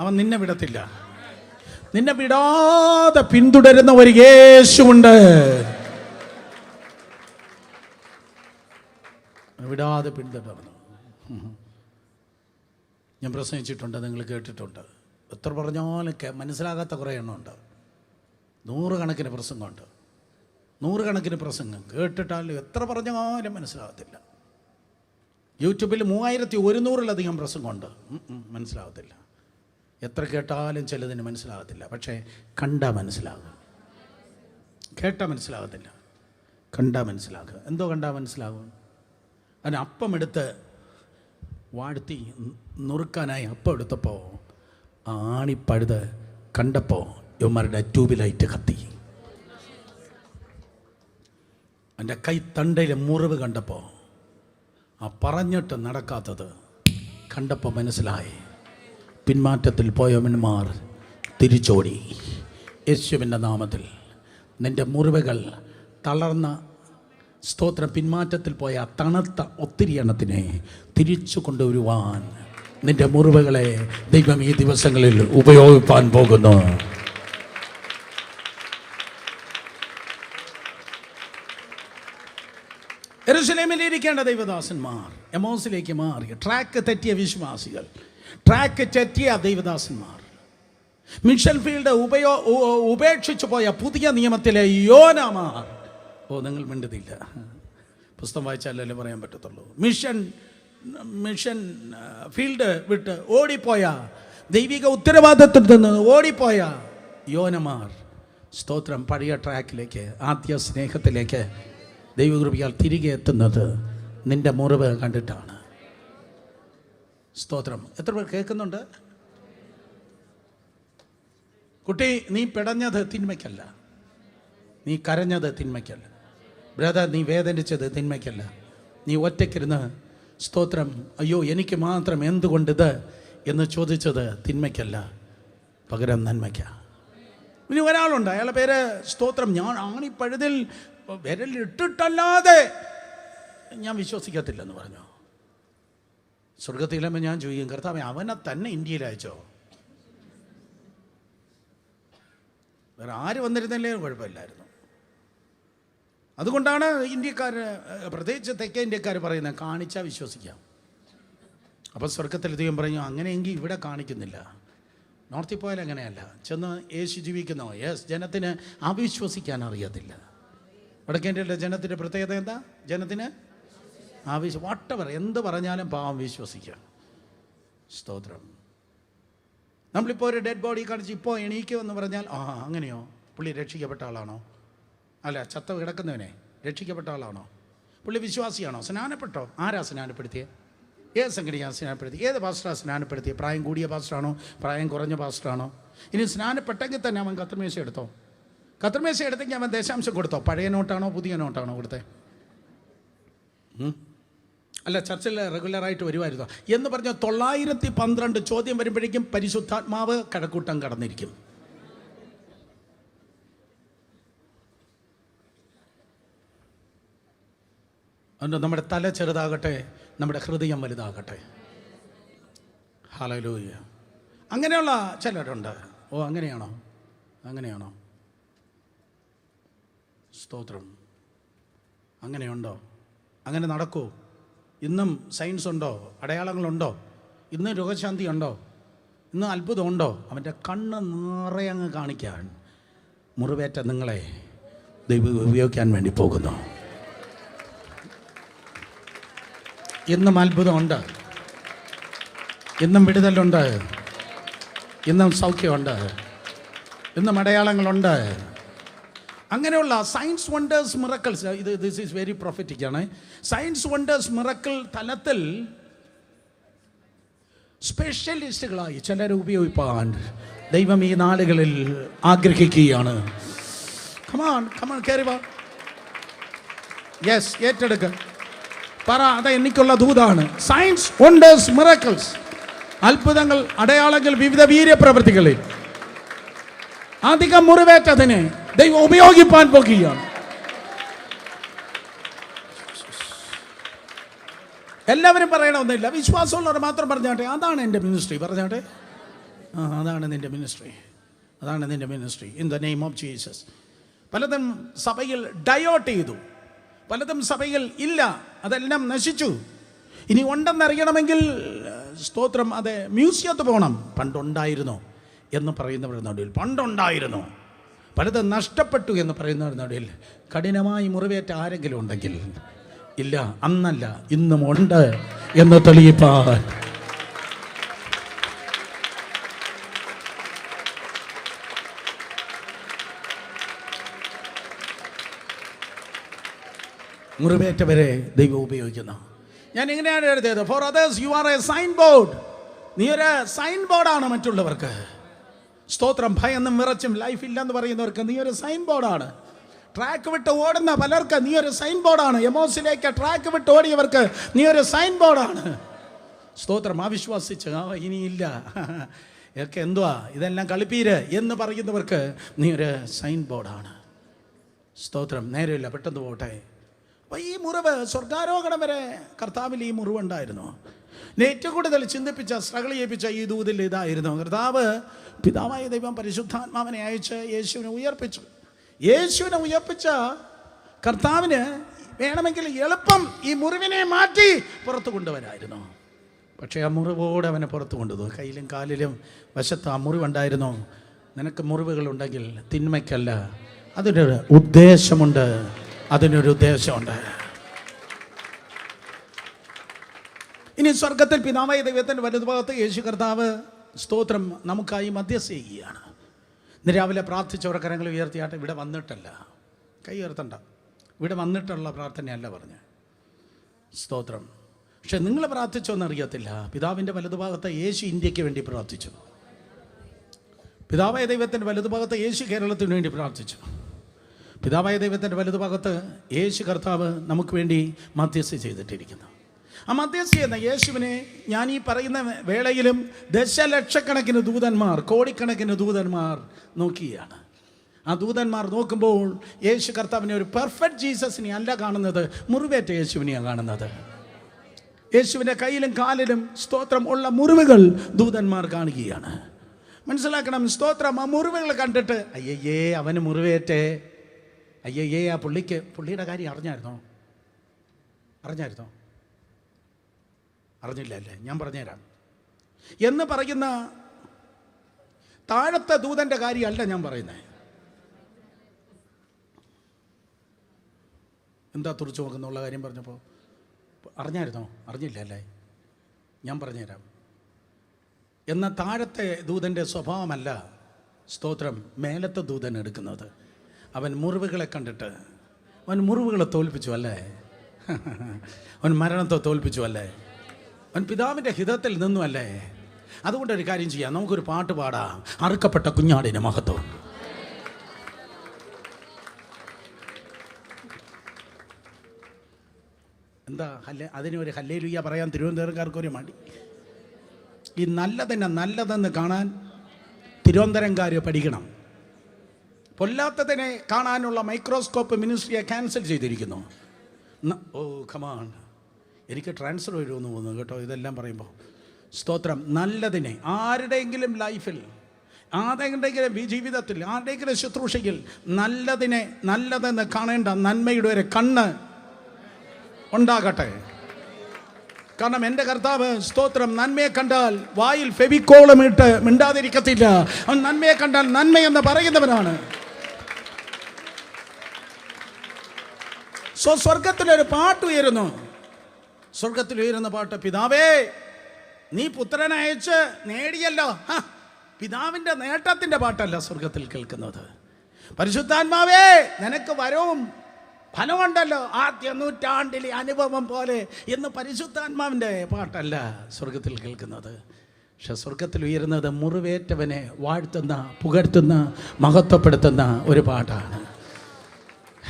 അവൻ നിന്നെ വിടത്തില്ല. നിന്നെ വിടാതെ പിന്തുടരുന്ന ഒരു യേശുവുണ്ട്. വിടാതെ പിന്തുടർന്നു. ഞാൻ പ്രസംഗിച്ചിട്ടുണ്ട്, നിങ്ങൾ കേട്ടിട്ടുണ്ട്. എത്ര പറഞ്ഞാലും മനസ്സിലാകാത്ത കുറേ എണ്ണമുണ്ട്. 100 കണക്കിന് പ്രസംഗമുണ്ട്, 100 കണക്കിന് പ്രസംഗം കേട്ടിട്ടാലും എത്ര പറഞ്ഞാലും മനസ്സിലാകത്തില്ല. യൂട്യൂബിൽ 3100-ലധികം പ്രസംഗമുണ്ട്, മനസ്സിലാകത്തില്ല. എത്ര കേട്ടാലും ചിലതിന് മനസ്സിലാകത്തില്ല. പക്ഷേ കണ്ടാൽ മനസ്സിലാകും. കേട്ടാൽ മനസ്സിലാകത്തില്ല, കണ്ടാൽ മനസ്സിലാകും. എന്തോ കണ്ടാൽ മനസ്സിലാകും. അതിന് അപ്പം എടുത്ത് വാഴ്ത്തി നുറുക്കാനായി അപ്പം എടുത്തപ്പോൾ ആണിപ്പഴുത് കണ്ടപ്പോൾ ഇവന്മാരുടെ ട്യൂബ് കത്തി. എൻ്റെ കൈത്തണ്ടയിലെ മുറിവ് കണ്ടപ്പോൾ, ആ പറഞ്ഞിട്ട് നടക്കാത്തത് കണ്ടപ്പോൾ മനസ്സിലായി. പിന്മാറ്റത്തിൽ പോയവന്മാർ തിരിച്ചോടി. യേശുവിൻ്റെ നാമത്തിൽ നിൻ്റെ മുറിവുകൾ തളർന്ന സ്തോത്രം പിന്മാറ്റത്തിൽ പോയ തണുത്ത ഒത്തിരി എണ്ണത്തിനെ തിരിച്ചു കൊണ്ടുവരുവാൻ നിൻ്റെ മുറിവുകളെ ദൈവം ഈ ദിവസങ്ങളിൽ ഉപയോഗിക്കാൻ പോകുന്നു. യെരൂശലേമിൽ ഇരിക്കേണ്ട ദൈവദാസന്മാർ എമോസിലേക്ക് മാറി. ട്രാക്ക് തെറ്റിയ വിശ്വാസികൾ, ട്രാക്ക് തെറ്റിയ ദൈവദാസന്മാർ, മിഷൻ ഫീൽഡ് ഉപേക്ഷിച്ചു പോയ പുതിയ നിയമത്തിലെ യോനാമാർ. നിങ്ങൾ മിണ്ടുന്നില്ല. പുസ്തകം വായിച്ചാലല്ലേ പറയാൻ പറ്റത്തുള്ളൂ. മിഷൻ ഫീൽഡ് വിട്ട് ഓടിപ്പോയ, ദൈവിക ഉത്തരവാദിത്വത്തിൽ നിന്ന് ഓടിപ്പോയ യോനമാർ സ്തോത്രം പഴയ ട്രാക്കിലേക്ക്, ആദ്യ സ്നേഹത്തിലേക്ക് ദൈവകൃപയാൽ തിരികെ എത്തുന്നത് നിൻ്റെ മുറിവ് കണ്ടിട്ടാണ്. സ്തോത്രം. എത്ര പേർ കേൾക്കുന്നുണ്ട്? കുട്ടി, നീ പിടഞ്ഞത് തിന്മയ്ക്കല്ല, നീ കരഞ്ഞത് തിന്മയ്ക്കല്ല. ബ്രദർ, നീ വേദനിച്ചത് തിന്മയ്ക്കല്ല. നീ ഒറ്റയ്ക്കിരുന്ന് സ്തോത്രം അയ്യോ എനിക്ക് മാത്രം എന്തുകൊണ്ടിത് എന്ന് ചോദിച്ചത് തിന്മയ്ക്കല്ല, പകരം നന്മയ്ക്കാണ്. ഇനി ഒരാളുണ്ട്, അയാളുടെ പേര് സ്തോത്രം ഞാൻ ആണിപ്പഴുതിൽ വിരലിട്ടിട്ടല്ലാതെ ഞാൻ വിശ്വസിക്കത്തില്ലെന്ന് പറഞ്ഞു. സ്വർഗത്തിലെമ്പോൾ ഞാൻ ചോദിക്കും, കർത്താവേ അവനെ തന്നെ ഇന്ത്യയിൽ അയച്ചോ? വേറെ ആര് വന്നിരുന്നില്ലേ കുഴപ്പമില്ലായിരുന്നു. അതുകൊണ്ടാണ് ഇന്ത്യക്കാർ, പ്രത്യേകിച്ച് തെക്കേ ഇന്ത്യക്കാർ പറയുന്നത് കാണിച്ചാൽ വിശ്വസിക്കാം. അപ്പം സ്വർഗത്തിൽ ദൈവം പറഞ്ഞു അങ്ങനെയെങ്കിൽ ഇവിടെ കാണിക്കുന്നില്ല. നോർത്തിൽ പോയാൽ അങ്ങനെയല്ല. ചെന്ന് യേശു ജീവിക്കുന്നോ? യെസ്. ജനത്തിന് അവിശ്വസിക്കാൻ അറിയത്തില്ല. വടക്കേ ഇന്ത്യയിലെ ജനത്തിൻ്റെ പ്രത്യേകത എന്താ? ജനത്തിന് വാട്ടവർ എന്ത് പറഞ്ഞാലും പാവം വിശ്വസിക്കാം. സ്തോത്രം. നമ്മളിപ്പോൾ ഒരു ഡെഡ് ബോഡി കാണിച്ച് ഇപ്പോൾ എണീക്കുമെന്ന് പറഞ്ഞാൽ അങ്ങനെയോ പുള്ളി രക്ഷിക്കപ്പെട്ട ആളാണോ? അല്ല, ചത്ത കിടക്കുന്നവനെ രക്ഷിക്കപ്പെട്ട ആളാണോ? പുള്ളി വിശ്വാസിയാണോ? സ്നാനപ്പെട്ടോ? ആരാ സ്നാനപ്പെടുത്തിയത്? ഏത് സംഘടനയാണ് സ്നാനപ്പെടുത്തി? ഏത് പാസ്റ്ററാണ് സ്നാനപ്പെടുത്തിയത്? പ്രായം കൂടിയ പാസ്റ്ററാണോ? പ്രായം കുറഞ്ഞ പാസ്റ്ററാണോ? ഇനി സ്നാനപ്പെട്ടെങ്കിൽ തന്നെ അവൻ കത്രിമേശ എടുത്തോ? കത്രിമേശ എടുത്തെങ്കിൽ അവൻ ദശാംശം കൊടുത്തോ? പഴയ നോട്ടാണോ പുതിയ നോട്ടാണോ കൊടുത്തേ? അല്ല, ചർച്ചിൽ റെഗുലറായിട്ട് വരുമായിരുന്നോ എന്ന് പറഞ്ഞാൽ 912 ചോദ്യം വരുമ്പോഴേക്കും പരിശുദ്ധാത്മാവ് കഴക്കൂട്ടം കടന്നിരിക്കും. അതുകൊണ്ട് നമ്മുടെ തല ചെറുതാകട്ടെ, നമ്മുടെ ഹൃദയം വലുതാകട്ടെ. ഹല്ലേലൂയ. അങ്ങനെയുള്ള ചിലരുണ്ട്. ഓ, അങ്ങനെയാണോ? അങ്ങനെയാണോ? സ്തോത്രം. അങ്ങനെയുണ്ടോ? അങ്ങനെ നടക്കൂ? ഇന്നും സയൻസ് ഉണ്ടോ? അടയാളങ്ങളുണ്ടോ? ഇന്നും രോഗശാന്തി ഉണ്ടോ? ഇന്നും അത്ഭുതമുണ്ടോ? അവൻ്റെ കണ്ണ് നിറയെ അങ്ങ് കാണിക്കാൻ മുറിവേറ്റ നിങ്ങളെ ദൈവം ഉപയോഗിക്കാൻ വേണ്ടി പോകുന്നു. ഇന്നും അത്ഭുതമുണ്ട്, ഇന്നും വിടുതലുണ്ട്, ഇന്നും സൗഖ്യമുണ്ട്, ഇന്നും അടയാളങ്ങളുണ്ട്. അങ്ങനെയുള്ള science wonders miracles, this is very prophetic ആണ്. സയൻസ് വണ്ടേഴ്സ് മിറക്കിൾ തലത്തിൽ സ്പെഷ്യലിസ്റ്റുകളായി ചിലരെ ഉപയോഗിപ്പാൻ ദൈവം ഈ നാളുകളിൽ ആഗ്രഹിക്കുകയാണ്. കമാൺ കമാൺ, കേറി വാ. യെസ്, ഏറ്റെടുക്ക, പറ, അത് എനിക്കുള്ള ദൂതാണ്. സയൻസ് വണ്ടേഴ്സ് മിറക്കിൾസ്, അത്ഭുതങ്ങൾ, അടയാളങ്ങൾ, വിവിധ വീര്യപ്രവൃത്തികളിൽ അധികം മുറിവേറ്റതിനെ ദൈവം ഉപയോഗിപ്പാൻ പോകുകയാണ്. എല്ലാവരും പറയണമെന്നില്ല, വിശ്വാസമുള്ളവർ മാത്രം പറഞ്ഞാട്ടെ അതാണ് എൻ്റെ മിനിസ്ട്രി. പറഞ്ഞാട്ടെ, അതാണ് നിൻ്റെ മിനിസ്ട്രി, അതാണ് നിൻ്റെ ministry. In the name of Jesus. പലതും സഭയിൽ ഡയോട്ട് ചെയ്തു, പലതും സഭയിൽ ഇല്ല, അതെല്ലാം നശിച്ചു. ഇനി ഉണ്ടെന്നറിയണമെങ്കിൽ സ്തോത്രം, അത് മ്യൂസിയത്ത് പോകണം. പണ്ടുണ്ടായിരുന്നു എന്ന് പറയുന്നവരുടെ നടുവിൽ പണ്ടുണ്ടായിരുന്നു, പലതും നഷ്ടപ്പെട്ടു എന്ന് പറയുന്നവരുടെ നടുവിൽ കഠിനമായി മുറിവേറ്റ ആരെങ്കിലും ഉണ്ടെങ്കിൽ, ഇല്ല അന്നല്ല ഇന്നും ഉണ്ട് എന്ന് തെളിയിപ്പാൻ മുറിവേറ്റവരെ ദൈവം ഉപയോഗിക്കുന്നു. ഞാൻ ഇങ്ങനെയാണ് എഴുതിയത്, for others you are a sign board. നീ ഒരു സൈൻ ബോർഡാണ് മറ്റുള്ളവർക്ക്. സ്തോത്രം. ഭയന്നും വിറച്ചും ലൈഫ് ഇല്ലെന്ന് പറയുന്നവർക്ക് നീ ഒരു സൈൻ ബോർഡാണ്. ട്രാക്ക് വിട്ട് ഓടുന്ന പലർക്ക് നീ ഒരു സൈൻ ബോർഡാണ്. എമോസിലേക്ക് ട്രാക്ക് വിട്ട് ഓടിയവർക്ക് നീ ഒരു സൈൻ ബോർഡാണ്. സ്തോത്രം. അവിശ്വസിച്ച് ഇനിയില്ല, ഒക്കെ എന്തുവാ ഇതെല്ലാം കളിപ്പീര് എന്ന് പറയുന്നവർക്ക് നീ ഒരു സൈൻ ബോർഡാണ്. സ്തോത്രം. നേരെയില്ല, പെട്ടെന്ന് പോട്ടെ. അപ്പോൾ ഈ മുറിവ് സ്വർഗാരോഹണം വരെ കർത്താവിൽ ഈ മുറിവുണ്ടായിരുന്നു. ഏറ്റവും കൂടുതൽ ചിന്തിപ്പിച്ച, സ്ട്രഗിൾ ചെയ്യിപ്പിച്ച ഈ ദൂതിൽ ഇതായിരുന്നു. കർത്താവ് പിതാവായ ദൈവം പരിശുദ്ധാത്മാവിനെ അയച്ച് യേശുവിനെ ഉയർപ്പിച്ചു. യേശുവിനെ ഉയർപ്പിച്ച കർത്താവിന് വേണമെങ്കിൽ എളുപ്പം ഈ മുറിവിനെ മാറ്റി പുറത്തു കൊണ്ടുവരായിരുന്നു. പക്ഷേ ആ മുറിവോടെ അവനെ പുറത്തു കൊണ്ടുപോകും. കയ്യിലും കാലിലും വശത്ത് ആ മുറിവുണ്ടായിരുന്നു. നിനക്ക് മുറിവുകളുണ്ടെങ്കിൽ തിന്മയ്ക്കല്ല, അതിനൊരു ഉദ്ദേശമുണ്ട്, അതിനൊരു ഉദ്ദേശമുണ്ട്. ഇനി സ്വർഗത്തിൽ പിതാവായ ദൈവത്തിൻ്റെ വലതുഭാഗത്ത് യേശു കർത്താവ് സ്തോത്രം നമുക്കായി മധ്യസ്ഥ ചെയ്യുകയാണ്. ഇന്ന് രാവിലെ പ്രാർത്ഥിച്ചവർ കരങ്ങൾ ഉയർത്തിയാട്ടെ. ഇവിടെ വന്നിട്ടല്ല, കൈ ഉയർത്തണ്ട, ഇവിടെ വന്നിട്ടുള്ള പ്രാർത്ഥനയല്ല പറഞ്ഞ്. സ്തോത്രം. പക്ഷെ നിങ്ങൾ പ്രാർത്ഥിച്ചോന്നറിയത്തില്ല. പിതാവിൻ്റെ വലതുഭാഗത്ത് യേശു ഇന്ത്യക്ക് വേണ്ടി പ്രാർത്ഥിച്ചു. പിതാവായ ദൈവത്തിൻ്റെ വലതുഭാഗത്ത് യേശു കേരളത്തിന് വേണ്ടി പ്രാർത്ഥിച്ചു. പിതാവായ ദൈവത്തിൻ്റെ വലതുഭാഗത്ത് യേശു കർത്താവ് നമുക്ക് വേണ്ടി മധ്യസ്ഥ ചെയ്തിട്ടിരിക്കുന്നു. ആ മധ്യസ്ഥ ചെയ്യുന്ന യേശുവിനെ ഞാൻ ഈ പറയുന്ന വേളയിലും ദശലക്ഷക്കണക്കിന് ദൂതന്മാർ, കോടിക്കണക്കിന് ദൂതന്മാർ നോക്കിയാണ്. ആ ദൂതന്മാർ നോക്കുമ്പോൾ യേശു കർത്താവിനെ ഒരു പെർഫെക്റ്റ് ജീസസിനെ അല്ല കാണുന്നത്, മുറിവേറ്റ യേശുവിനെയാണ് കാണുന്നത്. യേശുവിൻ്റെ കയ്യിലും കാലിലും സ്തോത്രം ഉള്ള മുറിവുകൾ ദൂതന്മാർ കാണുകയാണ്. മനസ്സിലാക്കണം. സ്തോത്രം. ആ മുറിവുകൾ കണ്ടിട്ട് അയ്യയ്യേ അവന് മുറിവേറ്റേ, അയ്യയ്യേ ആ പുള്ളിയുടെ കാര്യം അറിഞ്ഞായിരുന്നോ? അറിഞ്ഞില്ല അല്ലേ? ഞാൻ പറഞ്ഞുതരാം എന്ന് പറയുന്ന താഴത്തെ ദൂതൻ്റെ കാര്യമല്ല ഞാൻ പറയുന്നത്. എന്താ തുറച്ചു നോക്കുന്നുള്ള കാര്യം പറഞ്ഞപ്പോൾ അറിഞ്ഞായിരുന്നോ? അറിഞ്ഞില്ല അല്ലേ? ഞാൻ പറഞ്ഞുതരാം. എന്നാൽ താഴത്തെ ദൂതൻ്റെ സ്വഭാവമല്ല സ്തോത്രം മേലത്തെ ദൂതൻ എടുക്കുന്നത്. അവൻ മുറിവുകളെ കണ്ടിട്ട് അവൻ മുറിവുകളെ തോൽപ്പിച്ചു അല്ലേ? അവൻ മരണത്തെ തോൽപ്പിച്ചു അല്ലേ? അവൻ പിതാവിൻ്റെ ഹിതത്തിൽ നിന്നു അല്ലേ? അതുകൊണ്ടൊരു കാര്യം ചെയ്യാം, നമുക്കൊരു പാട്ട് പാടാം, അറുക്കപ്പെട്ട കുഞ്ഞാടിന് മഹത്വം. എന്താ അതിനൊരു ഹല്ലേലൂയ പറയാൻ തിരുവനന്തപുരംകാർക്കൊരു മടി. ഈ നല്ലതെന്ന് കാണാൻ തിരുവനന്തപുരംകാർ പഠിക്കണം. പൊല്ലാത്തതിനെ കാണാനുള്ള മൈക്രോസ്കോപ്പ് മിനിസ്ട്രിയെ ക്യാൻസൽ ചെയ്തിരിക്കുന്നു. ഓ കമാൺ, എനിക്ക് ട്രാൻസ്ഫർ വരുമെന്ന് തോന്നുന്നു കേട്ടോ ഇതെല്ലാം പറയുമ്പോൾ. സ്തോത്രം. നല്ലതിനെ ആരുടെയെങ്കിലും ലൈഫിൽ, ആരുടെയെങ്കിലും ജീവിതത്തിൽ, ആരുടെയെങ്കിലും ശുശ്രൂഷയിൽ നല്ലതെന്ന് കാണേണ്ട നന്മയുടെ ഒരു കണ്ണ് ഉണ്ടാകട്ടെ. കാരണം എൻ്റെ കർത്താവ് സ്തോത്രം നന്മയെ കണ്ടാൽ വായിൽ ഫെവിക്കോളം ഇട്ട് മിണ്ടാതിരിക്കത്തില്ല. അവൻ നന്മയെ കണ്ടാൽ നന്മയെന്ന് പറയുന്നവനാണ്. സ്വർഗത്തിലൊരു പാട്ട് ഉയരുന്നു. സ്വർഗത്തിൽ ഉയരുന്ന പാട്ട്, പിതാവേ നീ പുത്രനെ അയച്ച് നേടിയല്ലോ. പിതാവിൻ്റെ നേട്ടത്തിൻ്റെ പാട്ടല്ല സ്വർഗത്തിൽ കേൾക്കുന്നത്. പരിശുദ്ധാത്മാവേ നിനക്ക് വരവും ഫലമുണ്ടല്ലോ, ആദ്യ നൂറ്റാണ്ടിലെ അനുഭവം പോലെ എന്ന് പരിശുദ്ധാത്മാവിൻ്റെ പാട്ടല്ല സ്വർഗത്തിൽ കേൾക്കുന്നത്. പക്ഷെ സ്വർഗത്തിൽ ഉയരുന്നത് മുറിവേറ്റവനെ വാഴ്ത്തുന്ന, പുകഴ്ത്തുന്ന, മഹത്വപ്പെടുത്തുന്ന ഒരു പാട്ടാണ്.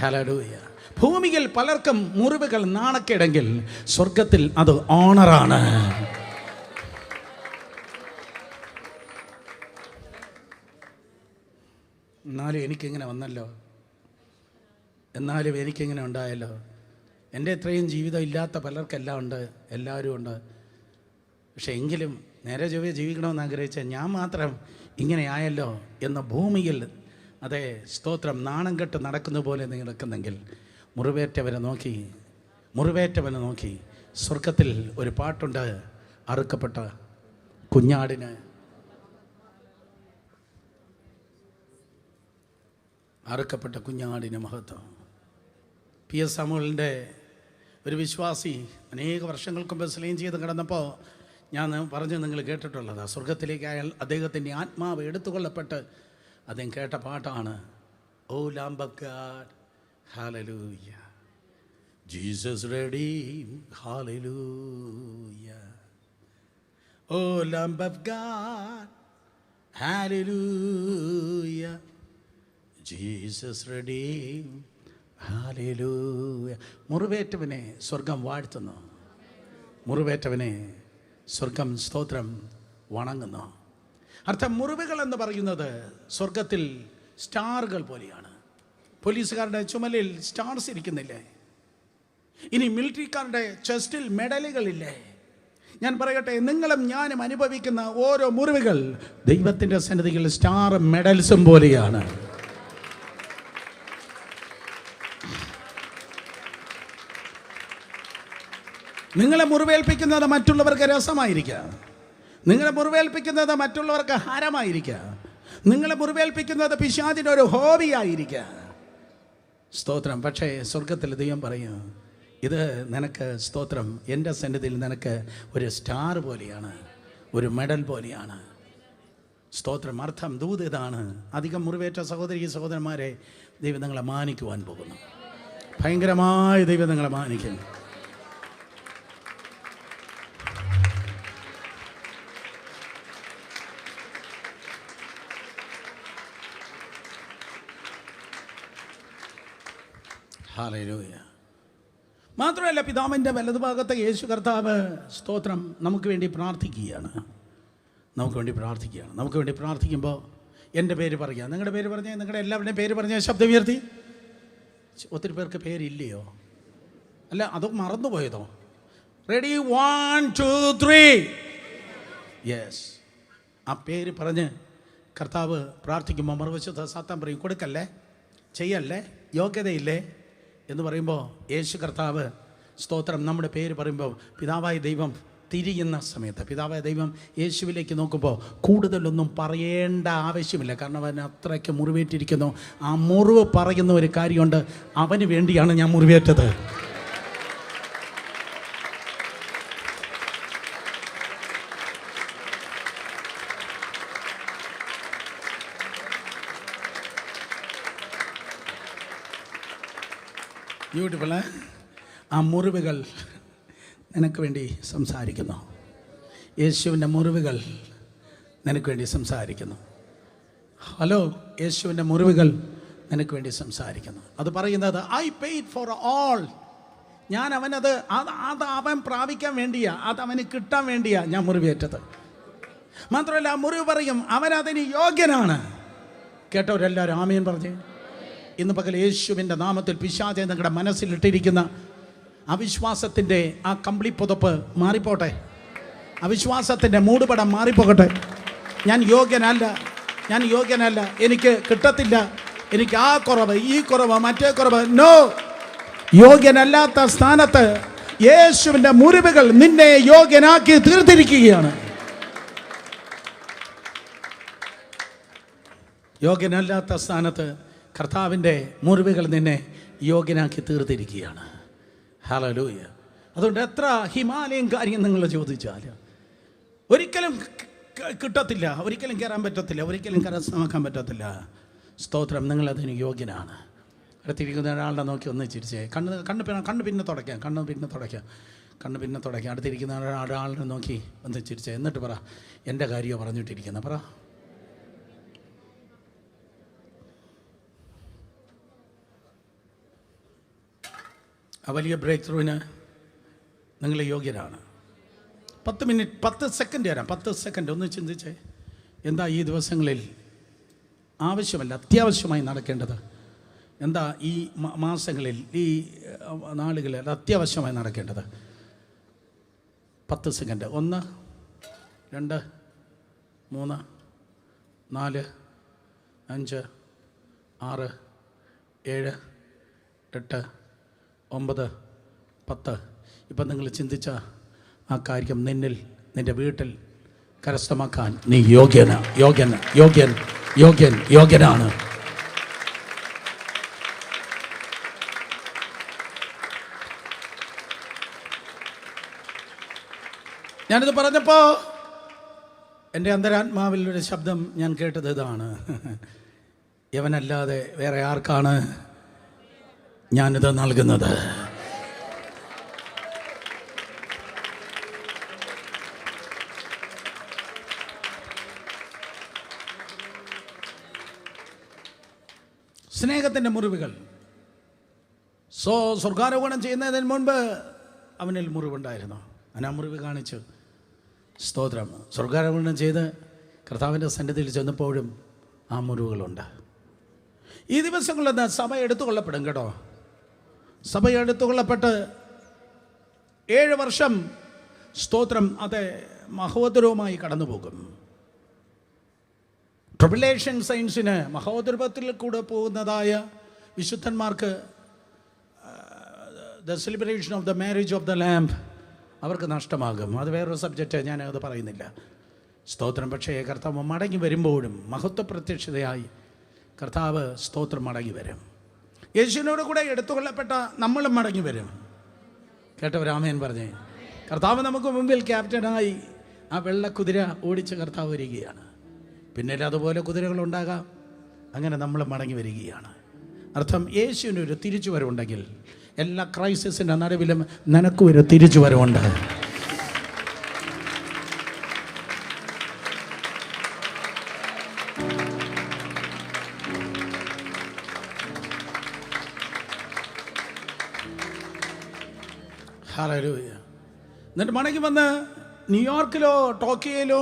ഹല്ലേലൂയ. ഭൂമിയിൽ പലർക്കും മുറിവുകൾ നാണക്കേടെങ്കിൽ സ്വർഗത്തിൽ അത് ഓണറാണ്. എന്നാലും എനിക്കിങ്ങനെ വന്നല്ലോ, എന്നാലും എനിക്കിങ്ങനെ ഉണ്ടായല്ലോ. എൻ്റെ ഇത്രയും ജീവിതം ഇല്ലാത്ത പലർക്കെല്ലാം ഉണ്ട്, എല്ലാവരും ഉണ്ട്. പക്ഷെ എങ്കിലും നേരെ ചൊവ്വേ ജീവിക്കണമെന്ന് ആഗ്രഹിച്ച ഞാൻ മാത്രം ഇങ്ങനെ ആയല്ലോ എന്ന ഭൂമിയിൽ, അതെ സ്തോത്രം, നാണം കെട്ട് നടക്കുന്ന പോലെ നടക്കുന്നെങ്കിൽ മുറിവേറ്റവനെ നോക്കി സ്വർഗത്തിൽ ഒരു പാട്ടുണ്ട്, അറുക്കപ്പെട്ട കുഞ്ഞാടിന് മഹത്വം. PS സാമുവലിൻ്റെ ഒരു വിശ്വാസി അനേക വർഷങ്ങൾക്ക് മുമ്പ് സ്ലൈം ചെയ്ത് കിടന്നപ്പോൾ ഞാൻ പറഞ്ഞ് നിങ്ങൾ കേട്ടിട്ടുള്ളതാണ്. സ്വർഗത്തിലേക്ക് അയാൾ അദ്ദേഹത്തിൻ്റെ ആത്മാവ് എടുത്തുകൊള്ളപ്പെട്ട് അദ്ദേഹം കേട്ട പാട്ടാണ്, oh lamb of God hallelujah, Jesus redeemed, hallelujah. Oh Lamb of God, hallelujah. Jesus redeemed, hallelujah. മുറിവേറ്റവനെ സ്വർഗം വാഴ്ത്തുന്നു, മുറിവേറ്റവനെ സ്വർഗം സ്തോത്രം വണങ്ങുന്നു. അർത്ഥം മുറിവുകൾ എന്ന് പറയുന്നത് സ്വർഗത്തിൽ സ്റ്റാറുകൾ പോലെയാണ്. പോലീസുകാരുടെ ചുമലിൽ സ്റ്റാർസ് ഇരിക്കുന്നില്ലേ? ഇനി മിലിറ്ററിക്കാരുടെ ചെസ്റ്റിൽ മെഡലുകളില്ലേ? ഞാൻ പറയട്ടെ, നിങ്ങളും ഞാനും അനുഭവിക്കുന്ന ഓരോ മുറിവുകൾ ദൈവത്തിൻ്റെ സന്നിധിയിൽ സ്റ്റാർ മെഡൽസും പോലെയാണ്. നിങ്ങളെ മുറിവേൽപ്പിക്കുന്നത് മറ്റുള്ളവർക്ക് രസമായിരിക്കാം, നിങ്ങളെ മുറിവേൽപ്പിക്കുന്നത് മറ്റുള്ളവർക്ക് ഹരമായിരിക്കാം, നിങ്ങളെ മുറിവേൽപ്പിക്കുന്നത് പിശാചിൻ്റെ ഒരു ഹോബിയായിരിക്കാം. സ്തോത്രം. പക്ഷേ സ്വർഗത്തിൽ ദൈവം പറയും, ഇത് നിനക്ക് സ്തോത്രം എൻ്റെ സന്നിധിയിൽ നിനക്ക് ഒരു സ്റ്റാർ പോലെയാണ്, ഒരു മെഡൽ പോലെയാണ്. സ്തോത്രം. അർത്ഥം ദൂത് ഇതാണ്. അധികം മുറിവേറ്റ സഹോദരന്മാരെ ദൈവം നിങ്ങളെ മാനിക്കുവാൻ പോകുന്നു. ഭയങ്കരമായ ദൈവം നിങ്ങളെ മാനിക്കും. ഹല്ലേലൂയ. മാത്രമല്ല, പിതാവിൻ്റെ വലതുഭാഗത്തെ യേശു കർത്താവ് സ്തോത്രം നമുക്ക് വേണ്ടി പ്രാർത്ഥിക്കുകയാണ്. നമുക്ക് വേണ്ടി പ്രാർത്ഥിക്കുമ്പോൾ എൻ്റെ പേര് പറയുക, നിങ്ങളുടെ പേര് പറഞ്ഞാൽ, നിങ്ങളുടെ എല്ലാവരുടെയും പേര് പറഞ്ഞാൽ ശബ്ദം ഉയർത്തി. ഒത്തിരി പേർക്ക് പേരില്ലയോ? അല്ല, അതോ മറന്നുപോയതോ? റെഡി, 1 2 3. യെസ്. ആ പേര് പറഞ്ഞ് കർത്താവ് പ്രാർത്ഥിക്കുമ്പോൾ മറുവശത്ത് സാത്താൻ പറയും, കൊടുക്കല്ലേ, ചെയ്യല്ലേ, യോഗ്യതയില്ലേ എന്ന് പറയുമ്പോൾ യേശു കർത്താവ് സ്തോത്രം നമ്മുടെ പേര് പറയുമ്പോൾ പിതാവായ ദൈവം തിരിയുന്ന സമയത്ത്, പിതാവായ ദൈവം യേശുവിലേക്ക് നോക്കുമ്പോൾ കൂടുതലൊന്നും പറയേണ്ട ആവശ്യമില്ല. കാരണം അവൻ അത്രയ്ക്ക് മുറിവേറ്റിരിക്കുന്നു. ആ മുറിവ് പറയുന്ന ഒരു കാര്യമുണ്ട്, അവന് വേണ്ടിയാണ് ഞാൻ മുറിവേറ്റത്. ബ്യൂട്ടിഫുൾ. ആ മുറിവുകൾ നിനക്ക് വേണ്ടി സംസാരിക്കുന്നു. യേശുവിൻ്റെ മുറിവുകൾ നിനക്ക് വേണ്ടി സംസാരിക്കുന്നു. ഹലോ, യേശുവിൻ്റെ മുറിവുകൾ നിനക്ക് വേണ്ടി സംസാരിക്കുന്നു. അത് പറയുന്നത് ഐ പെയ്ഡ് ഫോർ ഓൾ. ഞാൻ അവനത് അത് അവൻ പ്രാപിക്കാൻ വേണ്ടിയാ, അത് അവന് കിട്ടാൻ വേണ്ടിയാ ഞാൻ മുറിവേറ്റത്. മാത്രമല്ല ആ മുറിവ് പറയും അവനതിന് യോഗ്യനാണ്. കേട്ടവരെല്ലാവരും ആമേൻ പറഞ്ഞേ. ഇന്ന് പകൽ യേശുവിൻ്റെ നാമത്തിൽ പിശാചെ നിങ്ങളുടെ മനസ്സിലിട്ടിരിക്കുന്ന അവിശ്വാസത്തിൻ്റെ ആ കമ്പിളി പുതപ്പ് മാറിപ്പോട്ടെ. അവിശ്വാസത്തിൻ്റെ മൂടുപടം മാറിപ്പോകട്ടെ. ഞാൻ യോഗ്യനല്ല, എനിക്ക് കിട്ടത്തില്ല, എനിക്ക് ആ കുറവ്, ഈ കുറവ്, മറ്റേ കുറവ്. നോ, യോഗ്യനല്ലാത്ത സ്ഥാനത്ത് യേശുവിൻ്റെ മുറിവുകൾ നിന്നെ യോഗ്യനാക്കി തീർത്തിരിക്കുകയാണ്. യോഗ്യനല്ലാത്ത സ്ഥാനത്ത് കർത്താവിൻ്റെ മുറിവുകൾ നിന്നെ യോഗ്യനാക്കി തീർത്തിരിക്കുകയാണ്. ഹല്ലേലൂയ. അതുകൊണ്ട് എത്ര ഹിമാലയൻ കാര്യം നിങ്ങൾ ചോദിച്ചാൽ ഒരിക്കലും കിട്ടത്തില്ല, ഒരിക്കലും കയറാൻ പറ്റത്തില്ല, ഒരിക്കലും കരസ്ഥമാക്കാൻ പറ്റത്തില്ല. സ്തോത്രം, നിങ്ങളതിന് യോഗ്യനാണ്. അടുത്തിരിക്കുന്ന ഒരാളുടെ നോക്കി ഒന്ന് ചിരിച്ചേ. കണ്ണ് പിന്നെ തുടയ്ക്കാം. അടുത്തിരിക്കുന്ന ഒരാളുടെ നോക്കി ഒന്ന് ചിരിച്ചേ. എന്നിട്ട് പറ, എൻ്റെ കാര്യമോ പറഞ്ഞിട്ടിരിക്കുന്ന പറ. ആ വലിയ ബ്രേക്ക് ത്രൂവിന് നിങ്ങൾ യോഗ്യരാണ്. 10 സെക്കൻഡ് തരാം. 10 സെക്കൻഡ് ഒന്ന് ചിന്തിച്ചേ. എന്താ ഈ ദിവസങ്ങളിൽ ആവശ്യമല്ല, അത്യാവശ്യമായി നടക്കേണ്ടത്? എന്താ ഈ മാസങ്ങളിൽ, ഈ നാളുകളിൽ അത്യാവശ്യമായി നടക്കേണ്ടത്? 10 സെക്കൻഡ്. 1 2 3 4 5 6 7 8 9 10. ഇപ്പം നിങ്ങൾ ചിന്തിച്ച ആ കാര്യം നിന്നിൽ, നിൻ്റെ വീട്ടിൽ കരസ്ഥമാക്കാൻ നീ യോഗ്യനാണ്. ഞാനിത് പറഞ്ഞപ്പോൾ എൻ്റെ അന്തരാത്മാവിൽ ഒരു ശബ്ദം ഞാൻ കേട്ടത് ഇതാണ്: യവനല്ലാതെ വേറെ ആർക്കാണ് ഞാനിത് നൽകുന്നത്? സ്നേഹത്തിൻ്റെ മുറിവുകൾ. സ്വർഗാരോഹണം ചെയ്യുന്നതിന് മുൻപ് അവനിൽ മുറിവുണ്ടായിരുന്നു. ആ മുറിവ് കാണിച്ചു. സ്തോത്രം. സ്വർഗാരോഹണം ചെയ്ത് കർത്താവിൻ്റെ സന്നിധിയിൽ ചെന്നപ്പോഴും ആ മുറിവുകളുണ്ട്. ഈ ദിവസങ്ങളിൽ സഭ എടുത്തുകൊള്ളപ്പെടും കേട്ടോ. സഭ എടുത്തുകൊള്ളപ്പെട്ട് 7 വർഷം സ്തോത്രം അത് മഹോദരവുമായി കടന്നു പോകും. ട്രിബുലേഷൻ സയൻസിന് മഹോദരത്തിൽ കൂടെ പോകുന്നതായ വിശുദ്ധന്മാർക്ക് the celebration of the marriage of the lamb അവർക്ക് നഷ്ടമാകും. അത് വേറൊരു സബ്ജക്റ്റ്, ഞാനത് പറയുന്നില്ല. സ്തോത്രം. പക്ഷേ കർത്താവ് മടങ്ങി വരുമ്പോഴും മഹത്വ പ്രത്യക്ഷതയായി കർത്താവ് സ്തോത്രം മടങ്ങി വരും. യേശുവിനോട് കൂടെ എടുത്തുകൊള്ളപ്പെട്ട നമ്മളും മടങ്ങി വരും. കേട്ടവർ ആമേൻ പറഞ്ഞേ. കർത്താവ് നമുക്ക് മുമ്പിൽ ക്യാപ്റ്റനായി ആ വെള്ളക്കുതിര ഓടിച്ച് കർത്താവ് വരികയാണ്. പിന്നീട് അതുപോലെ കുതിരകളുണ്ടാകാം. അങ്ങനെ നമ്മൾ മടങ്ങി വരികയാണ്. അർത്ഥം, യേശുവിനൊരു തിരിച്ചു വരവുണ്ടെങ്കിൽ എല്ലാ ക്രൈസിസിൻ്റെ നടുവിലും നിനക്കും ഒരു തിരിച്ചു വരവുണ്ട്. ഹല്ലേലൂയ. എന്നിട്ട് മടങ്ങി വന്ന് ന്യൂയോർക്കിലോ ടോക്കിയോയിലോ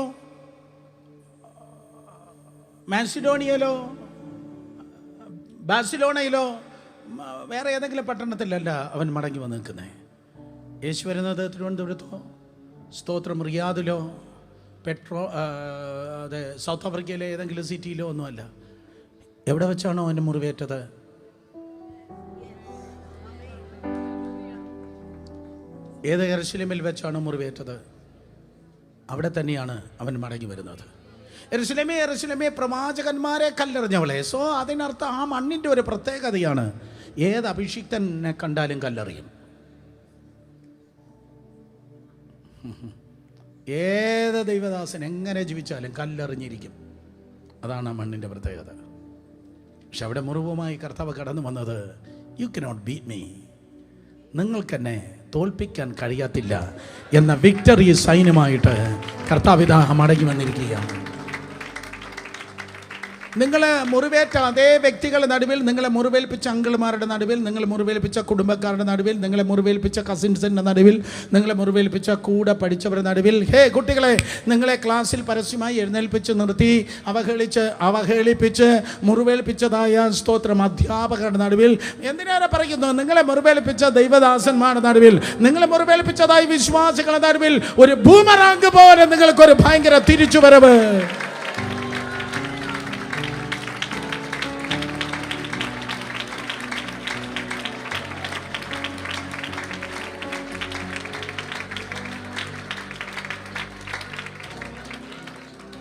മാസിഡോണിയയിലോ ബാഴ്സലോണയിലോ വേറെ ഏതെങ്കിലും പട്ടണത്തിലല്ല അവൻ മടങ്ങി വന്ന് നിൽക്കുന്നത്. യേശു വരുന്നത് തിരുവനന്തപുരത്തോ സ്തോത്രം റിയാദിലോ അതെ സൗത്ത് ആഫ്രിക്കയിലെ ഏതെങ്കിലും സിറ്റിയിലോ ഒന്നുമല്ല. എവിടെ വെച്ചാണോ അവൻ്റെ മുറിവേറ്റത്? ഏത് യെരുശലേമിൽ വെച്ചാണോ മുറിവേറ്റത് അവിടെ തന്നെയാണ് അവൻ മടങ്ങി വരുന്നത്. യെരുശലേമേ പ്രവാചകന്മാരെ കല്ലെറിഞ്ഞവളെ. സോ അതിനർത്ഥം ആ മണ്ണിൻ്റെ ഒരു പ്രത്യേകതയാണ്, ഏത് അഭിഷിക്തനെ കണ്ടാലും കല്ലെറിയും. ഏത് ദൈവദാസൻ എങ്ങനെ ജീവിച്ചാലും കല്ലെറിഞ്ഞിരിക്കും. അതാണ് ആ മണ്ണിൻ്റെ പ്രത്യേകത. പക്ഷെ അവിടെ മുറിവുമായി കർത്താവ് കടന്നു വന്നത്, യു കനോട്ട് ബീറ്റ് മീ, നിങ്ങൾക്കെന്നെ തോൽപ്പിക്കാൻ കഴിയത്തില്ല എന്ന വിക്ടറി സൈന്യമായിട്ട് കർത്താവിതാ മടങ്ങി വന്നിരിക്കുകയാണ്. നിങ്ങളെ മുറിവേറ്റ അതേ വ്യക്തികളുടെ നടുവിൽ, നിങ്ങളെ മുറിവേൽപ്പിച്ച അങ്കിൾമാരുടെ നടുവിൽ, നിങ്ങളെ മുറിവേൽപ്പിച്ച കുടുംബക്കാരുടെ നടുവിൽ, നിങ്ങളെ മുറിവേൽപ്പിച്ച കസിൻസിൻ്റെ നടുവിൽ, നിങ്ങളെ മുറിവേൽപ്പിച്ച കൂടെ പഠിച്ചവരുടെ നടുവിൽ, ഹേ കുട്ടികളെ, നിങ്ങളെ ക്ലാസ്സിൽ പരസ്യമായി എഴുന്നേൽപ്പിച്ച് നിർത്തി അവഹേളിപ്പിച്ച് മുറിവേൽപ്പിച്ചതായ സ്തോത്രം അധ്യാപകരുടെ നടുവിൽ, എന്തിനാണ് പറയുന്നത്, നിങ്ങളെ മുറിവേൽപ്പിച്ച ദൈവദാസന്മാരുടെ നടുവിൽ, നിങ്ങളെ മുറിവേൽപ്പിച്ചതായ വിശ്വാസികളുടെ നടുവിൽ ഒരു ബൂമറാങ്ക് പോലെ നിങ്ങൾക്കൊരു ഭയങ്കര തിരിച്ചുവരവ്.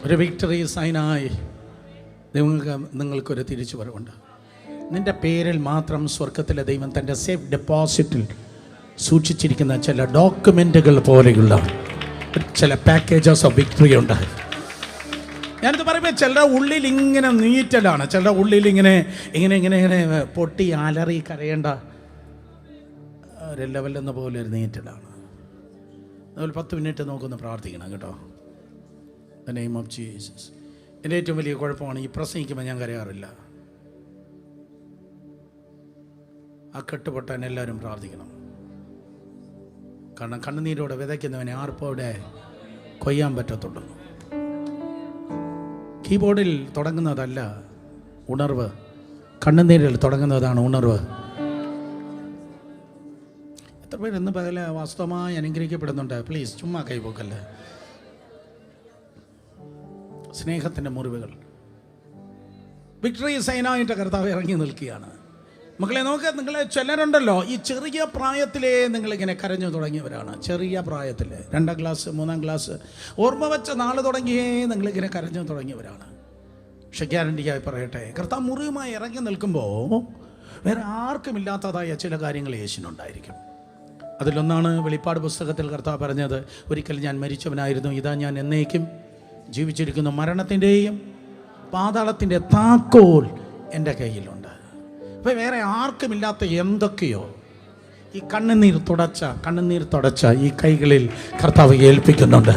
ഒരു വിക്ടറി സൈനായി നിങ്ങൾക്കൊരു തിരിച്ചുവരവുണ്ട്. നിൻ്റെ പേരിൽ മാത്രം സ്വർഗത്തിലെ ദൈവം തൻ്റെ സേഫ് ഡെപ്പോസിറ്റിൽ സൂക്ഷിച്ചിരിക്കുന്ന ചില ഡോക്യുമെൻറ്റുകൾ പോലെയുള്ള ചില പാക്കേജസ് ഓഫ് വിക്ടറി ഉണ്ട്. ഞാനിത് പറയുമ്പോൾ ചിലരുടെ ഉള്ളിൽ ഇങ്ങനെ നീറ്റലാണ്, ചിലരുടെ ഉള്ളിൽ ഇങ്ങനെ ഇങ്ങനെ ഇങ്ങനെ ഇങ്ങനെ പൊട്ടി അലറി കരയേണ്ട ഒരു ലെവലെന്ന പോലെ ഒരു നീറ്റലാണ്. അതുപോലെ 10 മിനിറ്റ് നോക്കൊന്ന് പ്രാർത്ഥിക്കണം കേട്ടോ. The name of Jesus. എൻ്റെ ഏറ്റവും വലിയ കുഴപ്പമാണ് ഈ പ്രസംഗിക്കുമ്പോൾ ഞാൻ കരയാറില്ല. ആ കെട്ടുപൊട്ടാൻ എല്ലാവരും പ്രാർത്ഥിക്കണം. കാരണം കണ്ണുനീരോടെ വിതയ്ക്കുന്നവനെ ആർപ്പോടെ കൊയ്യാൻ പറ്റത്തുള്ളൂ. കീബോർഡിൽ തുടങ്ങുന്നതല്ല ഉണർവ്, കണ്ണുനീരിൽ തുടങ്ങുന്നതാണ് ഉണർവ്. എത്ര പേര് ഇന്ന് പകല വാസ്തവമായി അനുഗ്രഹിക്കപ്പെടുന്നുണ്ട്? പ്ലീസ് ചുമ്മാ കൈപോക്കല്ലേ. സ്നേഹത്തിൻ്റെ മുറിവുകൾ വിക്ടറി സൈനായിട്ട് കർത്താവ് ഇറങ്ങി നിൽക്കുകയാണ്. മക്കളെ നോക്കുക, നിങ്ങളെ ചിലരുണ്ടല്ലോ ഈ ചെറിയ പ്രായത്തിലേ നിങ്ങളിങ്ങനെ കരഞ്ഞു തുടങ്ങിയവരാണ്. ചെറിയ പ്രായത്തിൽ 2ാം ക്ലാസ് 3ാം ക്ലാസ് ഓർമ്മ വെച്ച നാൾ തുടങ്ങിയേ നിങ്ങളിങ്ങനെ കരഞ്ഞു തുടങ്ങിയവരാണ്. പക്ഷെ ഗ്യാരണ്ടിയായി പറയട്ടെ, കർത്താവ് മുറിവുമായി ഇറങ്ങി നിൽക്കുമ്പോൾ വേറെ ആർക്കും ഇല്ലാത്തതായ ചില കാര്യങ്ങൾ യേശുവിനുണ്ടായിരിക്കും. അതിലൊന്നാണ് വെളിപ്പാട് പുസ്തകത്തിൽ കർത്താവ് പറഞ്ഞത്, ഒരിക്കൽ ഞാൻ മരിച്ചവനായിരുന്നു, ഇതാ ഞാൻ എന്നേക്കും ജീവിച്ചിരിക്കുന്നു, മരണത്തിൻ്റെയും പാതാളത്തിൻ്റെ താക്കോൽ എൻ്റെ കയ്യിലുണ്ട്. അപ്പോൾ വേറെ ആർക്കുമില്ലാത്ത എന്തൊക്കെയോ ഈ കണ്ണുനീർ തുടച്ച ഈ കൈകളിൽ കർത്താവ് ഏൽപ്പിക്കുന്നുണ്ട്.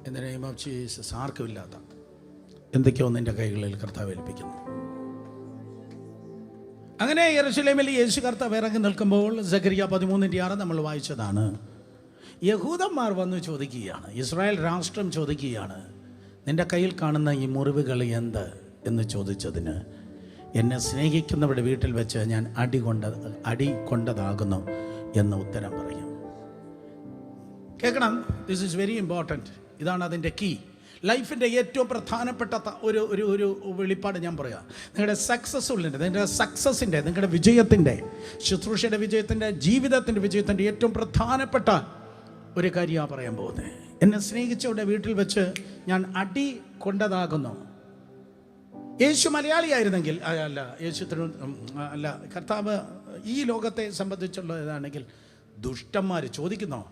In the name of Jesus, ആർക്കുമില്ലാത്ത എന്തൊക്കെയോ നിൻ്റെ കൈകളിൽ കർത്താവ് ഏൽപ്പിക്കുന്നു. അങ്ങനെ യെരൂശലേമിൽ യേശു കർത്താവ് ഇറങ്ങി നിൽക്കുമ്പോൾ സഖറിയ 13:6 നമ്മൾ വായിച്ചതാണ്. യഹൂദന്മാർ വന്ന് ചോദിക്കുകയാണ്, ഇസ്രായേൽ രാഷ്ട്രം ചോദിക്കുകയാണ്, നിൻ്റെ കയ്യിൽ കാണുന്ന ഈ മുറിവുകൾ എന്ത് എന്ന് ചോദിച്ചതിന്, എന്നെ സ്നേഹിക്കുന്നവരുടെ വീട്ടിൽ വെച്ച് ഞാൻ അടി കൊണ്ടതാകുന്നു എന്ന് ഉത്തരം പറയും. കേൾക്കണം, ദിസ് ഈസ് വെരി ഇമ്പോർട്ടൻറ്റ്. ഇതാണ് അതിൻ്റെ കീ. ലൈഫിൻ്റെ ഏറ്റവും പ്രധാനപ്പെട്ട ഒരു വെളിപ്പാട് ഞാൻ പറയാം. നിങ്ങളുടെ സക്സസ്സിൻ്റെ നിങ്ങളുടെ വിജയത്തിൻ്റെ, ശുശ്രൂഷയുടെ വിജയത്തിൻ്റെ, ജീവിതത്തിൻ്റെ വിജയത്തിൻ്റെ ഏറ്റവും പ്രധാനപ്പെട്ട ഒരു കാര്യമാണ് പറയാൻ പോകുന്നത്. എന്നെ സ്നേഹിച്ചവരുടെ വീട്ടിൽ വെച്ച് ഞാൻ അടി കൊണ്ടതാകുന്നു. യേശു മലയാളിയായിരുന്നെങ്കിൽ അല്ല, കർത്താവ് ഈ ലോകത്തെ സംബന്ധിച്ചുള്ളതാണെങ്കിൽ ദുഷ്ടന്മാർ ചോദിക്കുന്നോ,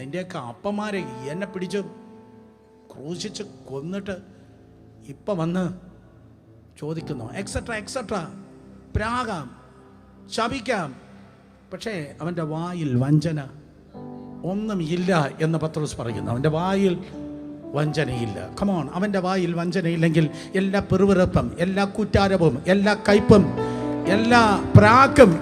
നിൻ്റെയൊക്കെ അപ്പന്മാരെ എന്നെ പിടിച്ച് ക്രൂശിച്ച് കൊന്നിട്ട് ഇപ്പം വന്ന് ചോദിക്കുന്നു, എക്സെട്ര പ്രാകാം, ശപിക്കാം, പക്ഷേ അവൻ്റെ വായിൽ വഞ്ചന ഒന്നും ഇല്ല എന്ന് പത്രോസ് പറയുന്നു. അവൻ്റെ വായിൽ വഞ്ചനയില്ല. കമോൺ, അവൻ്റെ വായിൽ വഞ്ചനയില്ലെങ്കിൽ എല്ലാ പെറുവിറപ്പും, എല്ലാ കുറ്റാരവും, എല്ലാ കയ്പും, എല്ലാ പ്രാക്കും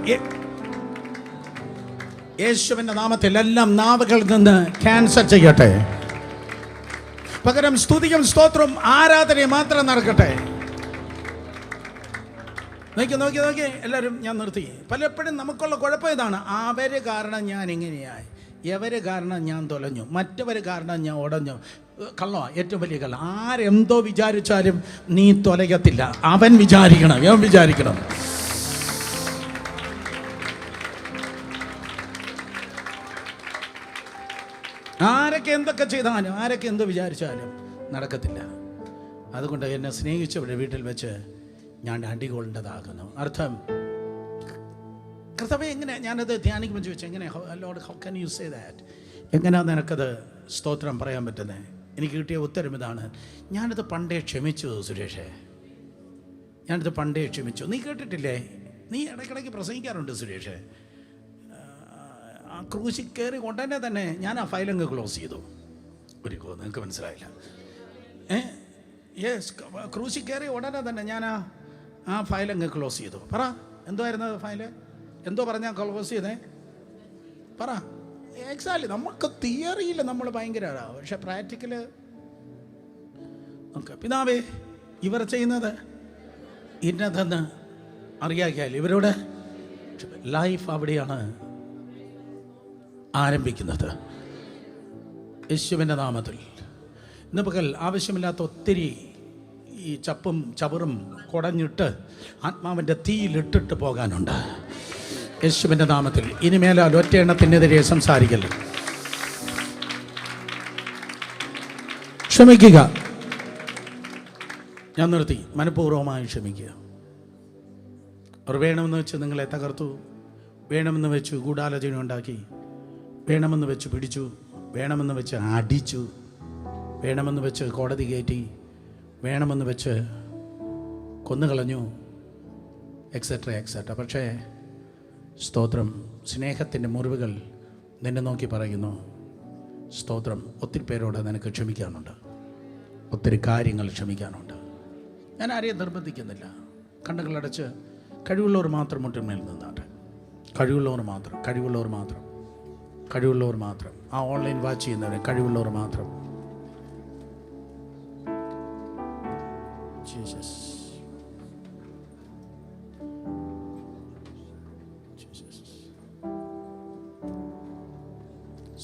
യേശുവിൻ്റെ നാമത്തിൽ എല്ലാം നാവുകളിൽ നിന്ന് ക്യാൻസൽ ചെയ്യട്ടെ. പകരം സ്തുതിയും സ്തോത്രവും ആരാധനയും മാത്രം നടക്കട്ടെ. നോക്കി എല്ലാവരും, ഞാൻ നിർത്തി. പലപ്പോഴും നമുക്കുള്ള കുഴപ്പം ഇതാണ്, അവർ കാരണം ഞാൻ ഇങ്ങനെയായി, എവര് കാരണം ഞാൻ തൊലഞ്ഞു, മറ്റവർ കാരണം ഞാൻ ഉടഞ്ഞു. കള്ളോ, ഏറ്റവും വലിയ കള്ളം. ആരെന്തോ വിചാരിച്ചാലും നീ തൊലയത്തില്ല. അവൻ വിചാരിക്കണം. ആരൊക്കെ എന്തൊക്കെ ചെയ്താലും, ആരൊക്കെ എന്തോ വിചാരിച്ചാലും നടക്കത്തില്ല. അതുകൊണ്ട് എന്നെ സ്നേഹിച്ചവരുടെ വീട്ടിൽ വെച്ച് ഞാൻ അടികൊണ്ടതാകുന്നു. അർത്ഥം, കർത്താവേ എങ്ങനെ, ഞാനത് ധ്യാനിക്കുമ്പോൾ ചോദിച്ചു, എങ്ങനെ Lord how can you say that, എങ്ങനെയാണ് നിനക്കത് സ്തോത്രം പറയാൻ പറ്റുന്നത്? എനിക്ക് കിട്ടിയ ഉത്തരം ഇതാണ്, ഞാനിത് പണ്ടേ ക്ഷമിച്ചു സുരേഷേ, ഞാനിത് പണ്ടേ ക്ഷമിച്ചു. നീ കേട്ടിട്ടില്ലേ, നീ ഇടയ്ക്കിടയ്ക്ക് പ്രസംഗിക്കാറുണ്ട് സുരേഷേ, ആ ക്രൂശിൽ കയറി ഉടനെ തന്നെ ഞാൻ ആ ഫയലങ്ങ് ക്ലോസ് ചെയ്തു. നിങ്ങൾക്ക് മനസ്സിലായില്ല? യെസ്, ക്രൂശിൽ കയറി ഉടനെ തന്നെ ഞാൻ ആ ഫയലങ്ങ് ക്ലോസ് ചെയ്തു. പറ, എന്തോ ആയിരുന്നു ഫയല്? എന്തോ പറഞ്ഞാൽ ക്ലോസ് ചെയ്തേ? പറ. എക്സാക്ട്ലി, നമുക്ക് തിയറിയിൽ നമ്മൾ ഭയങ്കര, പക്ഷെ പ്രാക്ടിക്കല് ഓക്കെ. പിതാവേ, ഇവർ ചെയ്യുന്നത് ഇന്നതെന്ന് അറിയാക്കിയാൽ ഇവരോട് ലൈഫ് അവിടെയാണ് ആരംഭിക്കുന്നത്. യേശുവിൻ്റെ നാമത്തിൽ ഇന്ന് പകൽ ആവശ്യമില്ലാത്ത ഒത്തിരി ഈ ചപ്പും ചവറും കുടഞ്ഞിട്ട് ആത്മാവിൻ്റെ തീയിലിട്ടിട്ട് പോകാനുണ്ട്. യേശുവിൻ്റെ നാമത്തിൽ ഇനിമേലാൽ ഒറ്റ എണ്ണത്തിനെതിരെ സംസാരിക്കല്ലേ. ക്ഷമിക്കുക. ഞാൻ നിർത്തി. മനഃപൂർവ്വമായി ക്ഷമിക്കുക. അവർ വേണമെന്ന് വെച്ച് നിങ്ങളെ തകർത്തു, വേണമെന്ന് വെച്ച് ഗൂഢാലോചന ഉണ്ടാക്കി, വേണമെന്ന് വെച്ച് പിടിച്ചു, വേണമെന്ന് വെച്ച് അടിച്ചു, വേണമെന്ന് വെച്ച് കോടതി കയറ്റി, വേണമെന്ന് വെച്ച് കൊന്നുകളഞ്ഞു, എക്സെട്ര എക്സെട്ര. പക്ഷേ സ്തോത്രം, സ്നേഹത്തിൻ്റെ മുറിവുകൾ നിന്നെ നോക്കി പറയുന്നു, സ്തോത്രം, ഒത്തിരി പേരോട് നിനക്ക് ക്ഷമിക്കാനുണ്ട്, ഒത്തിരി കാര്യങ്ങൾ ക്ഷമിക്കാനുണ്ട്. ഞാൻ ആരെയും നിർബന്ധിക്കുന്നില്ല. കണ്ണുകളടച്ച് കഴിവുള്ളവർ മാത്രം മുട്ടിന്മേൽ നിന്നാട്ടെ. കഴിവുള്ളവർ മാത്രം, കഴിവുള്ളവർ മാത്രം, കഴിവുള്ളവർ മാത്രം. ആ ഓൺലൈൻ വാച്ച് ചെയ്യുന്നവരെ കഴിവുള്ളവർ മാത്രം. ജീസസ്,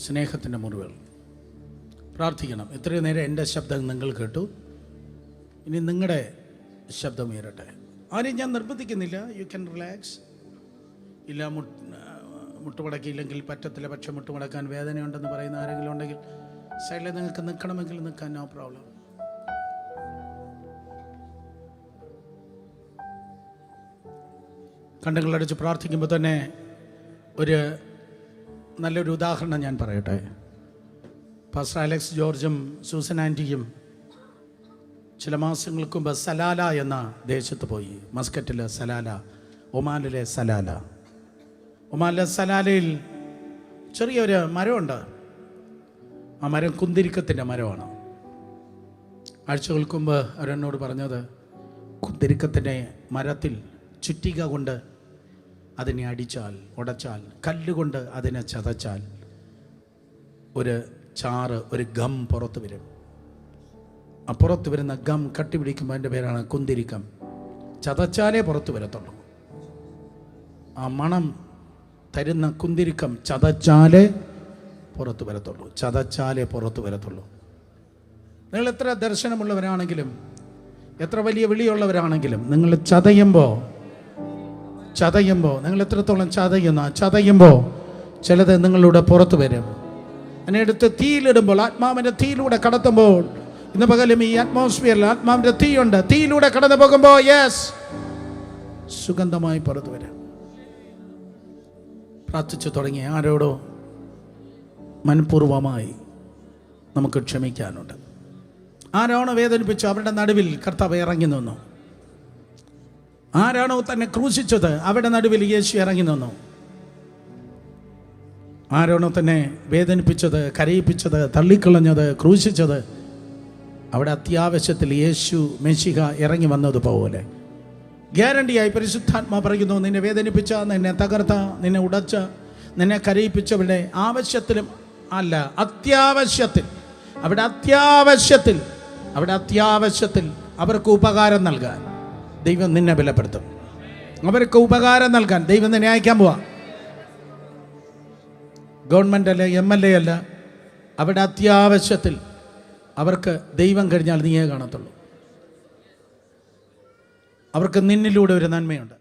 സ്നേഹത്തിൻ്റെ മുറിവുകൾ. പ്രാർത്ഥിക്കണം. ഇത്രയും നേരം എൻ്റെ ശബ്ദം നിങ്ങൾ കേട്ടു, ഇനി നിങ്ങളുടെ ശബ്ദം ഉയരട്ടെ. ആരെയും ഞാൻ നിർബന്ധിക്കുന്നില്ല. You can relax. ഇല്ല, മുട്ടുമടക്കിയില്ലെങ്കിൽ പറ്റത്തില്ല, പക്ഷെ മുട്ടുമടക്കാൻ വേദനയുണ്ടെന്ന് പറയുന്ന ആരെങ്കിലും ഉണ്ടെങ്കിൽ സൈഡിൽ നിങ്ങൾക്ക് നിൽക്കണമെങ്കിൽ നിൽക്കാൻ, നോ പ്രോബ്ലം. കണ്ണുകളടച്ച് പ്രാർത്ഥിക്കുമ്പോൾ തന്നെ ഒരു നല്ലൊരു ഉദാഹരണം ഞാൻ പറയട്ടെ. പാസ്റ്റർ അലക്സ് ജോർജും സൂസൻ ആൻറ്റിയും ചില മാസങ്ങൾക്ക് മുമ്പ് സലാല എന്ന ദേശത്ത് പോയി. മസ്കറ്റിലെ സലാല, ഒമാനിലെ സലാല. ഒമാനിലെ സലാലയിൽ ചെറിയൊരു മരമുണ്ട്. ആ മരം കുന്തിരിക്കത്തിൻ്റെ മരമാണ്. ആഴ്ചകൾക്ക് മുമ്പ് അവരെന്നോട് പറഞ്ഞത്, കുന്തിരിക്കത്തിൻ്റെ മരത്തിൽ ചുറ്റിക കൊണ്ട് അതിനെ അടിച്ചാൽ, ഉടച്ചാൽ, കല്ലുകൊണ്ട് അതിനെ ചതച്ചാൽ ഒരു ചാറ്, ഒരു ഗം പുറത്ത് വരും. ആ പുറത്ത് വരുന്ന ഗം കട്ടിപിടിക്കുമ്പോൾ അതിൻ്റെ പേരാണ് കുന്തിരിക്കം. ചതച്ചാലേ പുറത്ത് വരത്തുള്ളൂ. ആ മണം തരുന്ന കുന്തിരിക്കം ചതച്ചാലേ പുറത്ത് വരത്തുള്ളൂ. ചതച്ചാലേ പുറത്ത് വരത്തുള്ളൂ. നിങ്ങൾ എത്ര ദർശനമുള്ളവരാണെങ്കിലും, എത്ര വലിയ വിളിയുള്ളവരാണെങ്കിലും, നിങ്ങൾ ചതയുമ്പോൾ നിങ്ങൾ എത്രത്തോളം ചതയുമ്പോൾ ചിലത് നിങ്ങളുടെ പുറത്ത് വരും. അതിനെടുത്ത് തീയിലിടുമ്പോൾ, ആത്മാവിൻ്റെ തീയിലൂടെ കടത്തുമ്പോൾ, ഇന്ന് പകലും ഈ അറ്റ്മോസ്ഫിയറിൽ ആത്മാവിൻ്റെ തീയുണ്ട്. തീയിലൂടെ കടന്നു പോകുമ്പോൾ യെസ്, സുഗന്ധമായി പുറത്ത് വരാം. പ്രാർത്ഥിച്ചു തുടങ്ങി. ആരോടോ മനഃപൂർവമായി നമുക്ക് ക്ഷമിക്കാനുണ്ട്. ആരാണോ വേദനിപ്പിച്ചു അവരുടെ നടുവിൽ കർത്താവ് ഇറങ്ങി നിന്നു. ആരാണോ തന്നെ ക്രൂശിച്ചത് അവരുടെ നടുവിൽ യേശു ഇറങ്ങി നിന്നു. ആരാണോ തന്നെ വേദനിപ്പിച്ചത്, കരയിപ്പിച്ചത്, തള്ളിക്കളഞ്ഞത്, ക്രൂശിച്ചത്, അവിടെ അത്യാവശ്യത്തിൽ യേശു മെശിഹ ഇറങ്ങി വന്നതുപോലെ ഗ്യാരണ്ടിയായി പരിശുദ്ധാത്മാ പറയുന്നു, നിന്നെ വേദനിപ്പിച്ച, നിന്നെ തകർത്ത, നിന്നെ ഉടച്ച, നിന്നെ കരയിപ്പിച്ചവരുടെ ആവശ്യത്തിലും അല്ല, അത്യാവശ്യത്തിൽ, അവിടെ അത്യാവശ്യത്തിൽ അവർക്ക് ഉപകാരം നൽകാൻ ദൈവം നിന്നെ ബലപ്പെടുത്തും. അവർക്ക് ഉപകാരം നൽകാൻ ദൈവം നിന്നെ അയക്കാൻ പോവാ. ഗവൺമെൻറ് അല്ല, MLA അല്ല, അവിടെ അത്യാവശ്യത്തിൽ അവർക്ക് ദൈവം കഴിഞ്ഞാൽ നീയേ കാണത്തുള്ളൂ. അവർക്ക് നിന്നിലൂടെ ഒരു നന്മയുണ്ട്.